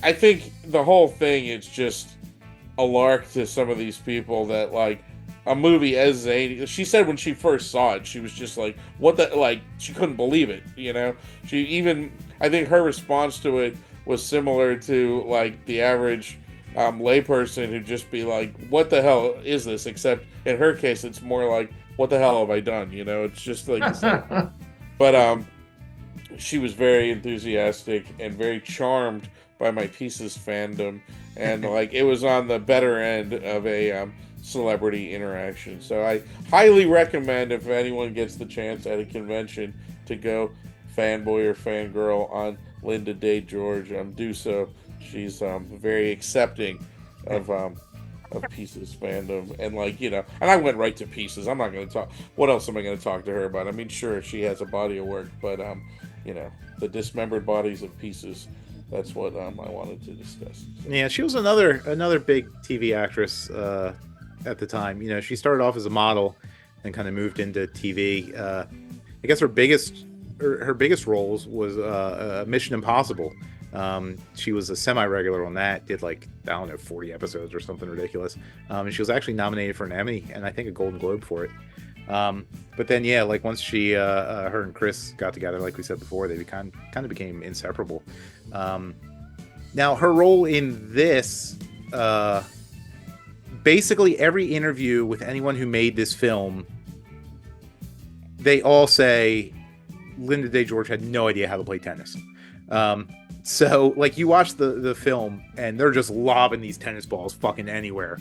I think the whole thing is just a lark to some of these people that like a movie as zany. She said when she first saw it, she was just like, what the, like, she couldn't believe it, She even, I think her response to it was similar to like the average layperson who'd just be like, what the hell is this? Except in her case, it's more like, what the hell have I done? It's just like, but she was very enthusiastic and very charmed by my Pieces fandom, and like it was on the better end of a celebrity interaction. So I highly recommend, if anyone gets the chance at a convention, to go fanboy or fangirl on Lynda Day George. Do so. She's very accepting of Pieces fandom, and like and I went right to Pieces. I'm not going to talk. What else am I going to talk to her about? I mean, sure, she has a body of work, but the dismembered bodies of Pieces. That's what I wanted to discuss. Yeah, she was another big TV actress at the time. She started off as a model and kind of moved into TV. I guess her biggest roles was Mission Impossible. She was a semi-regular on that, did like, I don't know, 40 episodes or something ridiculous. And she was actually nominated for an Emmy and I think a Golden Globe for it. But then, yeah, like once her and Chris got together, like we said before, they kind of became inseparable. Now her role in this, basically every interview with anyone who made this film, they all say Lynda Day George had no idea how to play tennis. So like you watch the film and they're just lobbing these tennis balls fucking anywhere.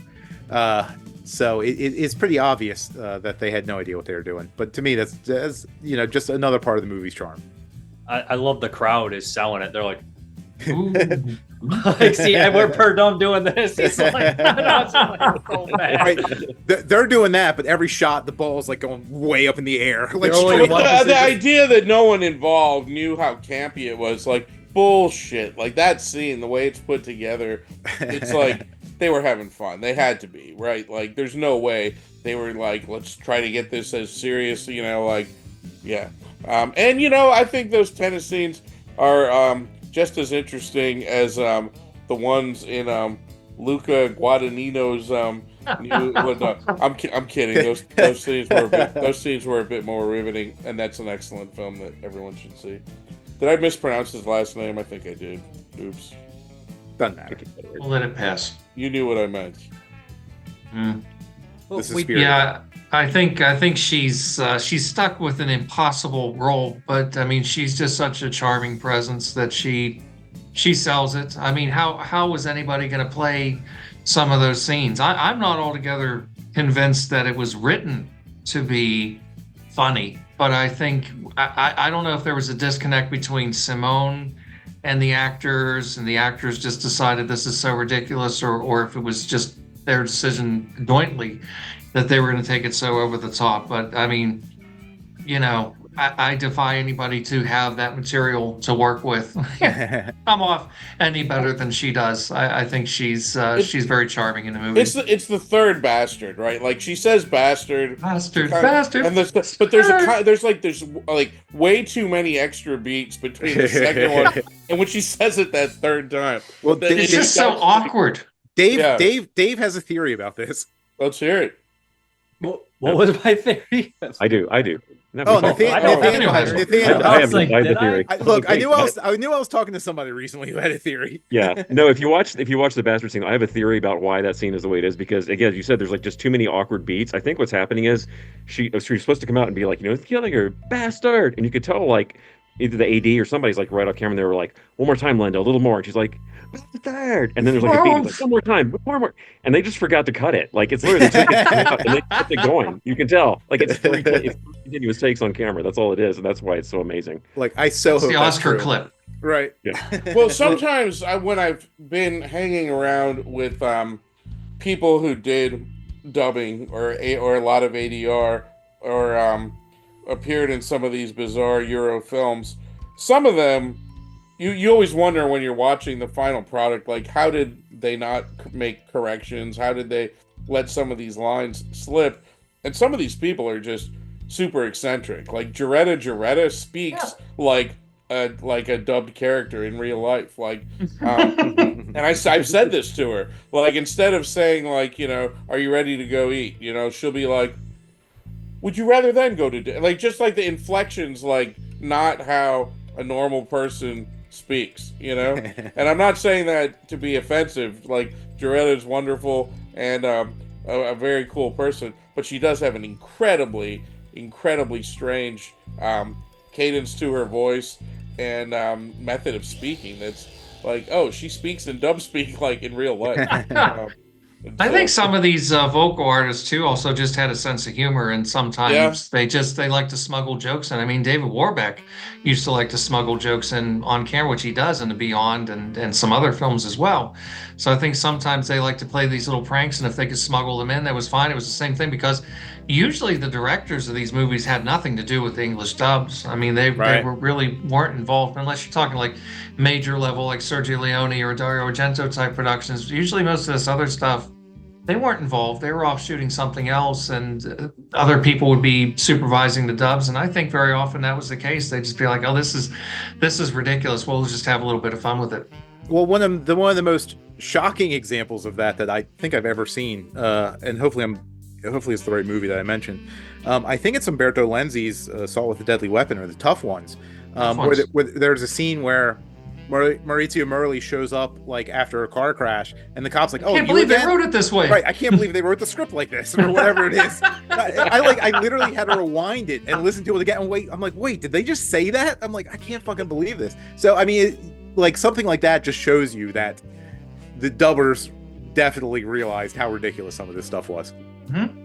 So it's pretty obvious that they had no idea what they were doing. But to me, that's just another part of the movie's charm. I love the crowd is selling it. They're like, ooh. Like, see Edmund Purdom doing this. He's like, no, it's like so bad. Right. They're doing that, but every shot the ball's like going way up in the air. Like the idea that no one involved knew how campy it was, like bullshit. Like that scene, the way it's put together, it's like they were having fun. They had to be, right? Like there's no way they were like, let's try to get this as serious, like, yeah. And I think those tennis scenes are just as interesting as the ones in Luca Guadagnino's I'm kidding. Those scenes were a bit more riveting, and that's an excellent film that everyone should see. Did I mispronounce his last name? I think I did. Oops. Doesn't matter. We'll let it pass. You knew what I meant. This is yeah, I think she's stuck with an impossible role, but I mean she's just such a charming presence that she sells it. I mean, how was anybody going to play some of those scenes? I'm not altogether convinced that it was written to be funny, but I think I don't know if there was a disconnect between Simón and the actors just decided this is so ridiculous, or if it was just their decision jointly that they were going to take it so over the top. But I mean, I defy anybody to have that material to work with come off any better than she does. I think she's very charming in the movie. It's the third bastard, right? Like she says bastard, bastard, and there's way too many extra beats between the second one and when she says it that third time. Well, it's just so awkward. Dave has a theory about this. Let's hear it. What was my theory? I do. Nathaniel has a theory. I have the theory. Look, I knew I was talking to somebody recently who had a theory. Yeah. No, if you watch the bastard scene, I have a theory about why that scene is the way it is, because again, as you said, there's like just too many awkward beats. I think what's happening is she's supposed to come out and be like, killing her, bastard. And you could tell like either the AD or somebody's like right off camera and they were like, one more time, Lynda, a little more. And she's like, bastard. And then there's like a beat, like, one more time, one more. And they just forgot to cut it. Like it's literally and they kept it going. You can tell. Like it's three continuous takes on camera. That's all it is, and that's why it's so amazing. Like I so hope the Oscar clip. Right. Yeah. Well, sometimes when I've been hanging around with people who did dubbing or a lot of ADR or appeared in some of these bizarre Euro films, some of them you always wonder when you're watching the final product, like how did they not make corrections? How did they let some of these lines slip? And some of these people are just super eccentric. Like Jaretta speaks like a dubbed character in real life. Like, and I've said this to her. Like instead of saying like, are you ready to go eat? She'll be like, would you rather then go to like just like the inflections, like not how a normal person speaks, and I'm not saying that to be offensive. Like Jaretta is wonderful and a very cool person, but she does have an incredibly strange cadence to her voice and method of speaking that's like, oh, she speaks in dub speak like in real life. I think some of these vocal artists too also just had a sense of humor, and sometimes they like to smuggle jokes in. I mean, David Warbeck used to like to smuggle jokes in on camera, which he does in The Beyond and some other films as well. So I think sometimes they like to play these little pranks, and if they could smuggle them in, that was fine. It was the same thing, because usually the directors of these movies had nothing to do with the English dubs. I mean, they really weren't involved, unless you're talking like major level like Sergio Leone or Dario Argento type productions. Usually most of this other stuff, they weren't involved. They were off shooting something else, and other people would be supervising the dubs. And I think very often that was the case. They'd just be like, "Oh, this is ridiculous. We'll just have a little bit of fun with it." Well, one of the most shocking examples of that I think I've ever seen, and hopefully it's the right movie that I mentioned. I think it's Umberto Lenzi's Assault with a Deadly Weapon, or The Tough Ones, where there's a scene where Maurizio Merli shows up like after a car crash, and the cop's like, "Oh, I can't believe they wrote it this way." Right? I can't believe they wrote the script like this, or whatever it is. I literally had to rewind it and listen to it again. And wait, I'm like, wait, did they just say that? I'm like, I can't fucking believe this. So I mean, like something like that just shows you that the dubbers definitely realized how ridiculous some of this stuff was. Mm-hmm.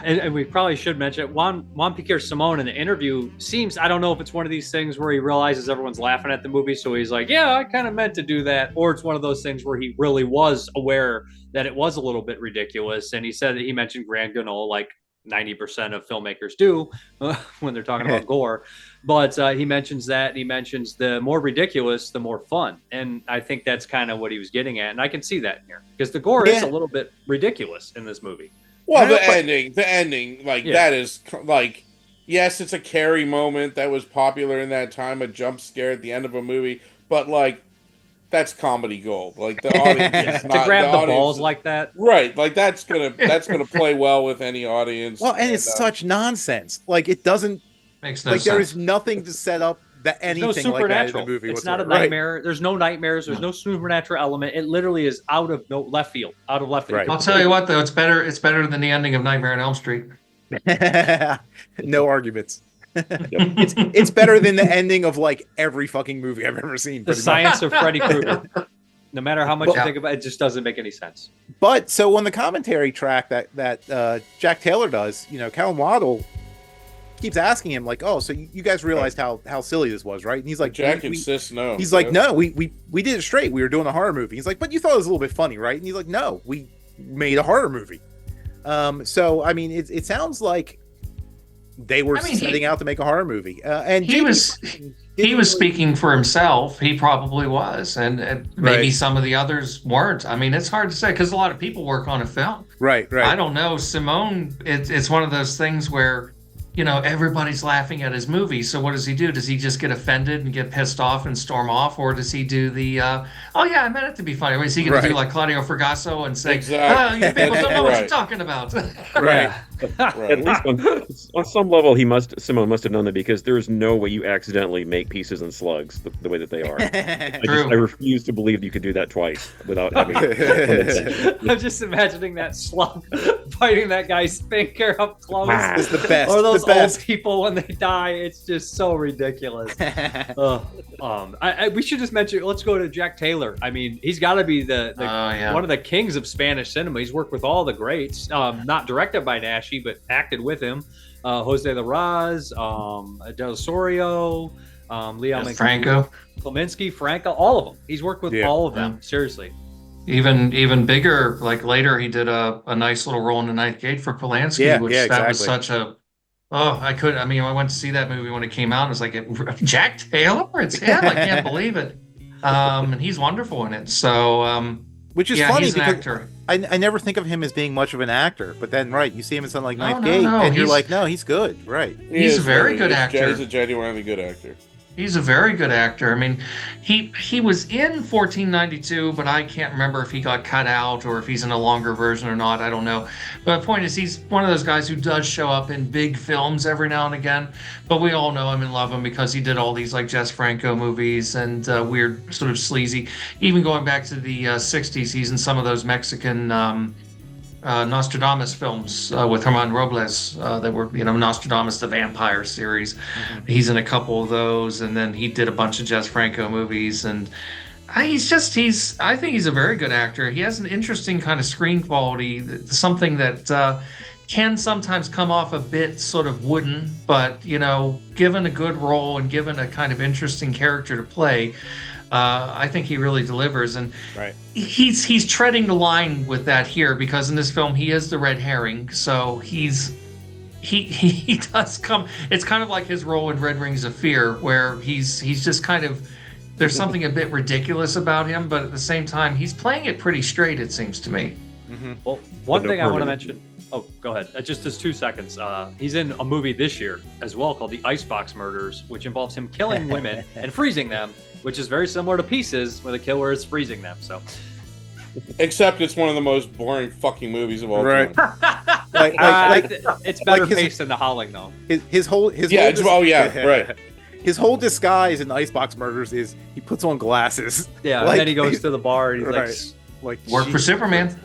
And we probably should mention Juan Piquer Simón in the interview seems, I don't know if it's one of these things where he realizes everyone's laughing at the movie, so he's like, yeah, I kind of meant to do that, or it's one of those things where he really was aware that it was a little bit ridiculous, and he said that he mentioned Grand Guignol like 90% of filmmakers do when they're talking about gore, but he mentions that, and he mentions the more ridiculous, the more fun, and I think that's kind of what he was getting at, and I can see that in here, because the gore is a little bit ridiculous in this movie. Well, the ending, like that is like, yes, it's a Carrie moment that was popular in that time, a jump scare at the end of a movie, but like, that's comedy gold. Like the audience, to grab the balls like that, right? Like that's gonna play well with any audience. Well, and it's such nonsense. Like it doesn't makes no like sense. there is nothing to set up that anything like that in the movie. It's not a nightmare. Right. There's no nightmares. There's no supernatural element. It literally is out of left field. Right. I'll tell you what, though, it's better than the ending of Nightmare on Elm Street. No arguments. It's better than the ending of like every fucking movie I've ever seen. The science of Freddy Krueger. No matter how much you think about it, it just doesn't make any sense. But so on the commentary track that Jack Taylor does, Callum Waddle keeps asking him like, "Oh, so you guys realized how silly this was, right?" And he's like, "Jack insists no." He's like, "No, we did it straight. We were doing a horror movie." He's like, "But you thought it was a little bit funny, right?" And he's like, "No, we made a horror movie." So I mean, it sounds like they were setting out to make a horror movie, and he was speaking for himself. He probably was, and maybe some of the others weren't. I mean, it's hard to say because a lot of people work on a film. Right. I don't know. Simón, it's one of those things where, everybody's laughing at his movie. So what does he do? Does he just get offended and get pissed off and storm off? Or does he do the, oh yeah, I meant it to be funny? Or is he going to do like Claudio Fragasso and say, oh, you people don't know what you're talking about? Right. At least on some level, Simón must have known that, because there's no way you accidentally make pieces and slugs the way that they are. I refuse to believe you could do that twice without having. I'm just imagining that slug biting that guy's finger up close. It's the best. Or those old people when they die. It's just so ridiculous. We should just mention. Let's go to Jack Taylor. I mean, he's got to be one of the kings of Spanish cinema. He's worked with all the greats. Not directed by Nash, but acted with him. Jose Larraz, Del Sorio, Leo Franco, Kleminski, Franco, all of them. He's worked with all of them. Seriously. Even bigger, like later he did a nice little role in The Ninth Gate for Polanski, that was such a I went to see that movie when it came out, and it's like, Jack Taylor, it's him. I can't believe it. And he's wonderful in it. So which is funny he's an because actor. I never think of him as being much of an actor, but then you see him in something like Ninth Gate, and you're like, no, he's good, right? He's a very good actor. He's a genuinely good actor. He's a very good actor. I mean, he was in 1492, but I can't remember if he got cut out or if he's in a longer version or not. I don't know. But the point is, he's one of those guys who does show up in big films every now and again. But we all know him and love him because he did all these like Jess Franco movies and weird sort of sleazy. Even going back to the 60s, he's in some of those Mexican Nostradamus films with Herman Robles that were, Nostradamus the Vampire series. Mm-hmm. He's in a couple of those, and then he did a bunch of Jess Franco movies, and I think he's a very good actor. He has an interesting kind of screen quality, something that can sometimes come off a bit sort of wooden, but given a good role and given a kind of interesting character to play, I think he really delivers, and he's treading the line with that here, because in this film he is the red herring. So he does come. It's kind of like his role in Red Rings of Fear, where he's just kind of, there's something a bit ridiculous about him, but at the same time he's playing it pretty straight, it seems to me. Mm-hmm. Well, one thing I want to mention. Oh, go ahead. Just 2 seconds. He's in a movie this year as well called The Icebox Murders, which involves him killing women and freezing them, which is very similar to Pieces, where the killer is freezing them. So, except it's one of the most boring fucking movies of all time. It's better paced than The Howling, though. His whole right. his whole disguise in the Icebox Murders is he puts on glasses. Yeah, and then he goes to the bar and he's right. like Work for Superman.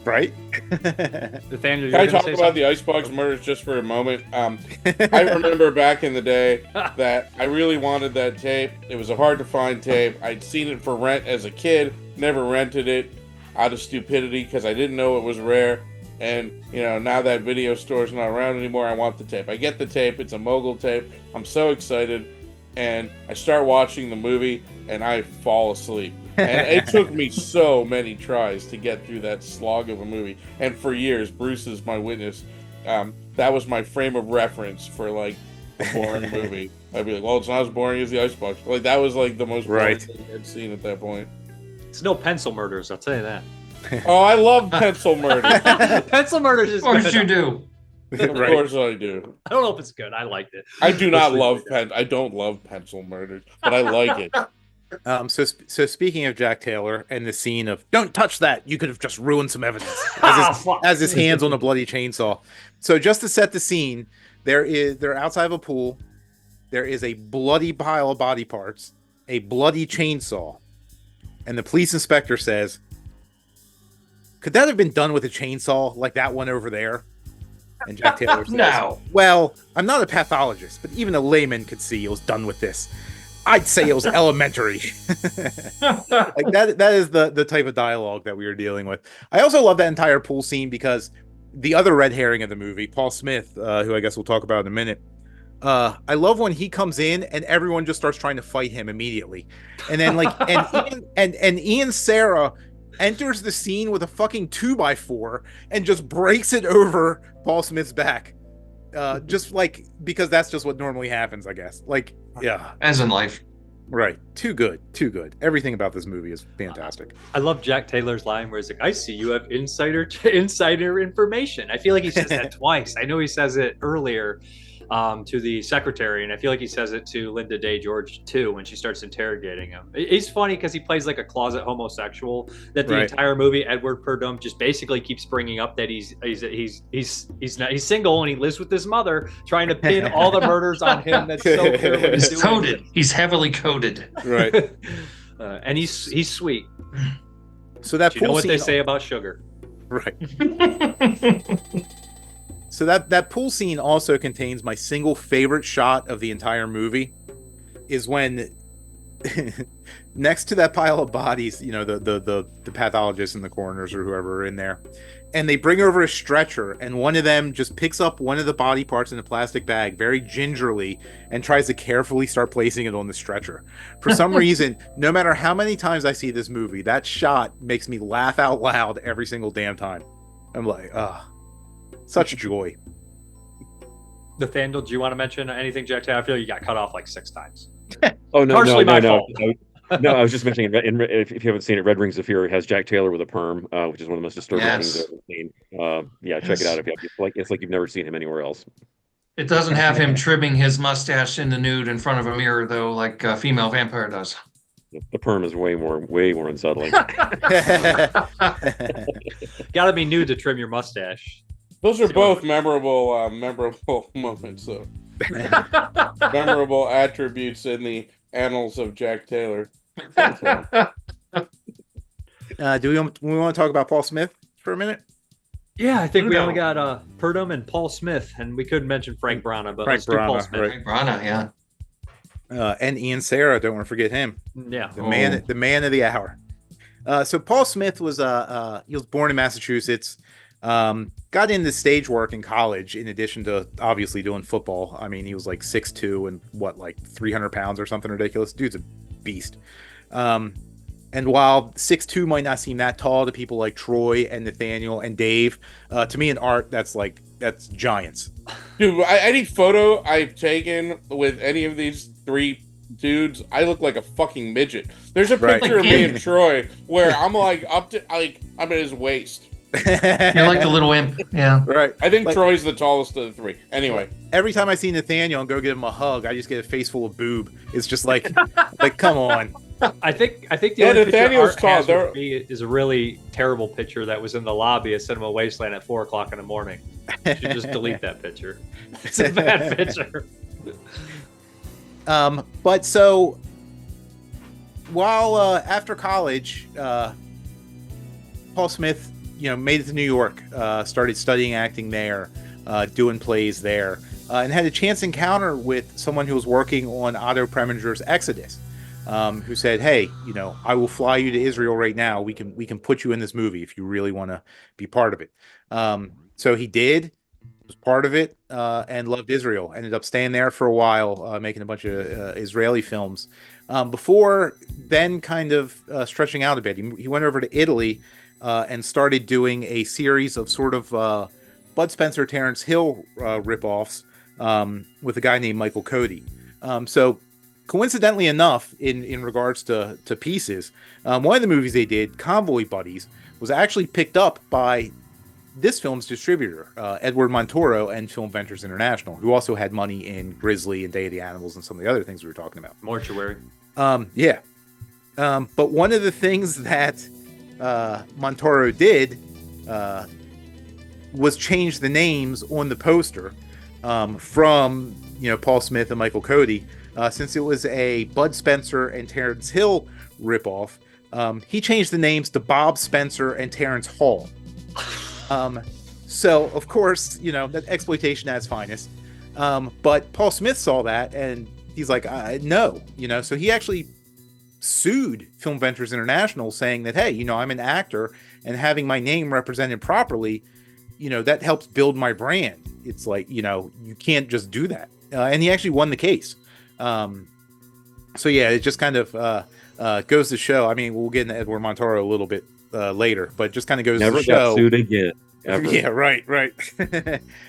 Right? Nathaniel, Can I talk about the Icebox Murders just for a moment? I remember back in the day that I really wanted that tape. It was a hard to find tape. I'd seen it for rent as a kid, never rented it out of stupidity because I didn't know it was rare. And, you know, now that video store's not around anymore, I want the tape. I get the tape. It's a mogul tape. I'm so excited. And I start watching the movie, and I fall asleep. And it took me so many tries to get through that slog of a movie. And for years, Bruce is my witness. That was my frame of reference for, like, a boring movie. I'd be like, well, it's not as boring as the Icebox. Like, that was, like, the most boring thing I'd seen at that point. It's no Pencil Murders, I'll tell you that. Oh, I love Pencil Murders. Pencil Murders is Of course good. you do. Of course I do. I don't know if it's good. I liked it. I do not love I don't love Pencil Murders, but I like it. So speaking of Jack Taylor and the scene of "Don't touch that," you could have just ruined some evidence as his hands on a bloody chainsaw. So just to set the scene, they're outside of a pool. There is a bloody pile of body parts, a bloody chainsaw, and the police inspector says, "Could that have been done with a chainsaw like that one over there?" And Jack Taylor says, No. "Well, I'm not a pathologist, but even a layman could see it was done with this. I'd say it was elementary." Like that is the type of dialogue that we were dealing with. I also love that entire pool scene because the other red herring of the movie, Paul Smith, who I guess we'll talk about in a minute. I love when he comes in and everyone just starts trying to fight him immediately. And then and Ian Serra enters the scene with a fucking 2x4 and just breaks it over Paul Smith's back. Just like, because that's just what normally happens, I guess. Like, yeah. As in life. Right. Too good. Everything about this movie is fantastic. I love Jack Taylor's line where he's like, "I see you have insider information." I feel like he says that twice. I know he says it earlier to the secretary, and I feel like he says it to Lynda Day George too when she starts interrogating him. He's funny because he plays like a closet homosexual that the entire movie Edmund Purdom just basically keeps bringing up that he's single and he lives with his mother, trying to pin all the murders on him. That's so clear what he's doing. Coded. He's heavily coded. Right. And he's sweet. So that you know what they say about sugar. Right. So that pool scene also contains my single favorite shot of the entire movie, is when next to that pile of bodies, you know, the pathologists and the coroners or whoever are in there, and they bring over a stretcher, and one of them just picks up one of the body parts in a plastic bag very gingerly and tries to carefully start placing it on the stretcher. For some reason, no matter how many times I see this movie, that shot makes me laugh out loud every single damn time. I'm like, such joy. Nathaniel, do you want to mention anything, Jack Taylor? I feel you got cut off like 6 times. Oh no, Partially my no. fault. No, I was just mentioning if you haven't seen it, Red Rings of Fear has Jack Taylor with a perm, which is one of the most disturbing things I've ever seen. Yeah, check it out if you have. It's like you've never seen him anywhere else. It doesn't have him trimming his mustache in the nude in front of a mirror, though, like a female vampire does. The perm is way more unsettling. Gotta be nude to trim your mustache. Those are both memorable moments, though. Memorable attributes in the annals of Jack Taylor. Do we want to talk about Paul Smith for a minute? Yeah, I think we only got Purdom and Paul Smith, and we could mention Frank Braña, but let's do Paul Smith. Right. Frank Braña, yeah. And Ian Serra, don't want to forget him. Yeah, the man of the hour. So Paul Smith was he was born in Massachusetts. Got into stage work in college in addition to obviously doing football. I mean, he was like 6'2" and like 300 pounds or something ridiculous. Dude's a beast. And while 6'2" might not seem that tall to people like Troy and Nathaniel and Dave, to me in art, that's giants. Dude, any photo I've taken with any of these 3 dudes, I look like a fucking midget. There's a picture of me and Troy where I'm like up to I'm at his waist. You're like the little imp. Yeah. Right. I think Troy's the tallest of the 3. Anyway. Every time I see Nathaniel and go give him a hug, I just get a face full of boob. It's just like come on. I think the only Nathaniel's picture Art has with me is a really terrible picture that was in the lobby at Cinema Wasteland at 4:00 in the morning. You should just delete that picture. It's a bad picture. But so while after college, Paul Smith, made it to New York, started studying acting there, doing plays there, and had a chance encounter with someone who was working on Otto Preminger's Exodus, who said, "Hey, I will fly you to Israel right now. We can put you in this movie if you really want to be part of it." So he did, was part of it, and loved Israel. Ended up staying there for a while, making a bunch of Israeli films. Before then, kind of stretching out a bit, he went over to Italy and started doing a series of sort of Bud Spencer, Terence Hill ripoffs with a guy named Michael Cody. So coincidentally enough, in regards to Pieces, one of the movies they did, Convoy Buddies, was actually picked up by this film's distributor, Edward Montoro and Film Ventures International, who also had money in Grizzly and Day of the Animals and some of the other things we were talking about. Mortuary. Yeah. But one of the things that Montoro did was change the names on the poster from Paul Smith and Michael Cody, since it was a Bud Spencer and Terence Hill ripoff. He changed the names to Bob Spencer and Terence Hall. So of course, that exploitation at its finest. But Paul Smith saw that and he's like, no, so he actually sued Film Ventures International, saying that, hey, I'm an actor and having my name represented properly, that helps build my brand. It's like, you can't just do that. And he actually won the case. So yeah, it just kind of goes to show. I mean, we'll get into Edward Montoro a little bit later, but just kind of goes to show. Never got sued again. Ever. Yeah, right.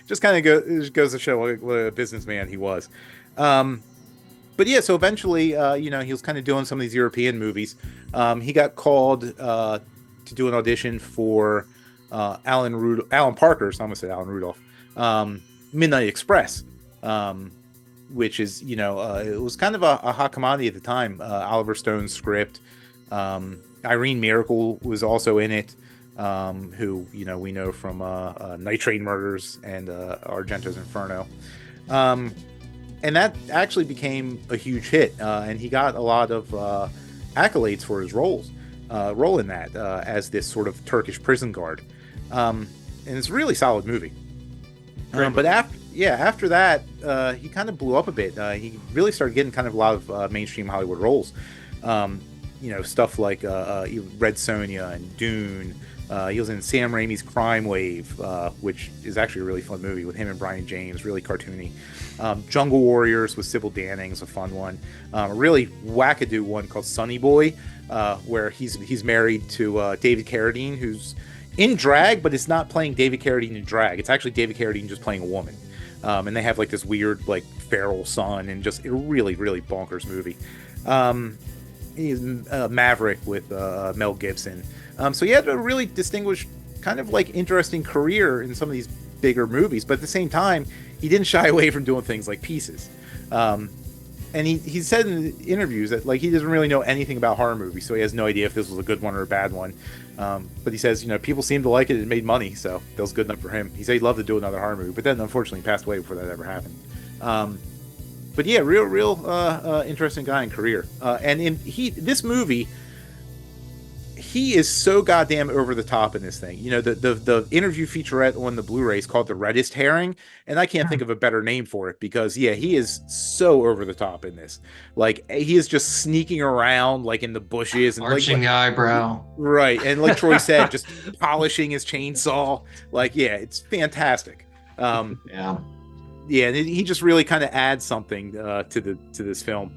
Just kind of goes to show what a businessman he was. But yeah, so eventually, he was kind of doing some of these European movies. He got called to do an audition for Alan Parker's, I almost said Alan Rudolph, Midnight Express, which is, it was kind of a hot commodity at the time. Oliver Stone's script. Irene Miracle was also in it, who, we know from Night Train Murders and Argento's Inferno. And that actually became a huge hit, and he got a lot of accolades for his role in that, as this sort of Turkish prison guard. And it's a really solid movie. But after that, he kind of blew up a bit. He really started getting kind of a lot of mainstream Hollywood roles. Stuff like Red Sonja and Dune. He was in Sam Raimi's Crime Wave, which is actually a really fun movie with him and Brian James, really cartoony. Jungle Warriors with Sybil Danning is a fun one. A really wackadoo one called Sonny Boy, where he's married to David Carradine, who's in drag, but it's not playing David Carradine in drag. It's actually David Carradine just playing a woman. And they have like this weird, like, feral son, and just a really, really bonkers movie. He's Maverick with Mel Gibson. So he had a really distinguished, kind of like interesting career in some of these bigger movies, but at the same time, he didn't shy away from doing things like Pieces. And he said in interviews that, like, he doesn't really know anything about horror movies, so he has no idea if this was a good one or a bad one. But he says, people seem to like it. It made money, so that was good enough for him. He said he'd love to do another horror movie, but then unfortunately he passed away before that ever happened. But yeah, real interesting guy in career. And in this movie, he is so goddamn over the top in this thing. The interview featurette on the Blu-ray is called The Reddest Herring, and I can't think of a better name for it, because yeah, he is so over the top in this. Like, he is just sneaking around like in the bushes and arching the eyebrow. Right, and like Troy said, just polishing his chainsaw. Like, yeah, it's fantastic. Yeah, and he just really kind of adds something to this film.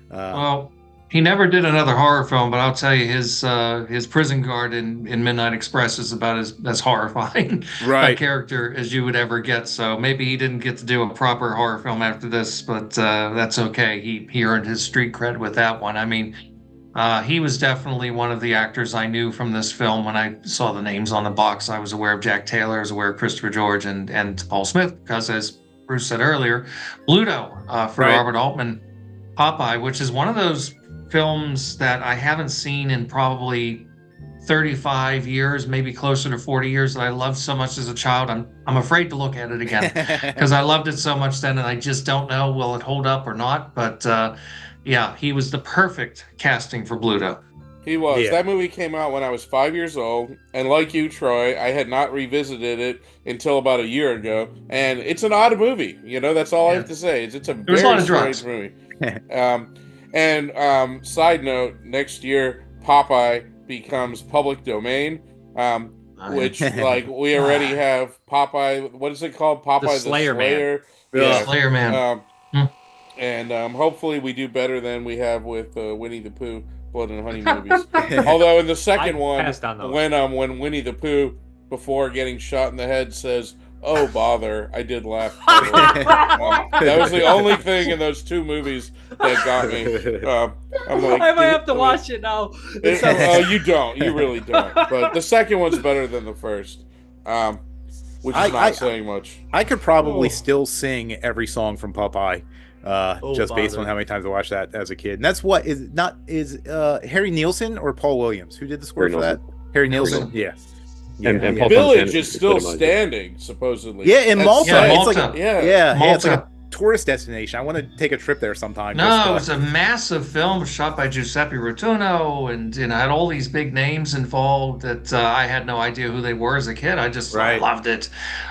Well, he never did another horror film, but I'll tell you, his prison guard in Midnight Express is about as horrifying a character as you would ever get. So maybe he didn't get to do a proper horror film after this, but that's okay. He earned his street cred with that one. I mean, he was definitely one of the actors I knew from this film. When I saw the names on the box, I was aware of Jack Taylor, I was aware of Christopher George and Paul Smith, because as Bruce said earlier, Bluto for Robert Altman, Popeye, which is one of those films that I haven't seen in probably 35 years, maybe closer to 40 years, that I loved so much as a child. I'm afraid to look at it again because I loved it so much then, and I just don't know will it hold up or not. But yeah, he was the perfect casting for Bluto. He was. Yeah. That movie came out when I was 5 years old, and like you, Troy, I had not revisited it until about a year ago. And it's an odd movie. You know, that's all I have to say. It's a was a lot very of strange drugs. movie. Side note: next year, Popeye becomes public domain, which like we already have Popeye. What is it called? Popeye the Slayer Man. Yeah. Slayer Man. And hopefully we do better than we have with Winnie the Pooh. Blood and Honey movies. Although in the second one, when Winnie the Pooh, before getting shot in the head, says, "Oh bother," I did laugh. That was the only thing in those two movies that got me. I'm like, I might have to watch it now. You don't. You really don't. But the second one's better than the first, which is not saying much. I could probably still sing every song from Popeye. Just based on how many times I watched that as a kid. And that's what is Harry Nilsson or Paul Williams who did the score for that? Harry Nilsson. Yeah. And Paul Village Fontana is still put him on. standing, supposedly. Yeah, in Malta. Malta. It's like Malta. it's like a tourist destination. I want to take a trip there sometime. No, it was a massive film shot by Giuseppe Rotuno, and had all these big names involved that I had no idea who they were as a kid. I just I loved it.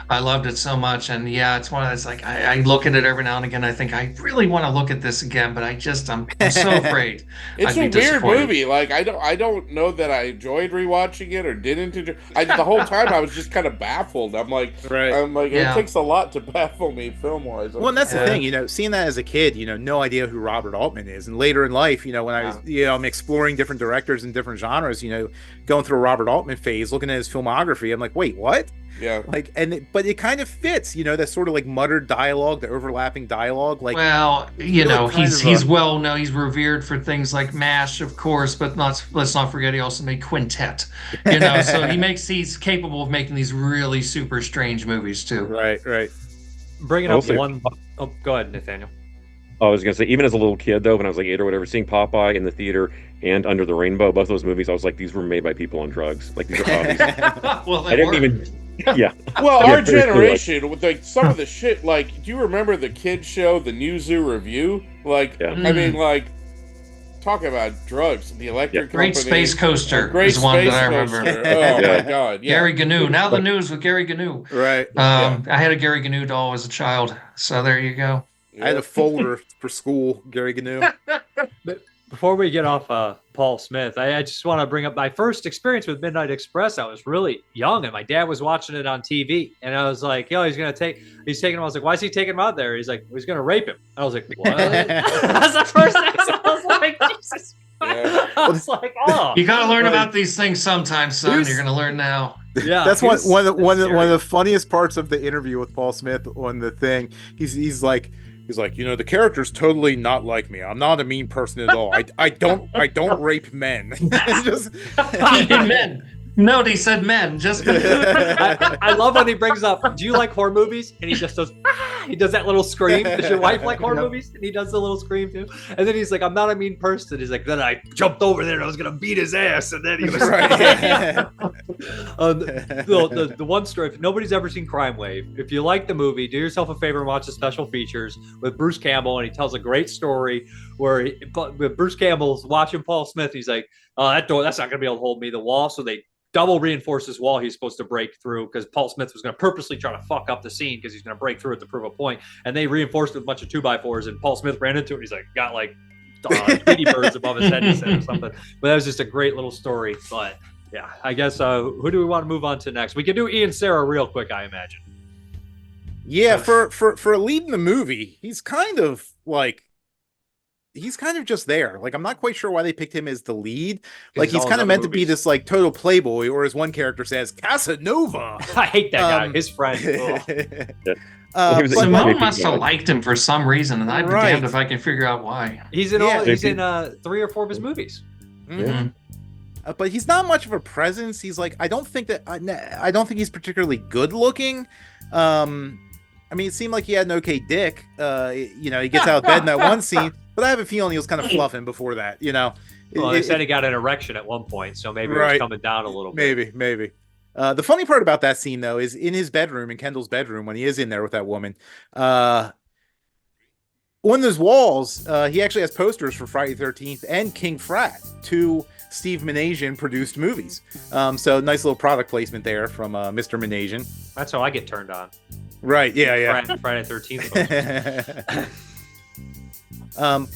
I loved it so much, and yeah, it's one of those like I look at it every now and again. I think I really want to look at this again, but I'm so afraid. It's a weird movie. Like I don't know that I enjoyed rewatching it or didn't enjoy. The whole time I was just kind of baffled. I'm like, it takes a lot to baffle me film wise. Well, and that's the thing, seeing that as a kid, no idea who Robert Altman is, and later in life, when I was, I'm exploring different directors and different genres, going through a Robert Altman phase, looking at his filmography, I'm like, wait, what? Yeah. Like, but it kind of fits, that sort of like muttered dialogue, the overlapping dialogue. Like, well, he's well known, he's revered for things like MASH, of course, but let's not forget he also made Quintet. So he's capable of making these really super strange movies too. Right. Bringing up one. Oh, go ahead, Nathaniel. I was gonna say, even as a little kid though, when I was like 8 or whatever, seeing Popeye in the theater and Under the Rainbow, both those movies, I was like, these were made by people on drugs. Like these are hobbies. Well, I didn't even. Yeah. Well, our generation with like some of the shit. Like, do you remember the kids show, the New Zoo Review? Like, I mean, like, talk about drugs. The Electric Company. Great Space Coaster is one that I remember. Oh my God! Yeah. Gary Gnu. Now the news with Gary Gnu. Right. I had a Gary Gnu doll as a child, so there you go. I had a folder for school, Gary Gnu. Before we get off Paul Smith, I just want to bring up my first experience with Midnight Express. I was really young, and my dad was watching it on TV, and I was like, "Yo, he's taking him." I was like, "Why is he taking him out there?" He's like, "He's going to rape him." I was like, "What?" That's the first thing. I was like, "Jesus." Yeah. I was like, "Oh, you got to learn about these things sometimes, son. You're going to learn now." Yeah, that's one of the funniest parts of the interview with Paul Smith on the thing. He's like, the character's totally not like me. I'm not a mean person at all. I don't rape men. Men. No, he said men. Just I love when he brings up, do you like horror movies? And he just does, he does that little scream. Does your wife like horror movies? And he does the little scream too. And then he's like, I'm not a mean person. He's like, then I jumped over there and I was going to beat his ass. And then he was the one story, if nobody's ever seen Crime Wave, if you like the movie, do yourself a favor and watch the special features with Bruce Campbell. And he tells a great story where Bruce Campbell's watching Paul Smith. He's like, that door, that's not going to be able to hold me, the wall. So they double reinforced his wall he's supposed to break through because Paul Smith was going to purposely try to fuck up the scene because he's going to break through it to prove a point. And they reinforced it with a bunch of 2x4s, and Paul Smith ran into it. He's like, got like Tweety birds above his head, he said, or something. But that was just a great little story. But yeah, I guess who do we want to move on to next? We can do Ian Serra real quick, I imagine. Yeah, for leading the movie, he's kind of just there. Like, I'm not quite sure why they picked him as the lead. Like, he's kind of meant to be this like total playboy, or as one character says, Casanova. I hate that guy. His friend. Simón must have liked him for some reason, and I'd be damned if I can figure out why. He's in 3 or 4 of his movies. Mm-hmm. But he's not much of a presence. He's like, I don't think he's particularly good looking. I mean, it seemed like he had an okay dick. He gets out of bed in that one scene. but I have a feeling he was kind of fluffing before that. Well, they said he got an erection at one point, so maybe it was coming down a little bit. Maybe. The funny part about that scene, though, is in his bedroom, in Kendall's bedroom, when he is in there with that woman, on those walls, he actually has posters for Friday the 13th and King Frat, two Steve Minasian produced movies. So nice little product placement there from Mr. Minasian. That's how I get turned on. Right, yeah. Friday 13th.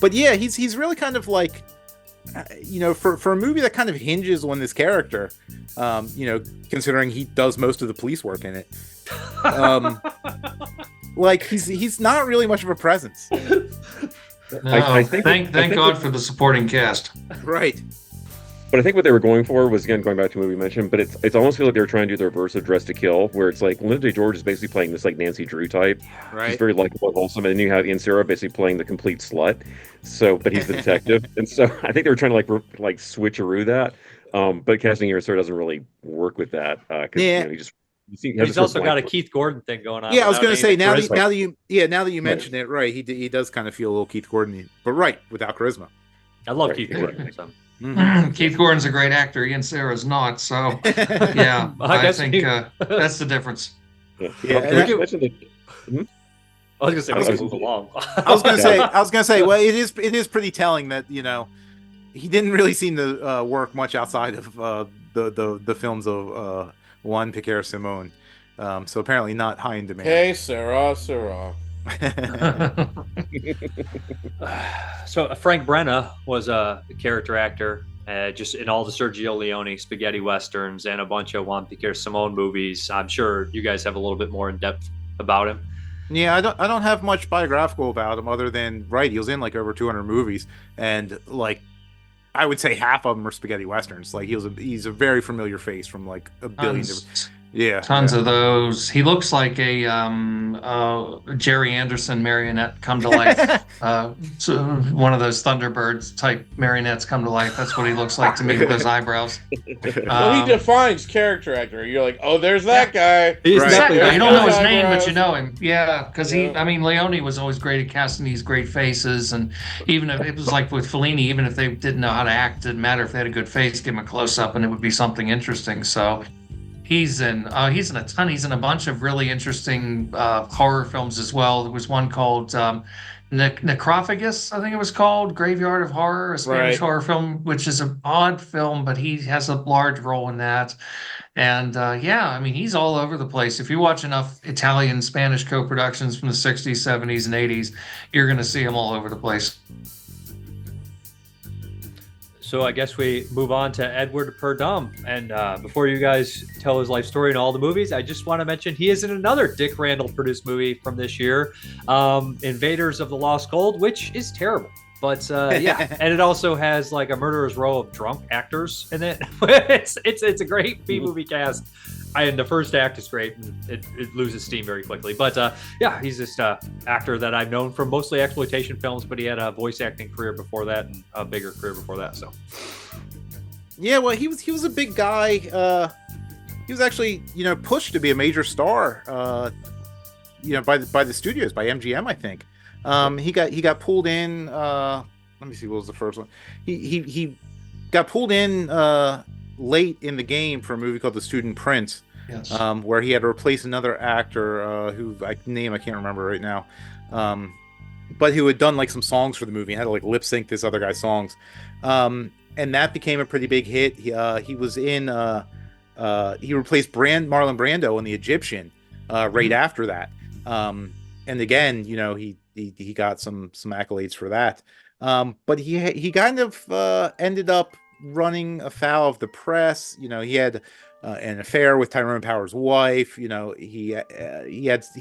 But yeah, he's really kind of like, for a movie that kind of hinges on this character, considering he does most of the police work in it, like he's not really much of a presence. No, thank God for the supporting cast. Right. But I think what they were going for was, again, going back to what we mentioned, but it's almost feel like they were trying to do the reverse of Dress to Kill, where it's like Lynda Day George is basically playing this like Nancy Drew type. Right. She's very likable and wholesome, and then you have Ian Serra basically playing the complete slut. So, but he's the detective, and so I think they were trying to like switcheroo that. But casting Ian Serra doesn't really work with that. He's also got a Keith Gordon thing going on. Yeah, I was going to say now that you mention it, right? He does kind of feel a little Keith Gordon, but without charisma. I love Keith Gordon. So. Mm-hmm. Keith Gordon's a great actor. Ian Serra's not. So, yeah, I think that's the difference. Yeah. I was going to say, let's move along. I was going to say, well, it is pretty telling that he didn't really seem to work much outside of the films of Juan, Piquer, Simón. So apparently not high in demand. Hey, Serra. So Frank Braña was a character actor, just in all the Sergio Leone spaghetti westerns and a bunch of Juan Piquer Simón movies. I'm sure you guys have a little bit more in depth about him. Yeah, I don't have much biographical about him other than he was in like over 200 movies, and like I would say half of them are spaghetti westerns. Like he's a very familiar face from like a billion different. Yeah, tons of those. He looks like a Jerry Anderson marionette come to life. So one of those Thunderbirds type marionettes come to life. That's what he looks like to me with those eyebrows. Well, he defines character actor. You're like, oh, there's that guy. Exactly. You don't know his name, but you know him. Yeah, because Leone was always great at casting these great faces, and even if it was like with Fellini, even if they didn't know how to act, it didn't matter if they had a good face, give him a close up, and it would be something interesting. So. He's in a ton. He's in a bunch of really interesting horror films as well. There was one called Necrophagus, I think it was called, Graveyard of Horror, a Spanish horror film, which is an odd film, but he has a large role in that. And he's all over the place. If you watch enough Italian, Spanish co-productions from the 60s, 70s, and 80s, you're going to see him all over the place. So I guess we move on to Edmund Purdom. And before you guys tell his life story and all the movies, I just want to mention he is in another Dick Randall produced movie from this year, Invaders of the Lost Gold, which is terrible. But and it also has like a murderer's row of drunk actors in it. it's a great B-movie cast. And the first act is great, and it loses steam very quickly. But he's just an actor that I've known from mostly exploitation films, but he had a voice acting career before that and a bigger career before that. So, yeah, well, he was a big guy. He was actually pushed to be a major star. By the studios, by MGM, I think. He got pulled in. Let me see, what was the first one? He got pulled in late in the game for a movie called The Student Prince, yes. Where he had to replace another actor who I can't remember right now, but who had done like some songs for the movie and had to like lip sync this other guy's songs, and that became a pretty big hit. He was in he replaced Marlon Brando in The Egyptian right after that, and again he got some accolades for that, but he kind of ended up running afoul of the press. He had an affair with Tyrone Power's wife. He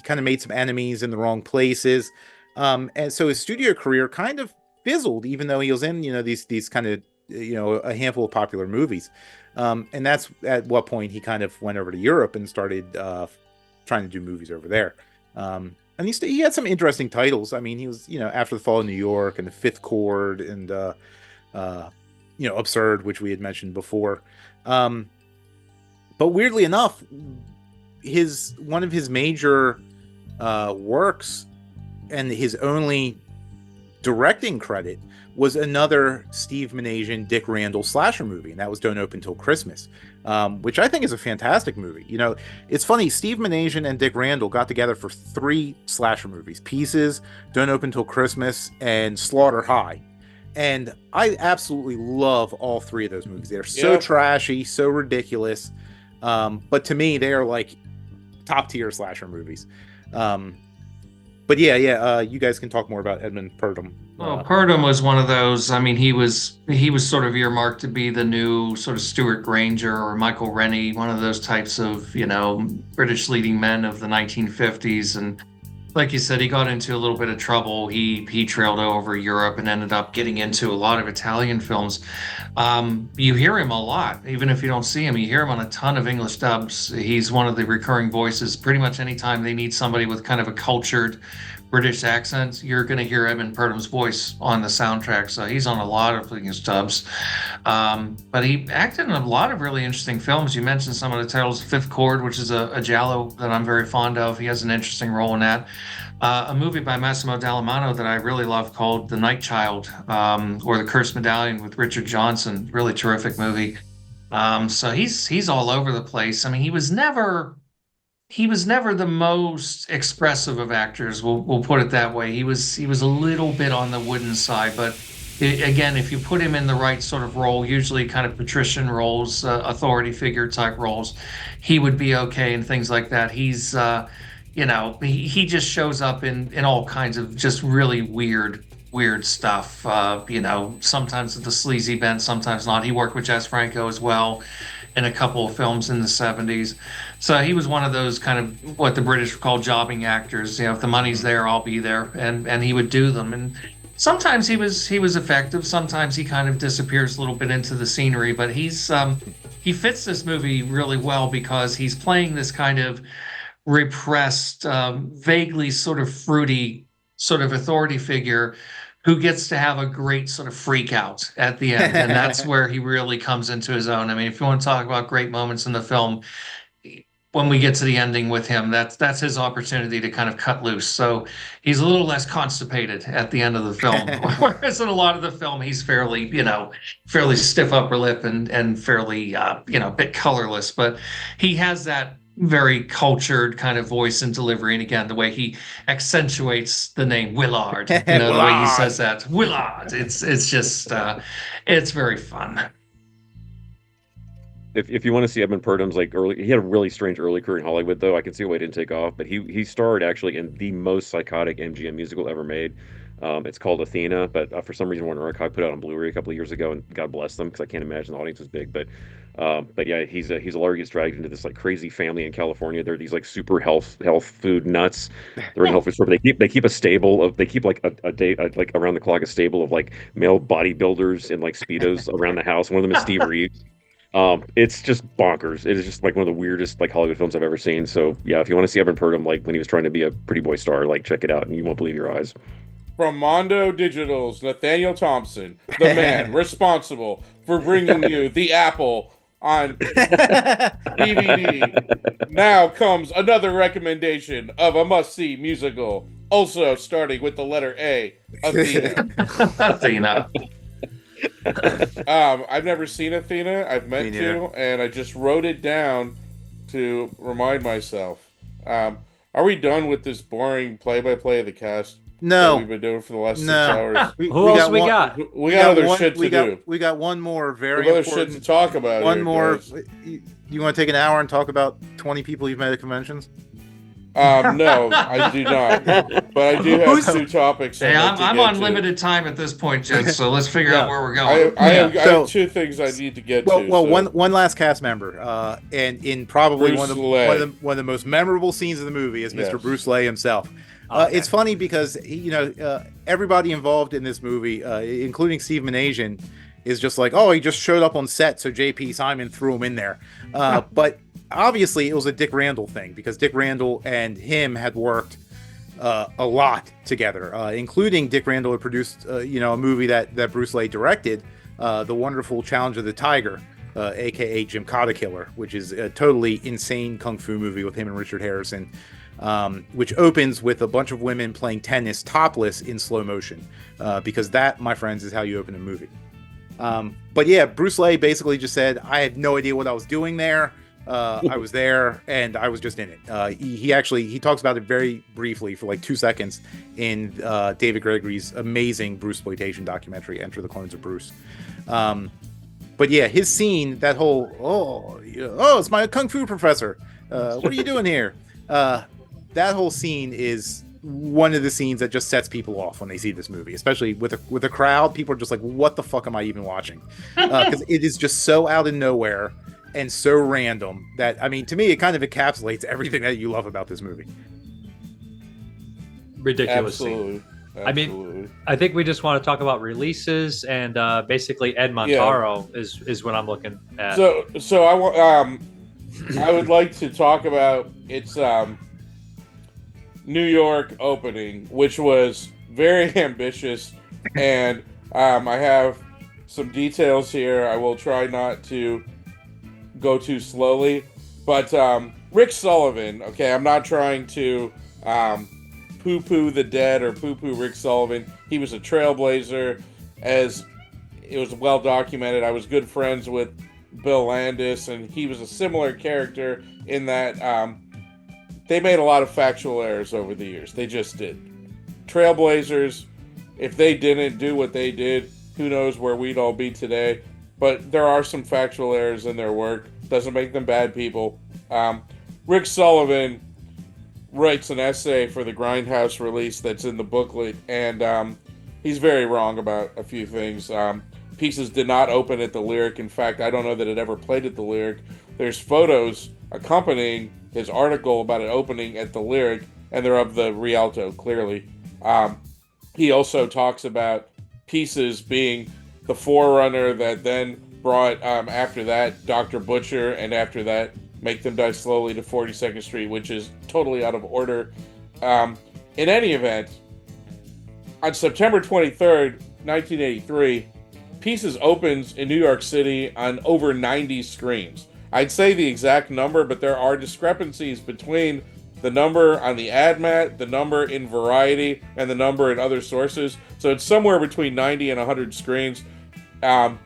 kind of made some enemies in the wrong places, and so his studio career kind of fizzled, even though he was in these kind of a handful of popular movies, and that's at what point he kind of went over to Europe and started trying to do movies over there. And he had some interesting titles. I mean, he was After the Fall of New York and The Fifth Chord and Absurd, which we had mentioned before. But weirdly enough, one of his major works and his only directing credit was another Steve Mnuchin, Dick Randall slasher movie, and that was Don't Open Till Christmas, which I think is a fantastic movie. You know, it's funny, Steve Mnuchin and Dick Randall got together for 3 slasher movies: Pieces, Don't Open Till Christmas, and Slaughter High. And I absolutely love all 3 of those movies. They're so trashy, so ridiculous, but to me, they are like top tier slasher movies. But you guys can talk more about Edmund Purdom. Well, Purdom was one of those. I mean, he was sort of earmarked to be the new sort of Stuart Granger or Michael Rennie, one of those types of, you know, British leading men of the 1950s. And like you said, he got into a little bit of trouble. He trailed over Europe and ended up getting into a lot of Italian films. You hear him a lot, even if you don't see him. You hear him on a ton of English dubs. He's one of the recurring voices. Pretty much anytime they need somebody with kind of a cultured British accent, you're going to hear Edmund Purdom's voice on the soundtrack. So he's on a lot of English dubs. But he acted in a lot of really interesting films. You mentioned some of the titles. Fifth Chord, which is a giallo that I'm very fond of. He has an interesting role in that. A movie by Massimo Dallamano that I really love called The Night Child, or The Cursed Medallion with Richard Johnson. Really terrific movie. So he's all over the place. I mean, he was never the most expressive of actors. We'll put it that way. He was a little bit on the wooden side, but again, if you put him in the right sort of role, usually kind of patrician roles, authority figure type roles, he would be okay and things like that. He's he just shows up in all kinds of just really weird stuff. Sometimes with the sleazy bent, sometimes not. He worked with Jess Franco as well in a couple of films in the 70s. So he was one of those kind of what the British call jobbing actors. You know, if the money's there, I'll be there, and he would do them. And sometimes he was effective. Sometimes he kind of disappears a little bit into the scenery. But he fits this movie really well because he's playing this kind of repressed, vaguely sort of fruity sort of authority figure who gets to have a great sort of freak out at the end. And that's where he really comes into his own. I mean, if you want to talk about great moments in the film, when we get to the ending with him, that's his opportunity to kind of cut loose. So he's a little less constipated at the end of the film. Whereas in a lot of the film, he's fairly stiff upper lip and fairly, a bit colorless. But he has that very cultured kind of voice and delivery, and again the way he accentuates the name Willard, the way he says that Willard, it's just it's very fun. If you want to see Edmund Purdom's he had a really strange early career in Hollywood, though. I can see why he didn't take off, but he starred actually in the most psychotic MGM musical ever made. It's called Athena, but for some reason Warner Archive put it out on Blu-ray a couple of years ago, and God bless them, because I can't imagine the audience was big. But yeah, he's a lawyer, gets dragged into this crazy family in California. They're these super health food nuts. They're in health food store. They keep a stable of a day around the clock, a stable of male bodybuilders in speedos around the house. One of them is Steve Reeves. It's just bonkers. It is just one of the weirdest Hollywood films I've ever seen. So yeah, if you want to see Edmund Purdom when he was trying to be a pretty boy star, check it out and you won't believe your eyes. From Mondo Digital's Nathaniel Thompson, the man responsible for bringing you The Apple on DVD. Now comes another recommendation of a must-see musical, also starting with the letter A, Athena. Athena. I've never seen Athena. I've meant to, and I just wrote it down to remind myself. Are we done with this boring play-by-play of the cast? No, we've been doing for the last 6 hours. Who else we got? We got other shit to do. We got one more very other important shit to talk about. One more. Guys. You want to take an hour and talk about 20 people you've met at conventions? No, I do not. But I do have 2 topics. Hey, I'm on limited time at this point, Jed. So let's figure out where we're going. I have 2 things I need to get to. Well, one last cast member, and in probably one of the most memorable scenes of the movie is Mr. Bruce Leigh himself. Okay. It's funny because everybody involved in this movie, including Steve Mnuchin, is just he just showed up on set, so J.P. Simon threw him in there. But obviously, it was a Dick Randall thing because Dick Randall and him had worked a lot together, including Dick Randall had produced a movie that Bruce Leigh directed, The Wonderful Challenge of the Tiger, aka Gymkata Killer, which is a totally insane kung fu movie with him and Richard Harrison. which opens with a bunch of women playing tennis topless in slow motion, because that, my friends, is how you open a movie. But yeah, Bruce Lee basically just said, I had no idea what I was doing there. I was there and I was just in it. He talks about it very briefly for like 2 seconds in David Gregory's amazing Bruceploitation documentary, Enter the Clones of Bruce. But yeah, his scene, that whole, it's my Kung Fu professor. What are you doing here? That whole scene is one of the scenes that just sets people off when they see this movie, especially with a crowd. People are just like, what the fuck am I even watching? Because it is just so out of nowhere and so random that, I mean, to me, it kind of encapsulates everything that you love about this movie. Ridiculous. Absolutely. I mean, I think we just want to talk about releases, and basically Ed Montaro is what I'm looking at. So I would like to talk about its New York opening, which was very ambitious, and I have some details here. I will try not to go too slowly, but Rick Sullivan. Okay, I'm not trying to poo-poo the dead or poo-poo Rick Sullivan. He was a trailblazer, as it was well documented. I was good friends with Bill Landis, and he was a similar character in that they made a lot of factual errors over the years. They just did. Trailblazers, if they didn't do what they did, who knows where we'd all be today. But there are some factual errors in their work. Doesn't make them bad people. Rick Sullivan writes an essay for the Grindhouse release that's in the booklet, and he's very wrong about a few things. Pieces did not open at the Lyric. In fact, I don't know that it ever played at the Lyric. There's photos accompanying his article about it opening at the Lyric, and they're of the Rialto, clearly. He also talks about Pieces being the forerunner that then brought, after that, Dr. Butcher, and after that, Make Them Die Slowly to 42nd Street, which is totally out of order. In any event, on September 23rd, 1983, Pieces opens in New York City on over 90 screens. I'd say the exact number, but there are discrepancies between the number on the ad mat, the number in Variety, and the number in other sources. So it's somewhere between 90 and 100 screens. The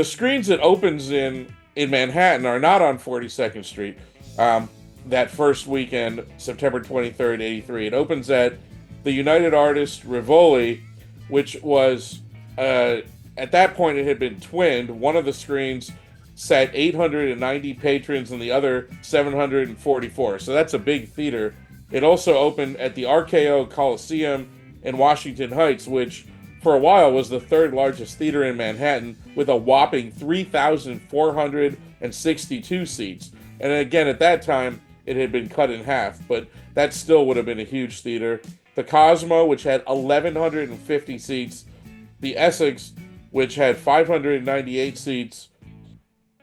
screens it opens in Manhattan are not on 42nd Street that first weekend, September 23rd, 83. It opens at the United Artists Rivoli, which was, at that point, it had been twinned. One of the screens sat 890 patrons and the other 744. So that's a big theater. It also opened at the RKO Coliseum in Washington Heights, which for a while was the third largest theater in Manhattan, with a whopping 3,462 seats. And again, at that time, it had been cut in half, but that still would have been a huge theater. The Cosmo, which had 1,150 seats. The Essex, which had 598 seats.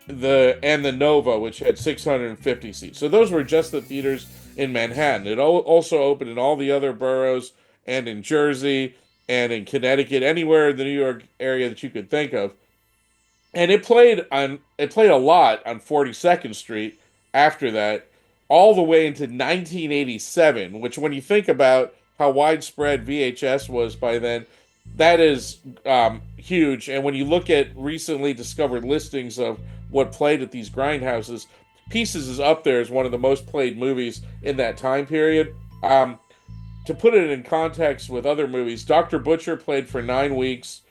And the Nova, which had 650 seats. So those were just the theaters in Manhattan. It also opened in all the other boroughs, and in Jersey, and in Connecticut, anywhere in the New York area that you could think of. And it played a lot on 42nd Street after that, all the way into 1987, which, when you think about how widespread VHS was by then, that is huge. And when you look at recently discovered listings of what played at these grindhouses, Pieces is up there as one of the most played movies in that time period. To put it in context with other movies, Dr. Butcher played for 9 weeks.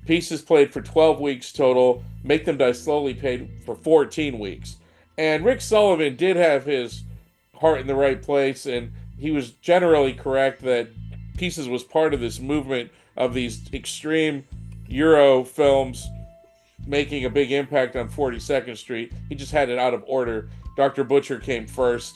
Pieces played for 12 weeks total. Make Them Die Slowly played for 14 weeks. And Rick Sullivan did have his heart in the right place, and he was generally correct that Pieces was part of this movement of these extreme Euro films making a big impact on 42nd Street. He just had it out of order. Dr. Butcher came first,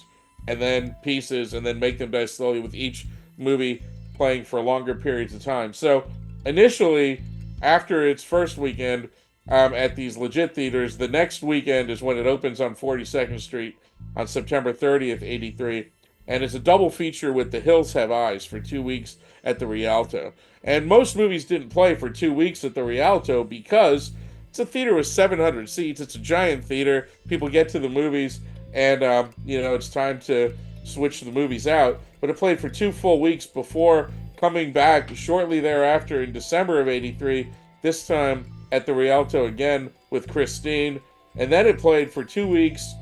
and then Pieces, and then Make Them Die Slowly, with each movie playing for longer periods of time. So initially, after its first weekend at these legit theaters, the next weekend is when it opens on 42nd Street on September 30th, 83. And it's a double feature with The Hills Have Eyes for 2 weeks at the Rialto. And most movies didn't play for 2 weeks at the Rialto because it's a theater with 700 seats. It's a giant theater. People get to the movies, and it's time to switched the movies out, but it played for 2 full weeks before coming back shortly thereafter in December of 83, this time at the Rialto again with Christine. And then it played for 2 weeks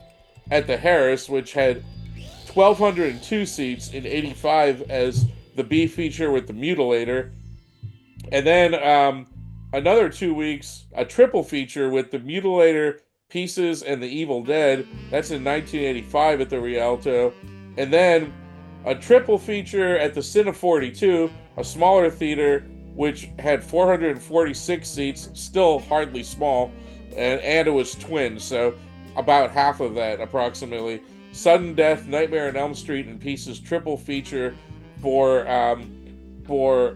at the Harris, which had 1,202 seats in 85 as the B feature with the Mutilator. And then another 2 weeks, a triple feature with the Mutilator, Pieces, and the Evil Dead. That's in 1985 at the Rialto. And then a triple feature at the Cine 42, a smaller theater, which had 446 seats, still hardly small, and it was twin, so about half of that approximately. Sudden Death, Nightmare on Elm Street, and Pieces triple feature for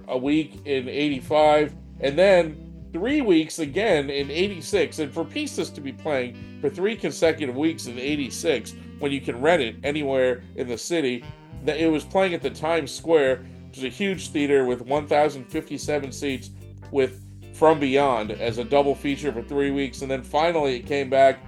a week in 85, and then 3 weeks again in 86, and for Pieces to be playing for 3 consecutive weeks in 86, when you can rent it anywhere in the city. That it was playing at the Times Square, which is a huge theater with 1,057 seats, with From Beyond as a double feature for 3 weeks, and then finally it came back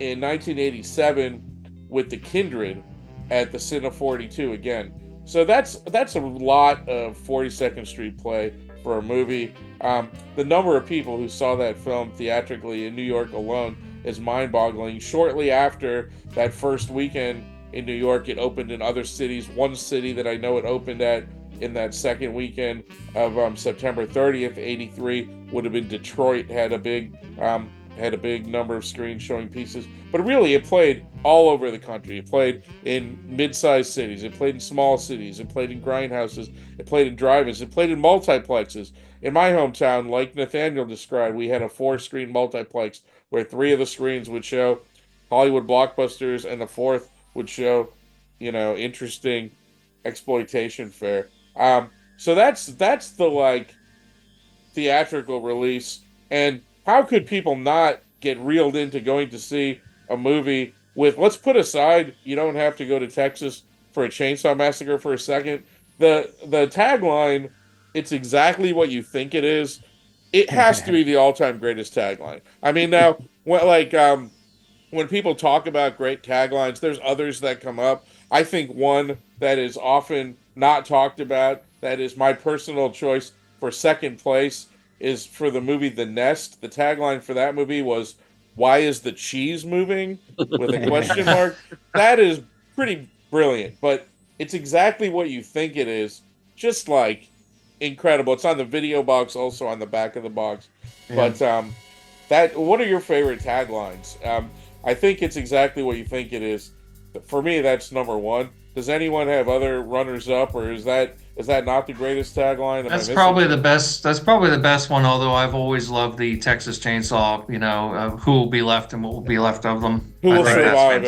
in 1987 with The Kindred at the Cine 42 again. So that's a lot of 42nd Street play for a movie. The number of people who saw that film theatrically in New York alone is mind-boggling. Shortly after that first weekend in New York, it opened in other cities. One city that I know it opened at in that second weekend of September 30th, 83 would have been Detroit. Had a big number of screens showing Pieces, but really it played all over the country. It played in mid-sized cities, it played in small cities, it played in grindhouses, it played in drive-ins, it played in multiplexes. In my hometown, like Nathaniel described, we had a 4-screen multiplex where 3 of the screens would show Hollywood blockbusters and the 4th would show, interesting exploitation fare. So that's the theatrical release. And how could people not get reeled into going to see a movie with, let's put aside, you don't have to go to Texas for a Chainsaw Massacre for a second. The tagline, it's exactly what you think it is. It has to be the all-time greatest tagline. I mean, now, when people talk about great taglines, there's others that come up. I think one that is often not talked about, that is my personal choice for second place, is for the movie The Nest. The tagline for that movie was, "Why is the cheese moving?" with a question mark. That is pretty brilliant, but it's exactly what you think it is. Just incredible. It's on the video box, also on the back of the box. Yeah. But what are your favorite taglines? I think it's exactly what you think it is. For me, that's number one. Does anyone have other runners-up, or is that not the greatest tagline? That's probably the best. That's probably the best one. Although I've always loved the Texas Chainsaw. Who will be left and what will be left of them. Who will survive?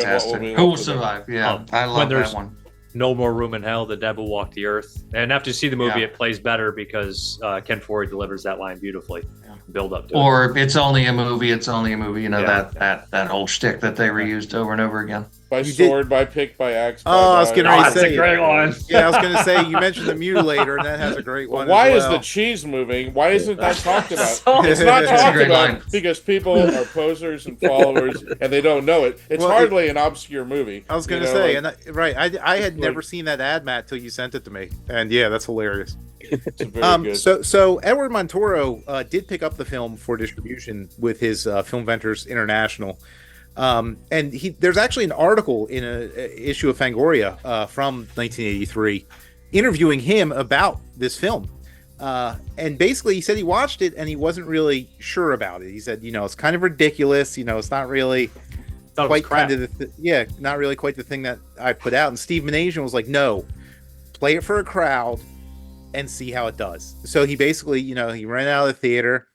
Who will survive? Yeah, I love that one. No More Room in Hell, The Dead Will Walk the Earth. And after you see the movie, It plays better because Ken Foree delivers that line beautifully. Build up to it. It's only a movie. It's only a movie. That old shtick that they reused over and over again. By sword, by pick, by axe. I was going to say, that's a great one. Yeah, I was going to say, you mentioned the Mutilator, and that has a great one. Why is the cheese moving? Why isn't that talked about? It's not talked about because people are posers and followers, and they don't know it. It's hardly an obscure movie. I was going to say, I had never seen that ad, Matt, till you sent it to me, and yeah, that's hilarious. It's very good. So Edward Montoro did pick up the film for distribution with his Film Ventures International. And there's actually an article in an issue of Fangoria from 1983 interviewing him about this film. And basically he said he watched it and he wasn't really sure about it. He said, it's kind of ridiculous. It's not really quite not really quite the thing that I put out. And Steve Minasian was like, no, play it for a crowd and see how it does. So he basically, he ran out of the theater,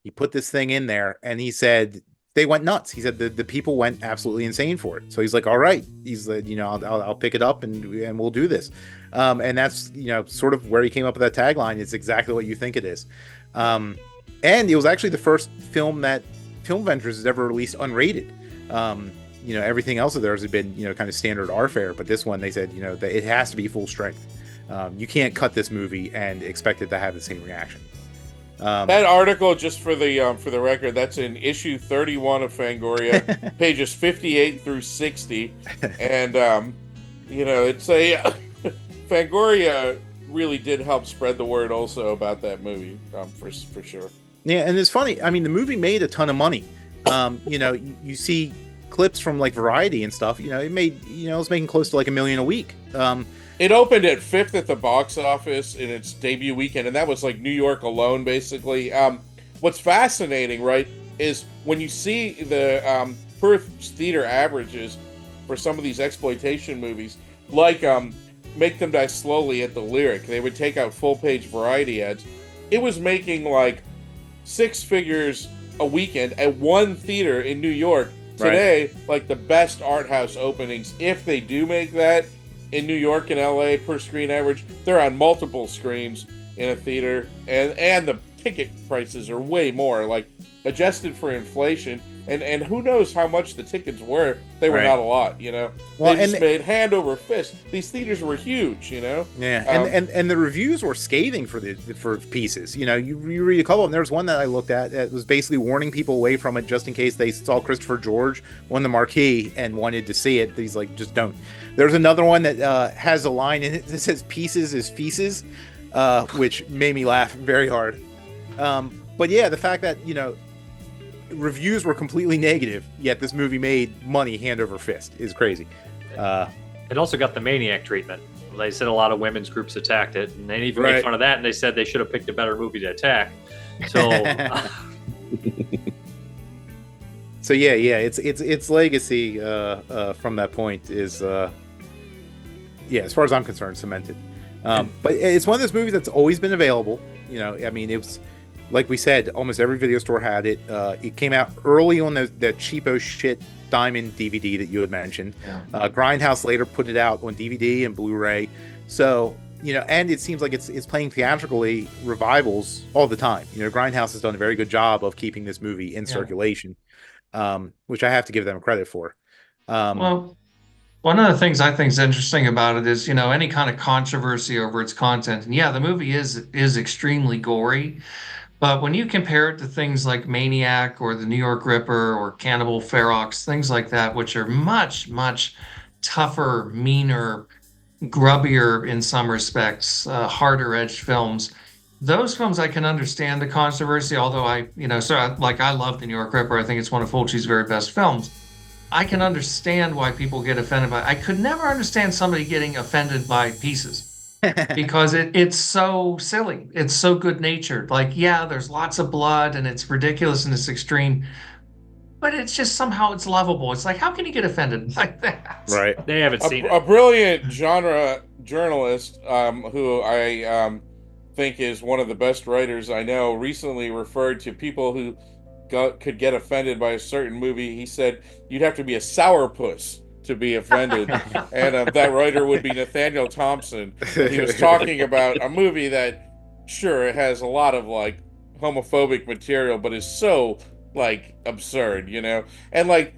he put this thing in there, and he said they went nuts. He said the people went absolutely insane for it. So he's like, all right. He's like, I'll pick it up and we'll do this. And that's, sort of where he came up with that tagline. It's exactly what you think it is. And it was actually the first film that Film Ventures has ever released unrated. Everything else of theirs had been, kind of standard R fare, but this one they said, that it has to be full strength. You can't cut this movie and expect it to have the same reaction. That article, just for the record, that's in issue 31 of Fangoria, pages 58 through 60, and It's a Fangoria really did help spread the word also about that movie, for sure. Yeah, and it's funny. I mean, the movie made a ton of money. You see clips from like Variety and stuff. It made, it was making close to like $1 million a week. It opened at 5th at the box office in its debut weekend, and that was like New York alone, basically. What's fascinating, right, is when you see the per theater averages for some of these exploitation movies, like Make Them Die Slowly at the Lyric, they would take out full-page Variety ads. It was making like 6 figures a weekend at one theater in New York. Today, like the best art house openings, if they do make that in New York and LA per screen average, they're on multiple screens in a theater, and the ticket prices are way more, like adjusted for inflation. And who knows how much the tickets were? They were not a lot, Well, they just made hand over fist. These theaters were huge, Yeah, and the reviews were scathing for Pieces. You read a couple of them. There was one that I looked at that was basically warning people away from it just in case they saw Christopher George won the marquee and wanted to see it. He's like, just don't. There's another one that has a line in it that says "Pieces is feces," which made me laugh very hard. But yeah, the fact that reviews were completely negative, yet this movie made money hand over fist is crazy. It also got the Maniac treatment. They said a lot of women's groups attacked it, and they even made fun of that, and they said they should have picked a better movie to attack. So, so yeah, its legacy from that point is, as far as I'm concerned, cemented. But it's one of those movies that's always been available. I mean, it was. Like we said, almost every video store had it. It came out early on the cheapo shit Diamond DVD that you had mentioned. Yeah. Grindhouse later put it out on DVD and Blu-ray. So, and it seems like it's playing theatrically revivals all the time. Grindhouse has done a very good job of keeping this movie in circulation, which I have to give them credit for. Well, one of the things I think is interesting about it is, any kind of controversy over its content. And the movie is extremely gory. But when you compare it to things like Maniac or the New York Ripper or Cannibal Ferox, things like that, which are much, much tougher, meaner, grubbier in some respects, harder edged films, those films I can understand the controversy, although I love the New York Ripper. I think it's one of Fulci's very best films. I can understand why people get offended by it. I could never understand somebody getting offended by Pieces. Because it's so silly. It's so good-natured. Like, there's lots of blood and it's ridiculous and it's extreme, but it's just somehow it's lovable. It's like, how can you get offended like that? Right. They haven't seen it. A brilliant genre journalist who I think is one of the best writers I know recently referred to people who could get offended by a certain movie. He said, you'd have to be a sourpuss to be offended. And that writer would be Nathaniel Thompson. He was talking about a movie that, sure, it has a lot of like homophobic material, but is so like absurd, and like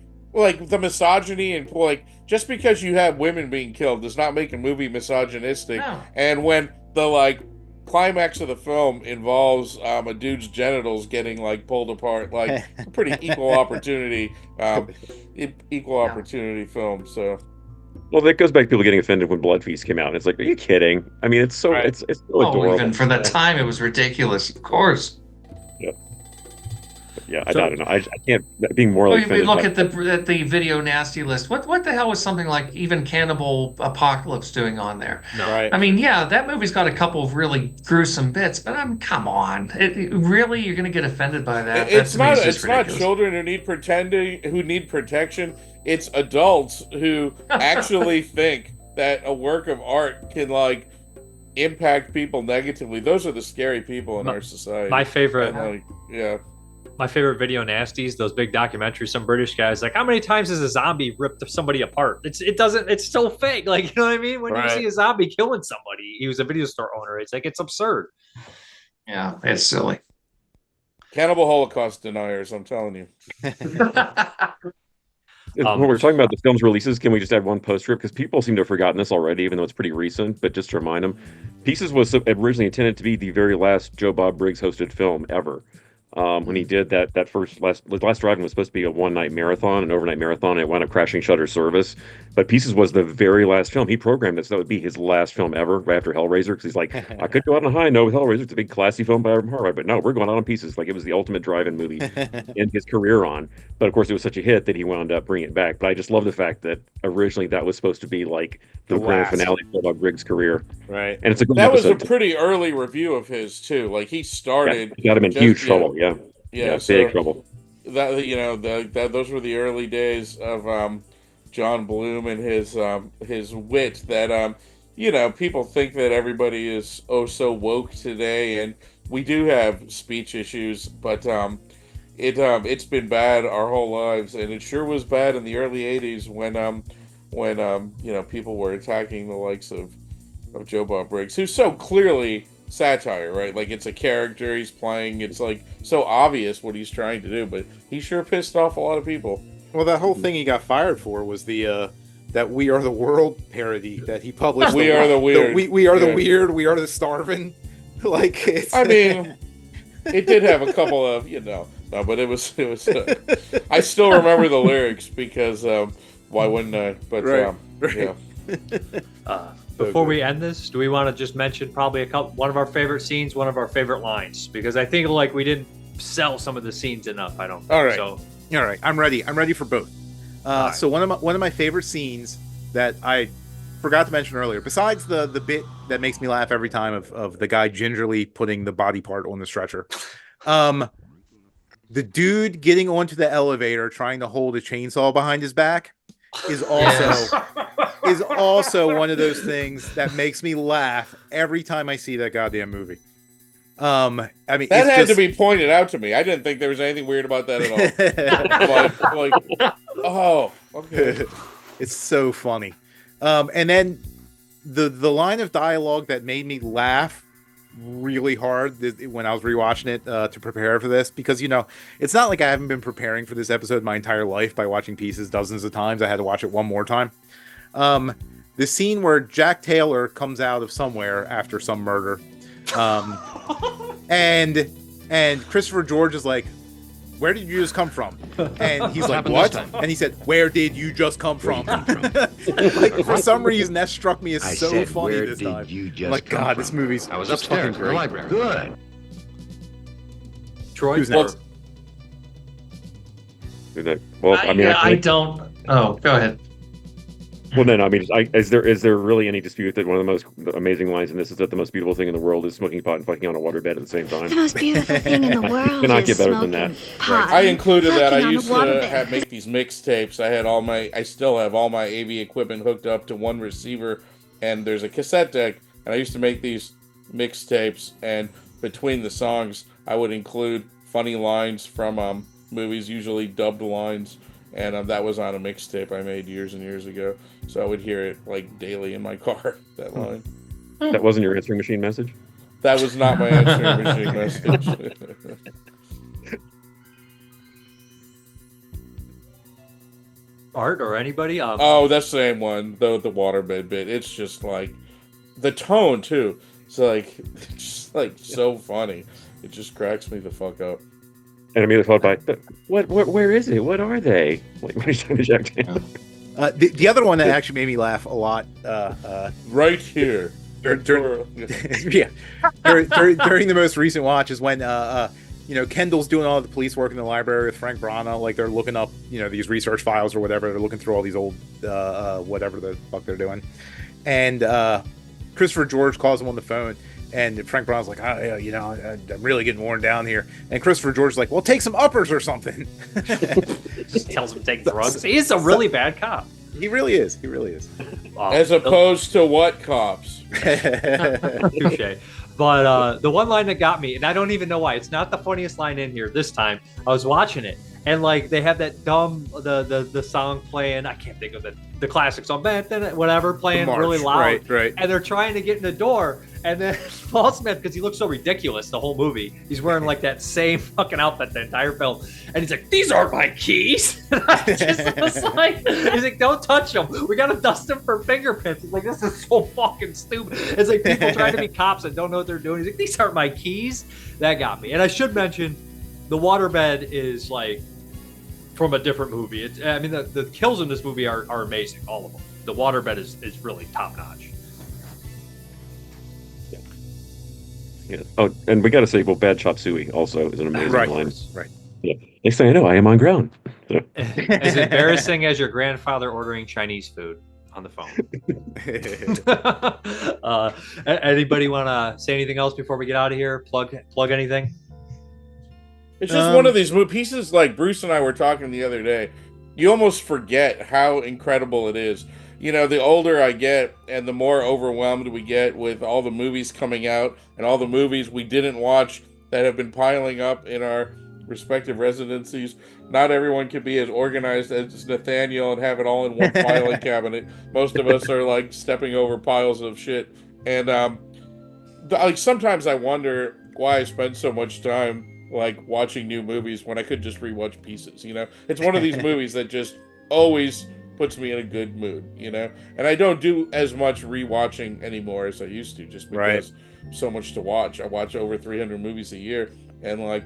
the misogyny, and like just because you have women being killed does not make a movie misogynistic. No. And when the like climax of the film involves a dude's genitals getting like pulled apart, like pretty equal opportunity film. So, well, that goes back to people getting offended when Blood Feast came out. And it's like, are you kidding? I mean, it's so it's so adorable. Even for that time, it was ridiculous. Of course. Yeah, I don't know. I can't being morally offended. Look at the video nasty list. What the hell was something like even Cannibal Apocalypse doing on there? No. Right. I mean, that movie's got a couple of really gruesome bits, but come on, really, you're going to get offended by that? It's not children who need protection. It's adults who actually think that a work of art can like impact people negatively. Those are the scary people in our society. My favorite. My favorite video nasties, those big documentaries, some British guys, like, how many times has a zombie ripped somebody apart? It's still fake. Like, you know what I mean? When you see a zombie killing somebody, he was a video store owner. It's like, it's absurd. Yeah, it's silly. Cannibal Holocaust deniers, I'm telling you. When we're talking about the film's releases, can we just add one postscript? Because people seem to have forgotten this already, even though it's pretty recent. But just to remind them, Pieces was originally intended to be the very last Joe Bob Briggs hosted film ever. when he did that last Dragon was supposed to be a one-night marathon, an overnight marathon, and it wound up crashing Shutter service. But Pieces was the very last film. He programmed it so that would be his last film ever, right after Hellraiser, because he's like, I could go out on a high note with Hellraiser. It's a big classy film by horror, but no, we're going out on Pieces. Like, it was the ultimate drive-in movie in his career on. But of course, it was such a hit that he wound up bringing it back. But I just love the fact that originally that was supposed to be like the grand finale of Bulldog Griggs' career. Right. And it's a good That was a episode. pretty early review of his too. Like, he started. He got him in huge trouble. Yeah, big trouble. That those were the early days of John Bloom and his wit. That people think that everybody is so woke today, and we do have speech issues, but it's been bad our whole lives, and it sure was bad in the early '80s when people were attacking the likes of Joe Bob Briggs, who's so clearly satire, right? Like, it's a character he's playing. It's like so obvious what he's trying to do, but he sure pissed off a lot of people. Well, that whole thing he got fired for was the that "We Are the World" parody that he published. We are the weird. We are the weird. We are the starving. Like, it's... I mean, it did have a couple of no, but it was. I still remember the lyrics because why wouldn't I? But right. yeah. Before we end this, do we want to just mention probably one of our favorite scenes, one of our favorite lines? Because I think like we didn't sell some of the scenes enough. I don't think. All right. So, all right. I'm ready. I'm ready for both. Right. So one of my favorite scenes that I forgot to mention earlier, besides the bit that makes me laugh every time of the guy gingerly putting the body part on the stretcher, the dude getting onto the elevator trying to hold a chainsaw behind his back is also one of those things that makes me laugh every time I see that goddamn movie. I mean, that had to be pointed out to me. I didn't think there was anything weird about that at all. Oh, okay. It's so funny. And then the line of dialogue that made me laugh really hard when I was rewatching it to prepare for this, because it's not like I haven't been preparing for this episode my entire life by watching Pieces dozens of times. I had to watch it one more time. The scene where Jack Taylor comes out of somewhere after some murder, and Christopher George is like, "Where did you just come from?" And he's like, "What?" And he said, "Where did you just come from?" Like, for some reason, that struck me as so funny this time. Like, God, this movie's I was just upstairs fucking in the great. library. Good. Troy, Who's next? Well, I mean, I don't. Oh, go ahead. Well, no, I mean, is there really any dispute that one of the most amazing lines in this is that the most beautiful thing in the world is smoking pot and fucking on a waterbed at the same time? The most beautiful thing in the world Cannot is get better than smoking that. pot I and included that. I fucking on a used to waterbed. make these mixtapes. I still have all my AV equipment hooked up to one receiver, and there's a cassette deck. And I used to make these mixtapes, and between the songs, I would include funny lines from movies, usually dubbed lines. And that was on a mixtape I made years and years ago. So I would hear it like daily in my car, that line. That wasn't your answering machine message? That was not my answering machine message. Art or anybody? Oh, that same one, the waterbed bit. It's just like the tone too. It's like just like so funny. It just cracks me the fuck up. And I mean, followed by, where is it? What are they? Like, when he's talking to Jack Taylor. The other one that actually made me laugh a lot. Right here. During the most recent watch is when Kendall's doing all the police work in the library with Frank Braña. Like, they're looking up these research files or whatever. They're looking through all these old whatever the fuck they're doing, and Christopher George calls him on the phone. And Frank Braña's like, oh, yeah, I'm really getting worn down here. And Christopher George's like, well, take some uppers or something. Just tells him to take drugs. He is a really bad cop. He really is. He really is. As opposed to what cops? Touche. But the one line that got me, and I don't even know why, it's not the funniest line in here this time. I was watching it, and like they have that dumb the song playing. I can't think of the classic song, whatever, playing really loud. Right. And they're trying to get in the door, and then Paul Smith, because he looks so ridiculous the whole movie, he's wearing like that same fucking outfit the entire film, and he's like, "These aren't my keys." And I just was like, he's like, "Don't touch them. We gotta dust them for fingerprints." He's like, "This is so fucking stupid." It's like people trying to be cops and don't know what they're doing. He's like, "These aren't my keys." That got me. And I should mention, the waterbed is like from a different movie. I mean, the kills in this movie are amazing, all of them. The waterbed is really top notch. Yeah. Oh, and we got to say, well, Bad Chop Suey also is an amazing line. Right. Yeah. Next thing I know, I am on ground. So. As embarrassing as your grandfather ordering Chinese food on the phone. Anybody want to say anything else before we get out of here? Plug anything? It's just one of these pieces, like Bruce and I were talking the other day. You almost forget how incredible it is. You know, the older I get and the more overwhelmed we get with all the movies coming out and all the movies we didn't watch that have been piling up in our respective residencies. Not everyone can be as organized as Nathaniel and have it all in one filing cabinet. Most of us are like stepping over piles of shit. And like sometimes I wonder why I spend so much time like watching new movies when I could just rewatch pieces, you know? It's one of these movies that just always puts me in a good mood, you know? And I don't do as much rewatching anymore as I used to, just because so much to watch. I watch over 300 movies a year, and like,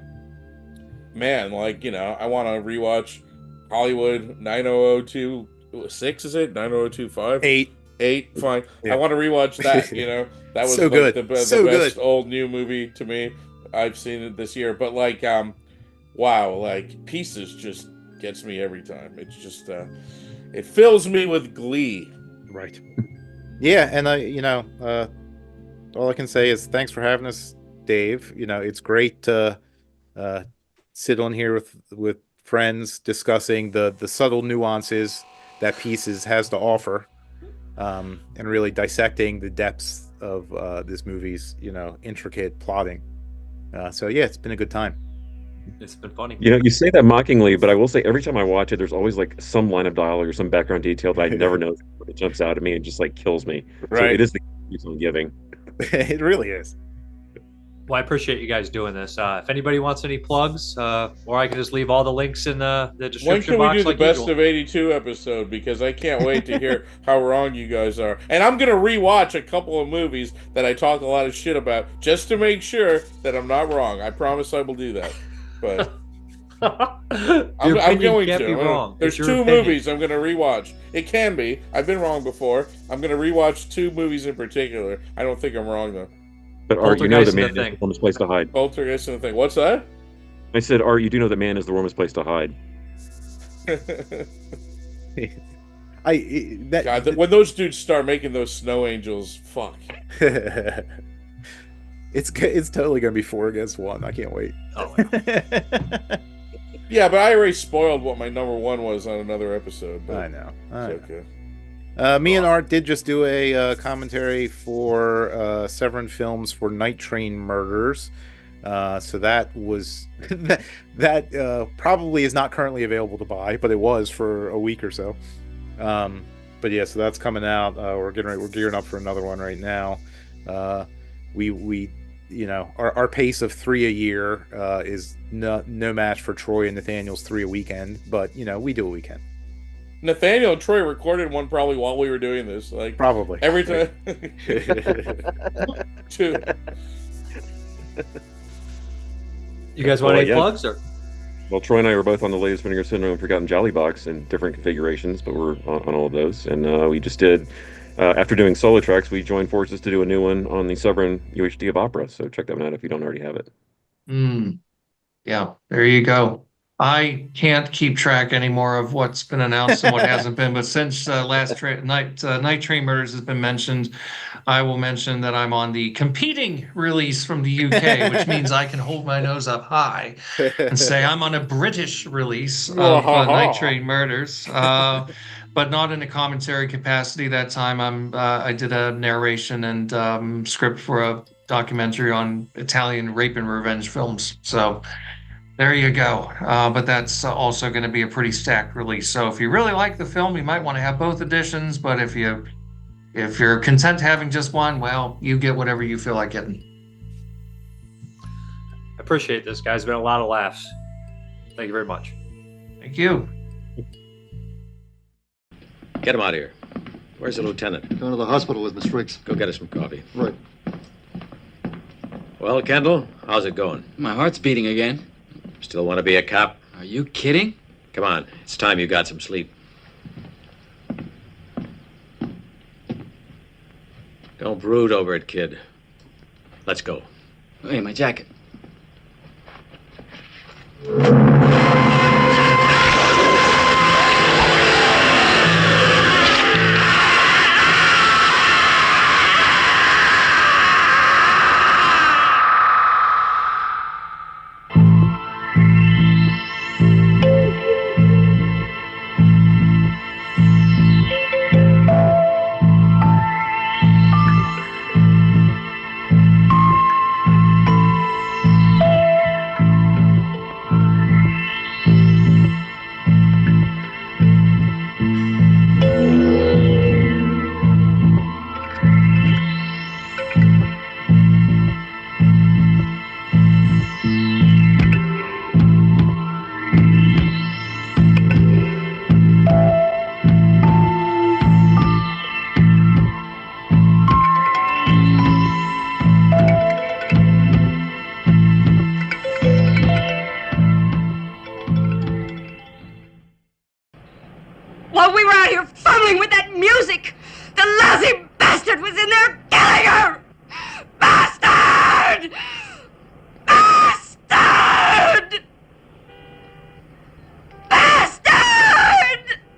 man, like, you know, I want to rewatch Hollywood 90026, is it? 90025? 8, fine. Yeah. I want to rewatch that, you know? That was so like good. the best old new movie to me. I've seen it this year, but like, wow, like Pieces just gets me every time. It's just, it fills me with glee. Right. Yeah, and you know, all I can say is thanks for having us, Dave. You know, it's great to sit on here with friends discussing the subtle nuances that Pieces has to offer, and really dissecting the depths of this movie's, you know, intricate plotting. So yeah, it's been a good time. It's been funny. You know, you say that mockingly, but I will say every time I watch it, there's always like some line of dialogue or some background detail that I never know that jumps out at me and just like kills me. Right. So it is the gift on giving. It really is. Well, I appreciate you guys doing this. If anybody wants any plugs, or I can just leave all the links in the description box. When can we do like the Best usual. of 82 episode? Because I can't wait to hear how wrong you guys are. And I'm going to rewatch a couple of movies that I talk a lot of shit about just to make sure that I'm not wrong. I promise I will do that. But I'm going to. Be wrong. There's two movies I'm going to rewatch. It can be. I've been wrong before. I'm going to rewatch 2 movies in particular. I don't think I'm wrong, though. But Art, you know the man is the warmest place to hide. Poltergeist and the Thing. What's that? I said, Art, you do know that man is the warmest place to hide. God, when those dudes start making those snow angels, fuck. It's totally gonna be 4 against 1. I can't wait. Oh. Yeah, but I already spoiled what my number 1 was on another episode. But I know. Okay. Me and Art did just do a commentary for Severin Films for Night Train Murders. So that was that probably is not currently available to buy, but it was for a week or so. But yeah, so that's coming out. We're gearing up for another one right now. We you know, our pace of 3 a year is no match for Troy and Nathaniel's 3 a weekend, but you know, we do what we can. Nathaniel and Troy recorded one probably while we were doing this. Like probably every time. 2. You guys want any plugs? Or? Well, Troy and I were both on the latest Vinegar Syndrome Forgotten Jolly Box in different configurations, but we're on all of those. And we just did, after doing solo tracks, we joined forces to do a new one on the Severin UHD of Opera. So check that one out if you don't already have it. Yeah, there you go. I can't keep track anymore of what's been announced and what hasn't been, but since Night Train Murders has been mentioned, I will mention that I'm on the competing release from the UK, which means I can hold my nose up high and say I'm on a British release of Night Train Murders, but not in a commentary capacity. That time I did a narration and script for a documentary on Italian rape and revenge films. So there you go. But that's also going to be a pretty stacked release. So if you really like the film, you might want to have both editions. But if you're content having just one, well, you get whatever you feel like getting. I appreciate this, guys. It's been a lot of laughs. Thank you very much. Thank you. Get him out of here. Where's the lieutenant? Going to the hospital with Miss Riggs. Go get us some coffee. Right. Well, Kendall, how's it going? My heart's beating again. Still want to be a cop? Are you kidding? Come on, it's time you got some sleep. Don't brood over it, kid. Let's go. Hey, my jacket. While we were out here fumbling with that music, the lousy bastard was in there killing her! Bastard!